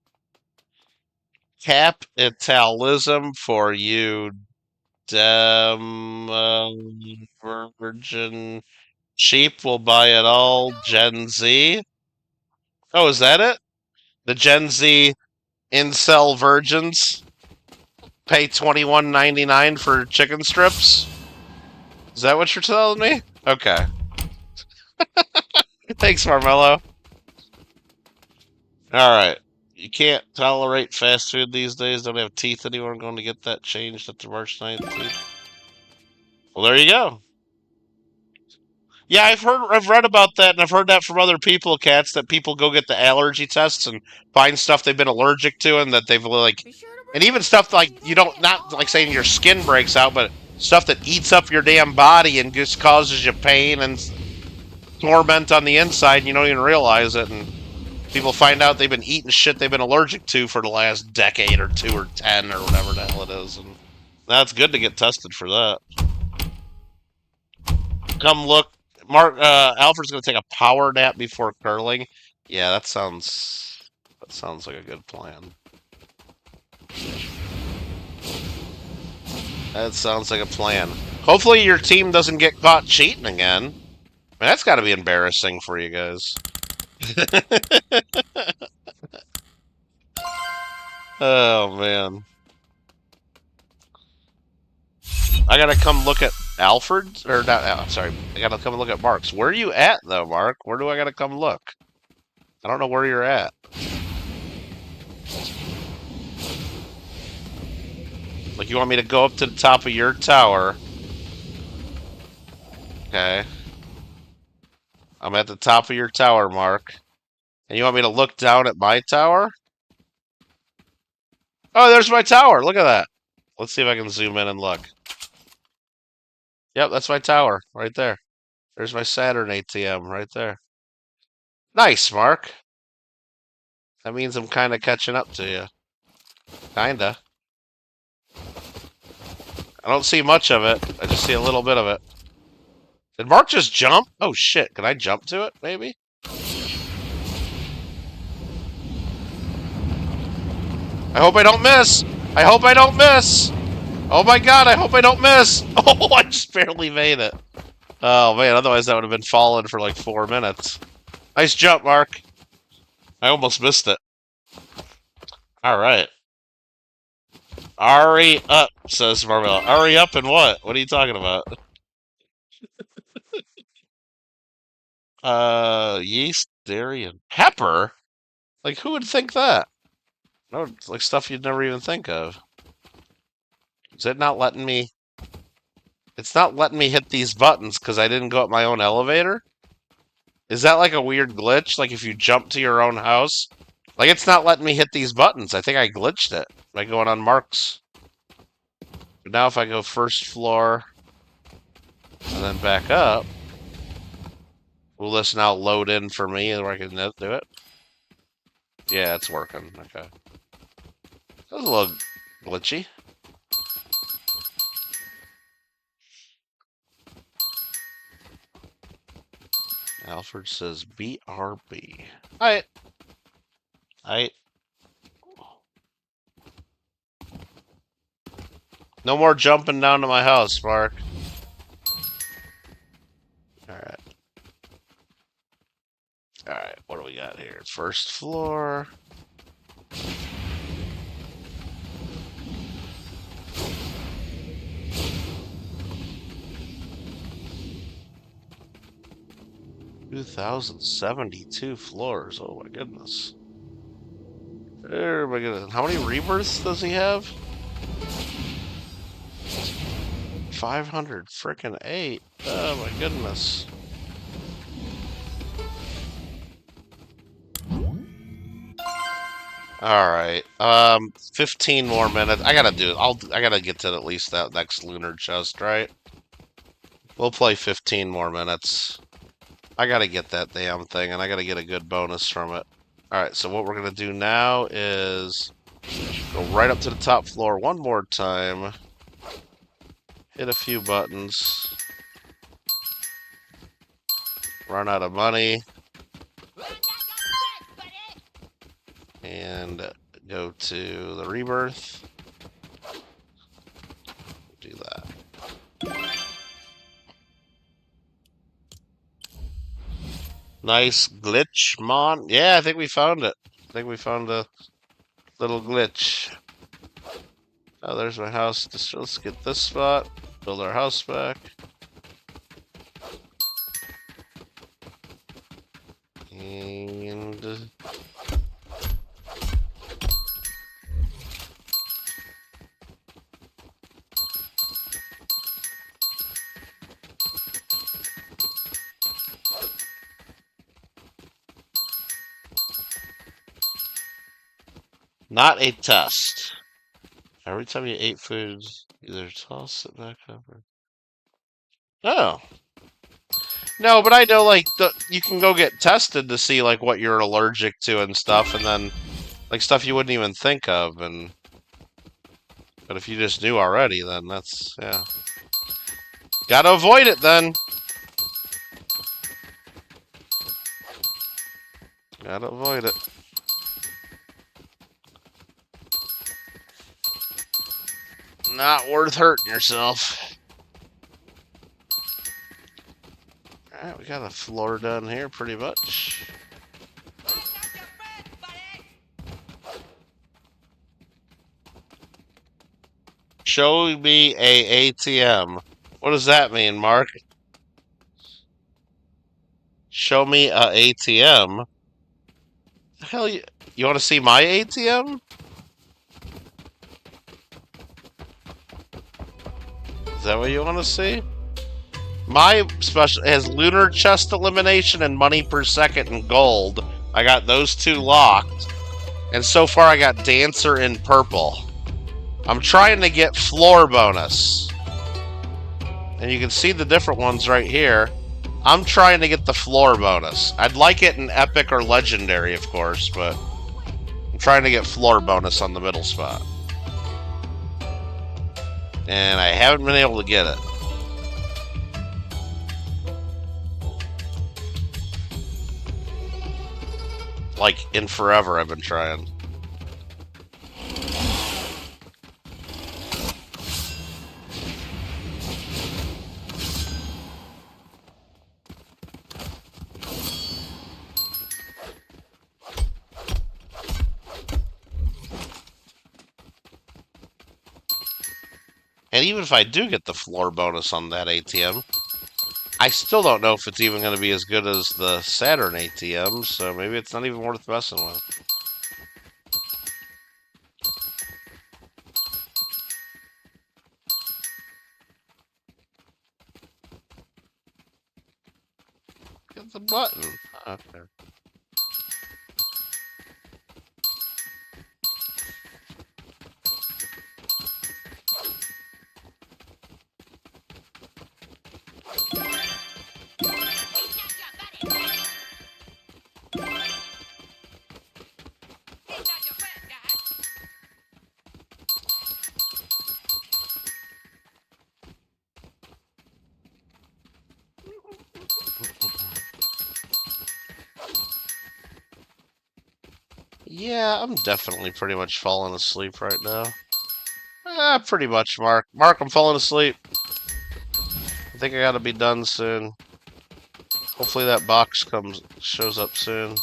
S1: capitalism for you, virgin sheep will buy it all. Gen Z. Oh, is that it? The Gen Z incel virgins pay $21.99 for chicken strips? Is that what you're telling me? Okay. Thanks, Marmello. Alright. You can't tolerate fast food these days. Don't have teeth anymore. I'm going to get that changed after March 19th. Well, there you go. Yeah, I've read about that, and I've heard that from other people, Cats, that people go get the allergy tests and find stuff they've been allergic to, and that they've like, and even stuff like you don't not like saying your skin breaks out, but stuff that eats up your damn body and just causes you pain and torment on the inside, and you don't even realize it, and people find out they've been eating shit they've been allergic to for the last decade or 2 or 10 or whatever the hell it is, and that's good to get tested for that. Come look. Mark, Alfred's gonna take a power nap before curling. Yeah, that sounds like a good plan. That sounds like a plan. Hopefully your team doesn't get caught cheating again. I mean, that's got to be embarrassing for you guys. Oh man, I gotta come look at Alfred's or not. Oh, sorry, I gotta come look at Mark's. Where are you at though, Mark? Where do I gotta come look? I don't know where you're at. Like, you want me to go up to the top of your tower? Okay. I'm at the top of your tower, Mark. And you want me to look down at my tower? Oh, there's my tower. Look at that. Let's see if I can zoom in and look. Yep, that's my tower right there. There's my Saturn ATM right there. Nice, Mark. That means I'm kind of catching up to you. Kinda. I don't see much of it. I just see a little bit of it. Did Mark just jump? Oh shit, can I jump to it, maybe? I hope I don't miss! I hope I don't miss! Oh my god, I hope I don't miss! Oh, I just barely made it. Oh man, otherwise that would have been falling for like 4 minutes. Nice jump, Mark. I almost missed it. Alright. Hurry up, says Marvel. Hurry up and what? What are you talking about? Yeast, dairy, and pepper? Like, who would think that? No, it's like stuff you'd never even think of. Is it not letting me... It's not letting me hit these buttons because I didn't go up my own elevator? Is that like a weird glitch? Like if you jump to your own house? Like it's not letting me hit these buttons. I think I glitched it by going on Mark's. But now if I go first floor and then back up, will this now load in for me where I can do it? Yeah, it's working. Okay. That was a little glitchy. Alfred says BRB. Alright. Alright. No more jumping down to my house, Mark. Alright. Alright, what do we got here? First floor. $2,072 floors. Oh my goodness. Oh my goodness. How many rebirths does he have? 500 frickin' 8. Oh my goodness. Alright. 15 more minutes. I gotta do it. I gotta get to at least that next lunar chest, right? We'll play 15 more minutes. I gotta get that damn thing, and I gotta get a good bonus from it. Alright, so what we're gonna do now is go right up to the top floor one more time. Hit a few buttons. Run out of money. And go to the rebirth. Do that. Nice glitch, Mon. Yeah, I think we found it. I think we found a little glitch. Oh, there's my house. Let's get this spot. Build our house back. And... not a test. Every time you ate food, either toss it back up or... Oh. No, but I know, like, you can go get tested to see, like, what you're allergic to and stuff, and then, like, stuff you wouldn't even think of, and... But if you just knew already, then that's, yeah. Gotta avoid it, then! Gotta avoid it. Not worth hurting yourself. Alright, we got a floor done here pretty much. Show me a ATM. What does that mean, Mark? Show me a ATM? The hell you want to see my ATM? Is that what you want to see? My special has lunar chest elimination and money per second and gold. I got those two locked. And so far I got Dancer in purple. I'm trying to get floor bonus. And you can see the different ones right here. I'm trying to get the floor bonus. I'd like it in epic or legendary, of course, but I'm trying to get floor bonus on the middle spot. And I haven't been able to get it. Like, in forever I've been trying. And even if I do get the floor bonus on that ATM, I still don't know if it's even going to be as good as the Saturn ATM, so maybe it's not even worth messing with. Get the button. Okay. Yeah, I'm definitely pretty much falling asleep right now. Pretty much, Mark. Mark, I'm falling asleep. I think I gotta be done soon. Hopefully that box shows up soon.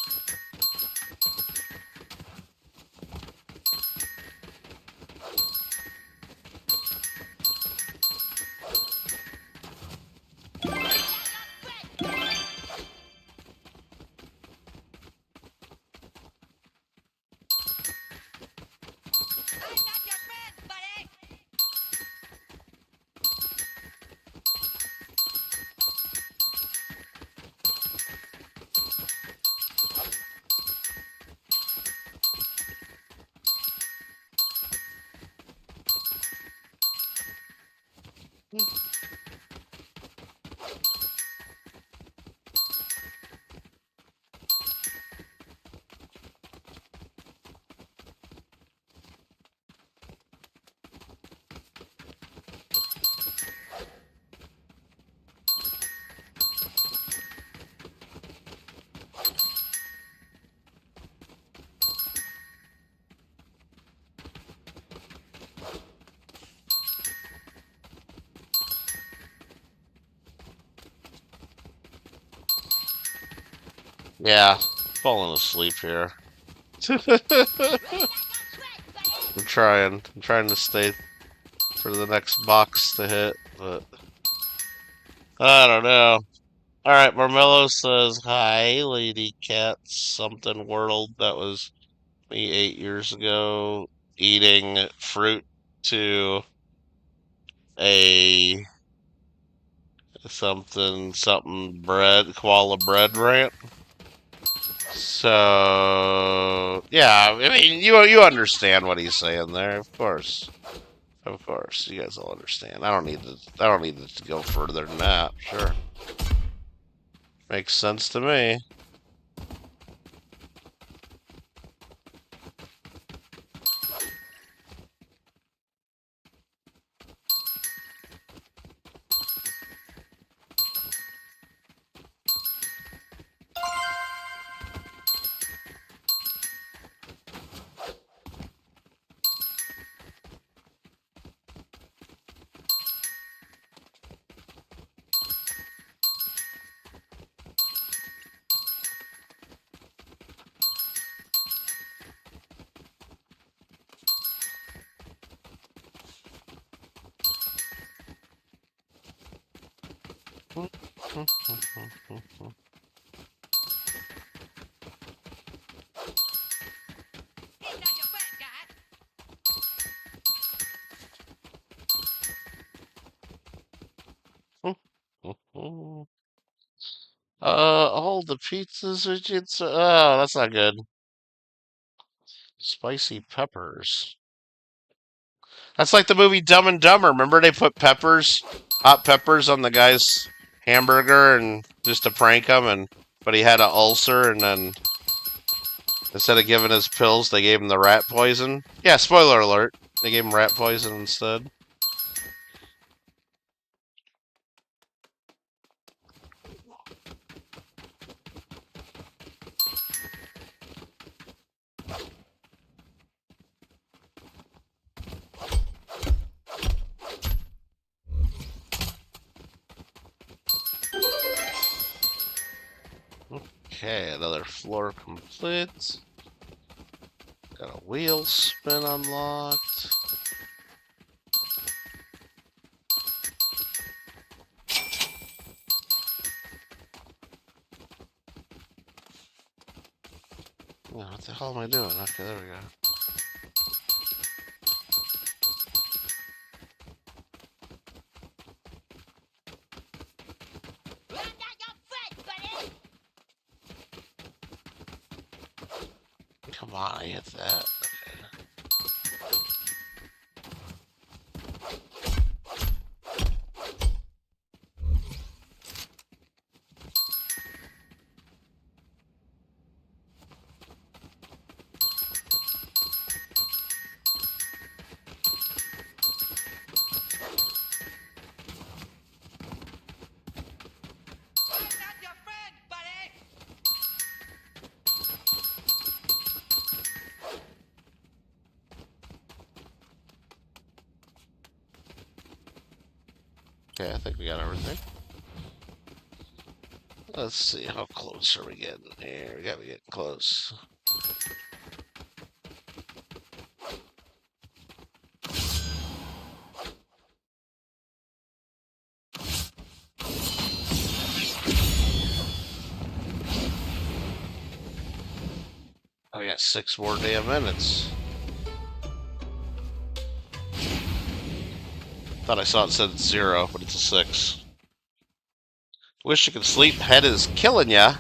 S1: Yeah, falling asleep here. I'm trying. I'm trying to stay for the next box to hit, but I don't know. Alright, Marmello says, hi, Lady Cat something world. That was me 8 years ago eating fruit to a something bread, koala bread rant. So, yeah, I mean, you understand what he's saying there, of course. Of course, you guys all understand. I don't need to go further than that. Sure. Makes sense to me. All the pizzas are just, oh, that's not good. Spicy peppers. That's like the movie Dumb and Dumber. Remember they put peppers, hot peppers on the guy's hamburger and just to prank him, but he had an ulcer, and then instead of giving his pills, they gave him the rat poison. Yeah, spoiler alert. They gave him rat poison instead. Okay, another floor complete. Got a wheel spin unlocked. Oh, what the hell am I doing? Okay, there we go. Come on, I hit that. Okay, I think we got everything. Let's see, how close are we getting here? We gotta be getting close. I got 6 more damn minutes. Thought I saw it said 0, but it's a 6. Wish you could sleep. Head is killing ya.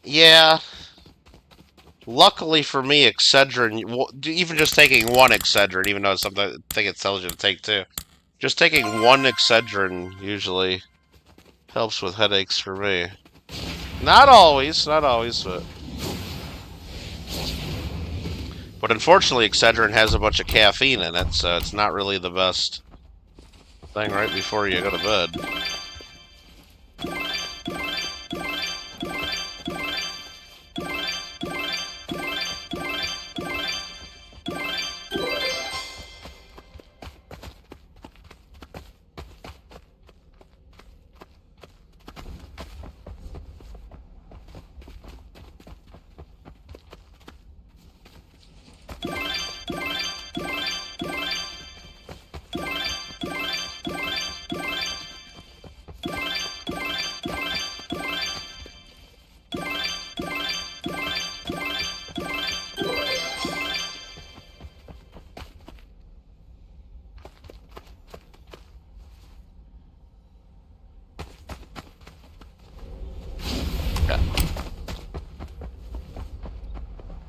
S1: Yeah. Luckily for me, Excedrin, even just taking 1 Excedrin, even though it's something I think it tells you to take 2, just taking 1 Excedrin usually helps with headaches for me. Not always, but unfortunately, Excedrin has a bunch of caffeine in it, so it's not really the best thing right before you go to bed.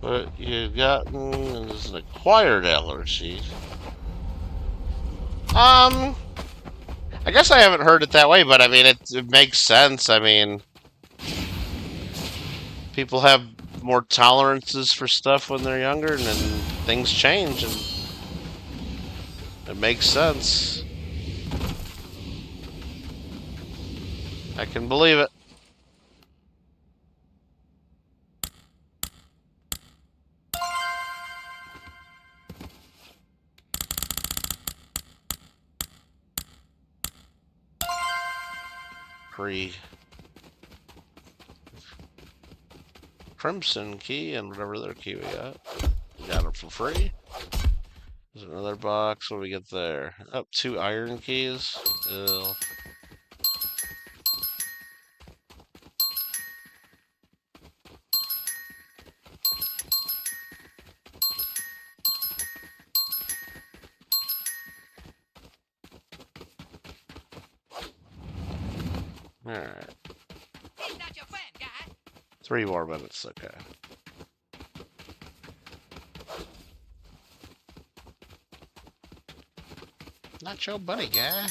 S1: But you've gotten is an acquired allergy. I guess I haven't heard it that way, but I mean, it makes sense. I mean, people have more tolerances for stuff when they're younger, and then things change, and it makes sense. I can believe it. Free Crimson key and whatever other key we got. We got it for free. There's another box. What do we get there? Oh, 2 iron keys. Ew. Alright. He's not your friend, guy. 3 more minutes, okay. Not your buddy, guy.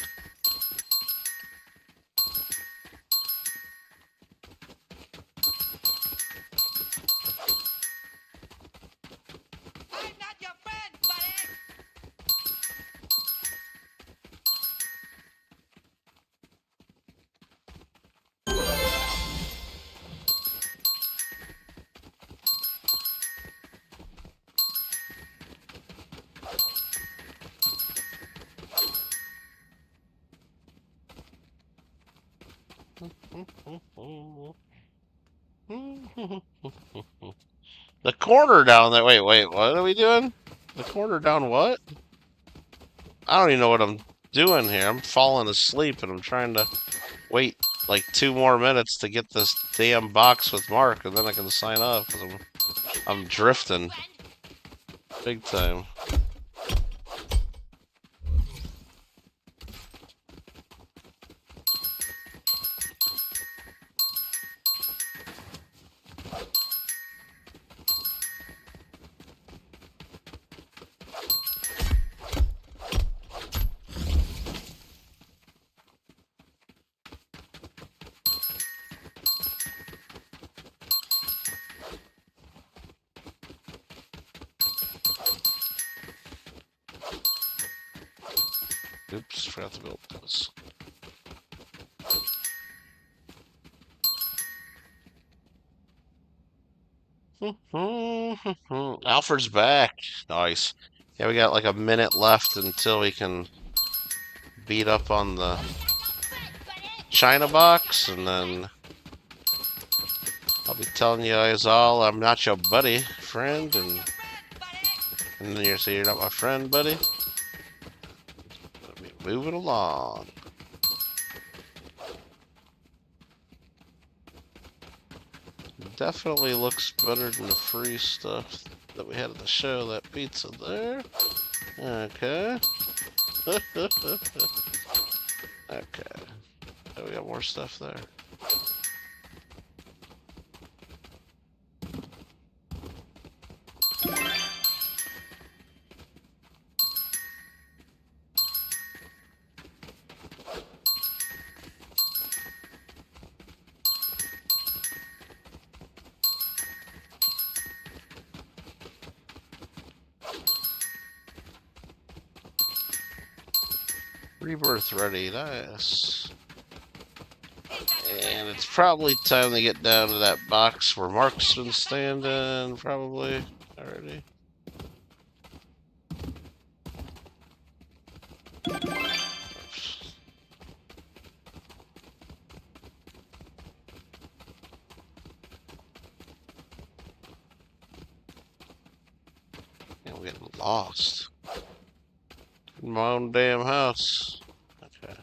S2: I'm not your friend, buddy!
S1: The corner down there. Wait, what are we doing? The corner down what? I don't even know what I'm doing here. I'm falling asleep and I'm trying to wait like 2 more minutes to get this damn box with Mark, and then I can sign up because I'm drifting big time. Oops, forgot to build this. Alfred's back. Nice. Yeah, we got like a minute left until we can beat up on the China box, and then I'll be telling you guys all I'm not your buddy, friend, and then you say you're not my friend, buddy. Moving along. Definitely looks better than the free stuff that we had at the show. That pizza there. Okay. Okay. Oh, we got more stuff there. Rebirth ready, nice. And it's probably time to get down to that box where Mark's been standing, probably, already. Oops. Yeah, we're getting lost. In my own damn house. Okay.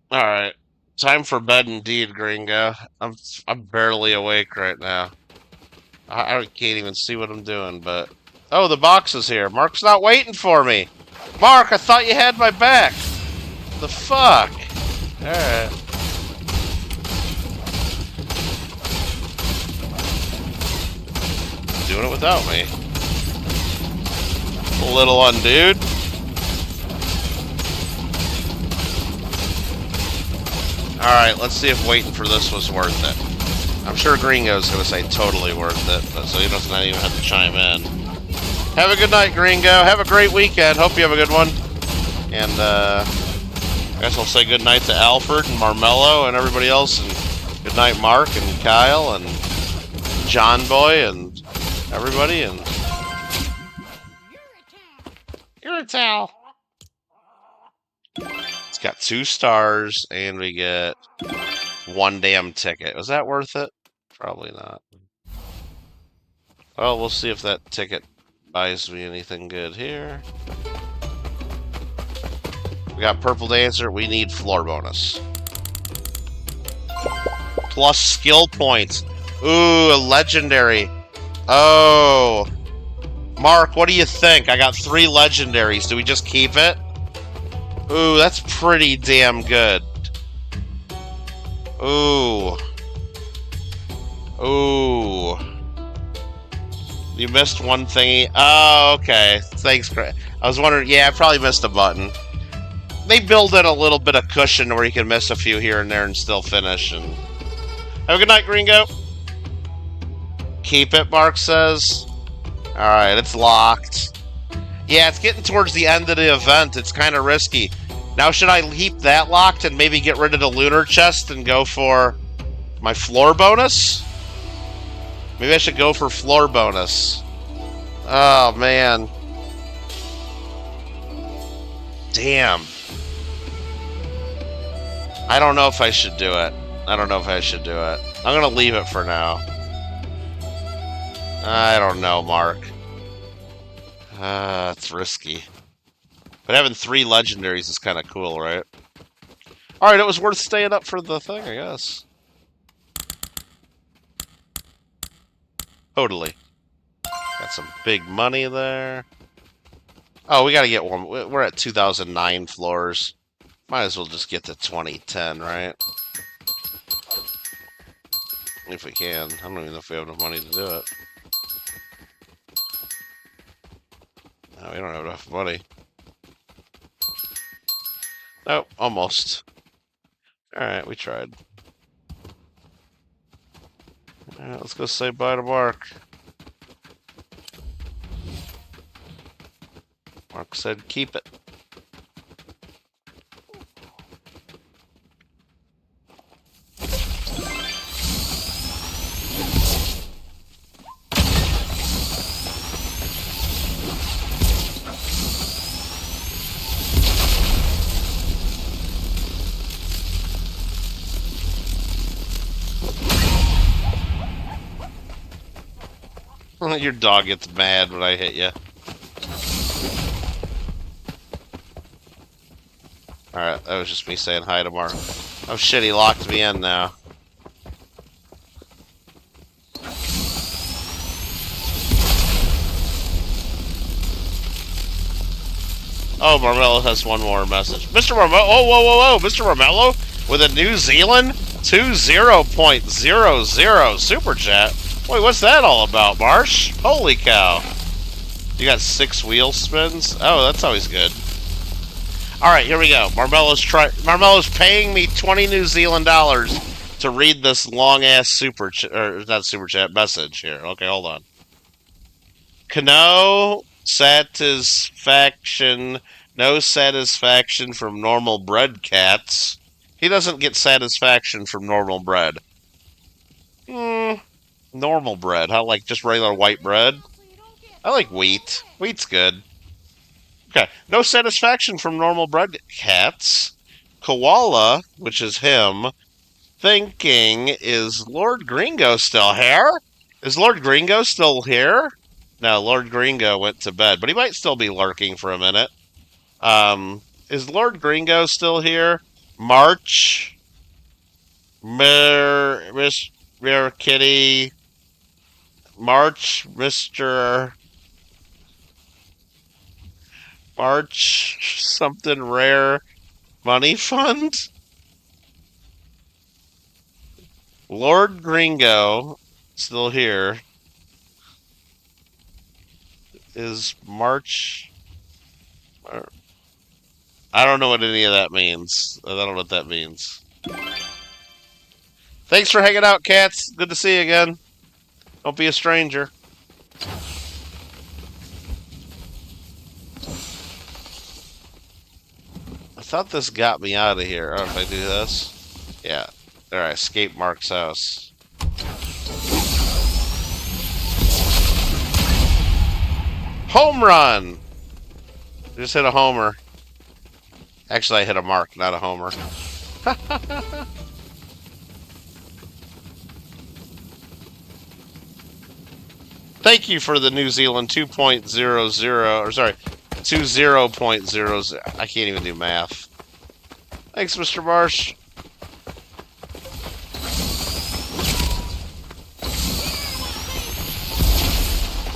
S1: All right. Time for bed indeed, Gringo. I'm barely awake right now. I can't even see what I'm doing, but... Oh, the box is here. Mark's not waiting for me. Mark, I thought you had my back. The fuck? Alright. Doing it without me. Little one, dude. Alright, let's see if waiting for this was worth it. I'm sure Gringo's gonna say totally worth it, but so he doesn't even have to chime in. Have a good night, Gringo. Have a great weekend. Hope you have a good one. And I guess I'll say good night to Alfred and Marmello and everybody else, and good night, Mark and Kyle and John Boy and everybody. And you're a towel. It's got 2 stars, and we get 1 damn ticket. Was that worth it? Probably not. Well, we'll see if that ticket buys me anything good here. We got Purple Dancer. We need floor bonus. Plus skill points. Ooh, a legendary. Oh. Mark, what do you think? I got 3 legendaries. Do we just keep it? Ooh, that's pretty damn good. Ooh. Ooh. You missed one thingy. Oh, okay. Thanks, I was wondering. Yeah, I probably missed a button. They build in a little bit of cushion where you can miss a few here and there and still finish. And have a good night, Gringo. Keep it, Mark says. Alright, it's locked. Yeah, it's getting towards the end of the event. It's kind of risky. Now, should I keep that locked and maybe get rid of the lunar chest and go for my floor bonus? Maybe I should go for floor bonus. Oh, man. Damn. I don't know if I should do it. I don't know if I should do it. I'm going to leave it for now. I don't know, Mark. It's risky. But having 3 legendaries is kind of cool, right? Alright, it was worth staying up for the thing, I guess. Totally. Got some big money there. Oh, we gotta get one. We're at 2009 floors. Might as well just get to 2010, right? If we can. I don't even know if we have enough money to do it. No, we don't have enough money. Nope, almost. Alright, we tried. Alright, let's go say bye to Mark. Mark said keep it. Your dog gets mad when I hit you. Alright, that was just me saying hi to Mark. Oh shit, he locked me in now. Oh, Marmello has one more message. Mr. Marmello, oh, whoa, whoa, whoa, Mr. Marmello with a New Zealand 20.00 super chat. Wait, what's that all about, Marsh? Holy cow. You got 6 wheel spins? Oh, that's always good. Alright, here we go. Marmello's paying me 20 New Zealand dollars to read this long-ass super chat, or not super chat, message here. Okay, hold on. No satisfaction from normal bread cats. He doesn't get satisfaction from normal bread. Normal bread. How, like, just regular white bread? I like wheat. Wheat's good. Okay. No satisfaction from normal bread cats. Koala, which is him, thinking, is Lord Gringo still here? Is Lord Gringo still here? No, Lord Gringo went to bed, but he might still be lurking for a minute. Is Lord Gringo still here? March. Miss Kitty. March, Mr. March, something rare money fund? Lord Gringo, still here. Is March... I don't know what any of that means. I don't know what that means. Thanks for hanging out, cats. Good to see you again. Don't be a stranger. I thought this got me out of here. Oh, if I do this? Yeah. There, I escaped Mark's house. Home run! I just hit a homer. Actually, I hit a mark, not a homer. Thank you for the New Zealand 2.00, or sorry, 20.00. I can't even do math. Thanks, Mr. Marsh.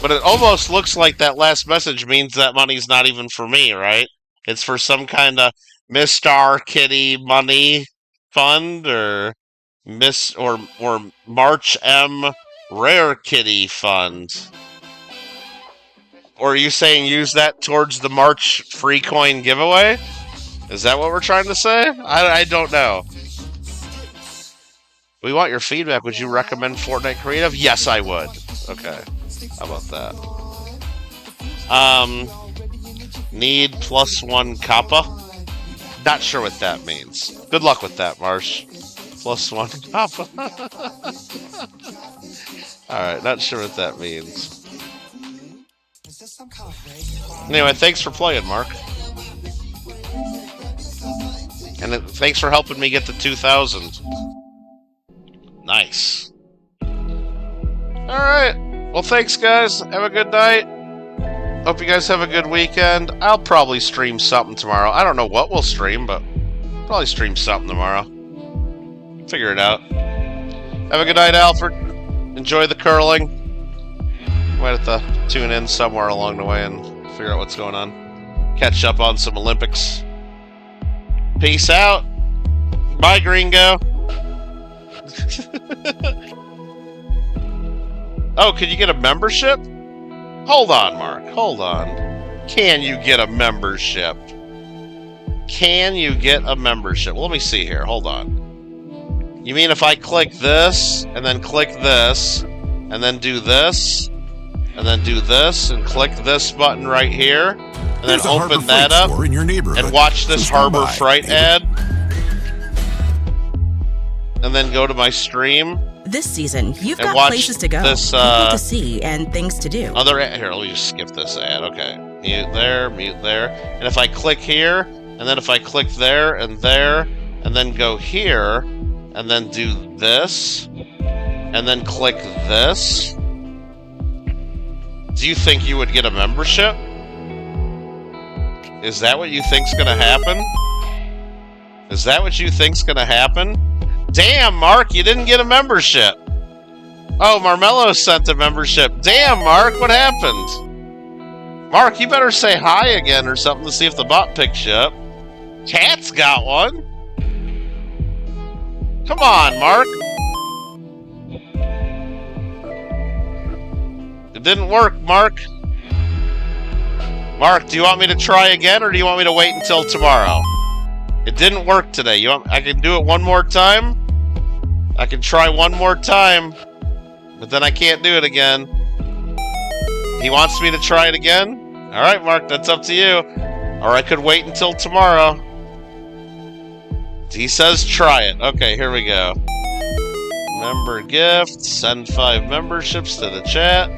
S1: But it almost looks like that last message means that money's not even for me, right? It's for some kind of Mr. Kitty money fund or March M Rare Kitty fund. Or are you saying use that towards the March free coin giveaway? Is that what we're trying to say? I don't know. We want your feedback. Would you recommend Fortnite Creative? Yes, I would. Okay. How about that? Need +1 kappa? Not sure what that means. Good luck with that, Marsh. +1 kappa. Alright, not sure what that means. Anyway, thanks for playing, Mark. And thanks for helping me get to 2,000. Nice. Alright. Well, thanks, guys. Have a good night. Hope you guys have a good weekend. I'll probably stream something tomorrow. I don't know what we'll stream, but probably stream something tomorrow. Figure it out. Have a good night, Alfred. Enjoy the curling. Might have to tune in somewhere along the way and figure out what's going on. Catch up on some Olympics. Peace out. Bye, Gringo. Oh, can you get a membership? Hold on, Mark. Hold on. Can you get a membership? Can you get a membership? Well, let me see here. Hold on. You mean if I click this, and then click this, and then do this, and then do this, and click this button right here, and then open that up, and watch this Harbor Freight ad, and then go to my stream.
S3: This season, you've got places to go, people to see, and things to do.
S1: Here, let me just skip this ad. Okay. Mute there, and if I click here, and then if I click there, and then go here, and then do this, and then click this, do you think you would get a membership? Is that what you think's gonna happen? Is that what you think's gonna happen? Damn, Mark, you didn't get a membership. Oh, Marmello sent a membership. Damn, Mark, what happened? Mark, you better say hi again or something to see if the bot picks you up. Cat's got one. Come on, Mark. It didn't work, Mark. Mark, do you want me to try again or do you want me to wait until tomorrow? It didn't work today. I can do it one more time? I can try one more time, but then I can't do it again. He wants me to try it again? Alright, Mark, that's up to you. Or I could wait until tomorrow. He says try it. Okay, here we go. Member gift. Send 5 memberships to the chat.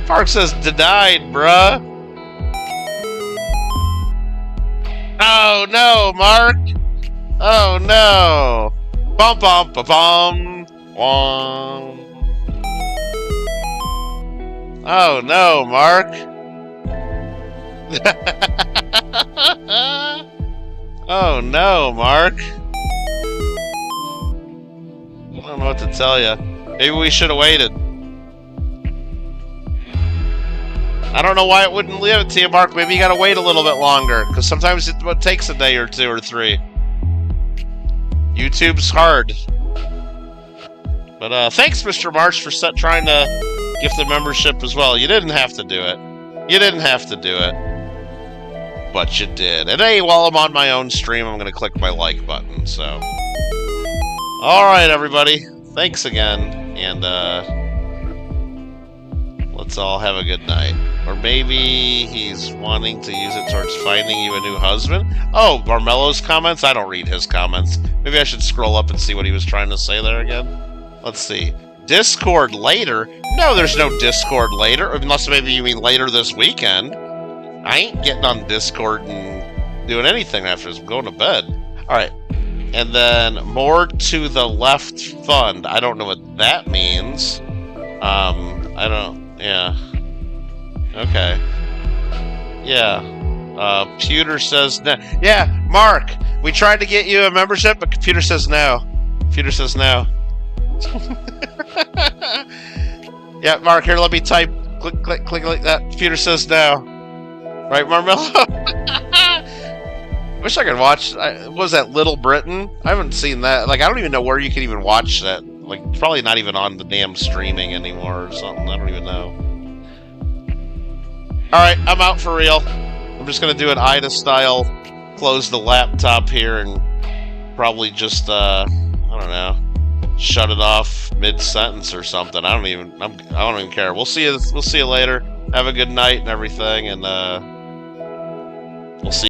S1: Mark says denied, bruh. Oh no, Mark. Oh no! Bum bum ba bum. Wong. Oh no, Mark. Oh no, Mark. I don't know what to tell you. Maybe we should have waited. I don't know why it wouldn't leave it to you, Mark. Maybe you gotta wait a little bit longer, because sometimes it takes a day or 2 or 3. YouTube's hard. But thanks, Mr. Marsh, for trying to gift the membership as well. You didn't have to do it. You didn't have to do it. But you did. And hey, while I'm on my own stream, I'm going to click my like button, so. Alright, everybody. Thanks again. And, let's all have a good night. Or maybe he's wanting to use it towards finding you a new husband? Oh, Marmello's comments? I don't read his comments. Maybe I should scroll up and see what he was trying to say there again. Let's see. Discord later? No, there's no Discord later. Unless maybe you mean later this weekend. I ain't getting on Discord and doing anything after this. I'm going to bed. Alright. And then more to the left fund. I don't know what that means. I don't... Yeah. Okay. Yeah. Computer says no. Yeah, Mark, we tried to get you a membership, but computer says no. Computer says no. Yeah, Mark, here, let me type. Click, click, click, like that. Computer says no. Right, Marmello? Wish I could watch. What was that, Little Britain? I haven't seen that. Like, I don't even know where you can even watch that. Like, it's probably not even on the damn streaming anymore or something. I don't even know. Alright, I'm out for real. I'm just gonna do an Ida style, close the laptop here, and probably just, I don't know, shut it off mid-sentence or something. I don't even care. We'll see you later. Have a good night and everything, and we'll see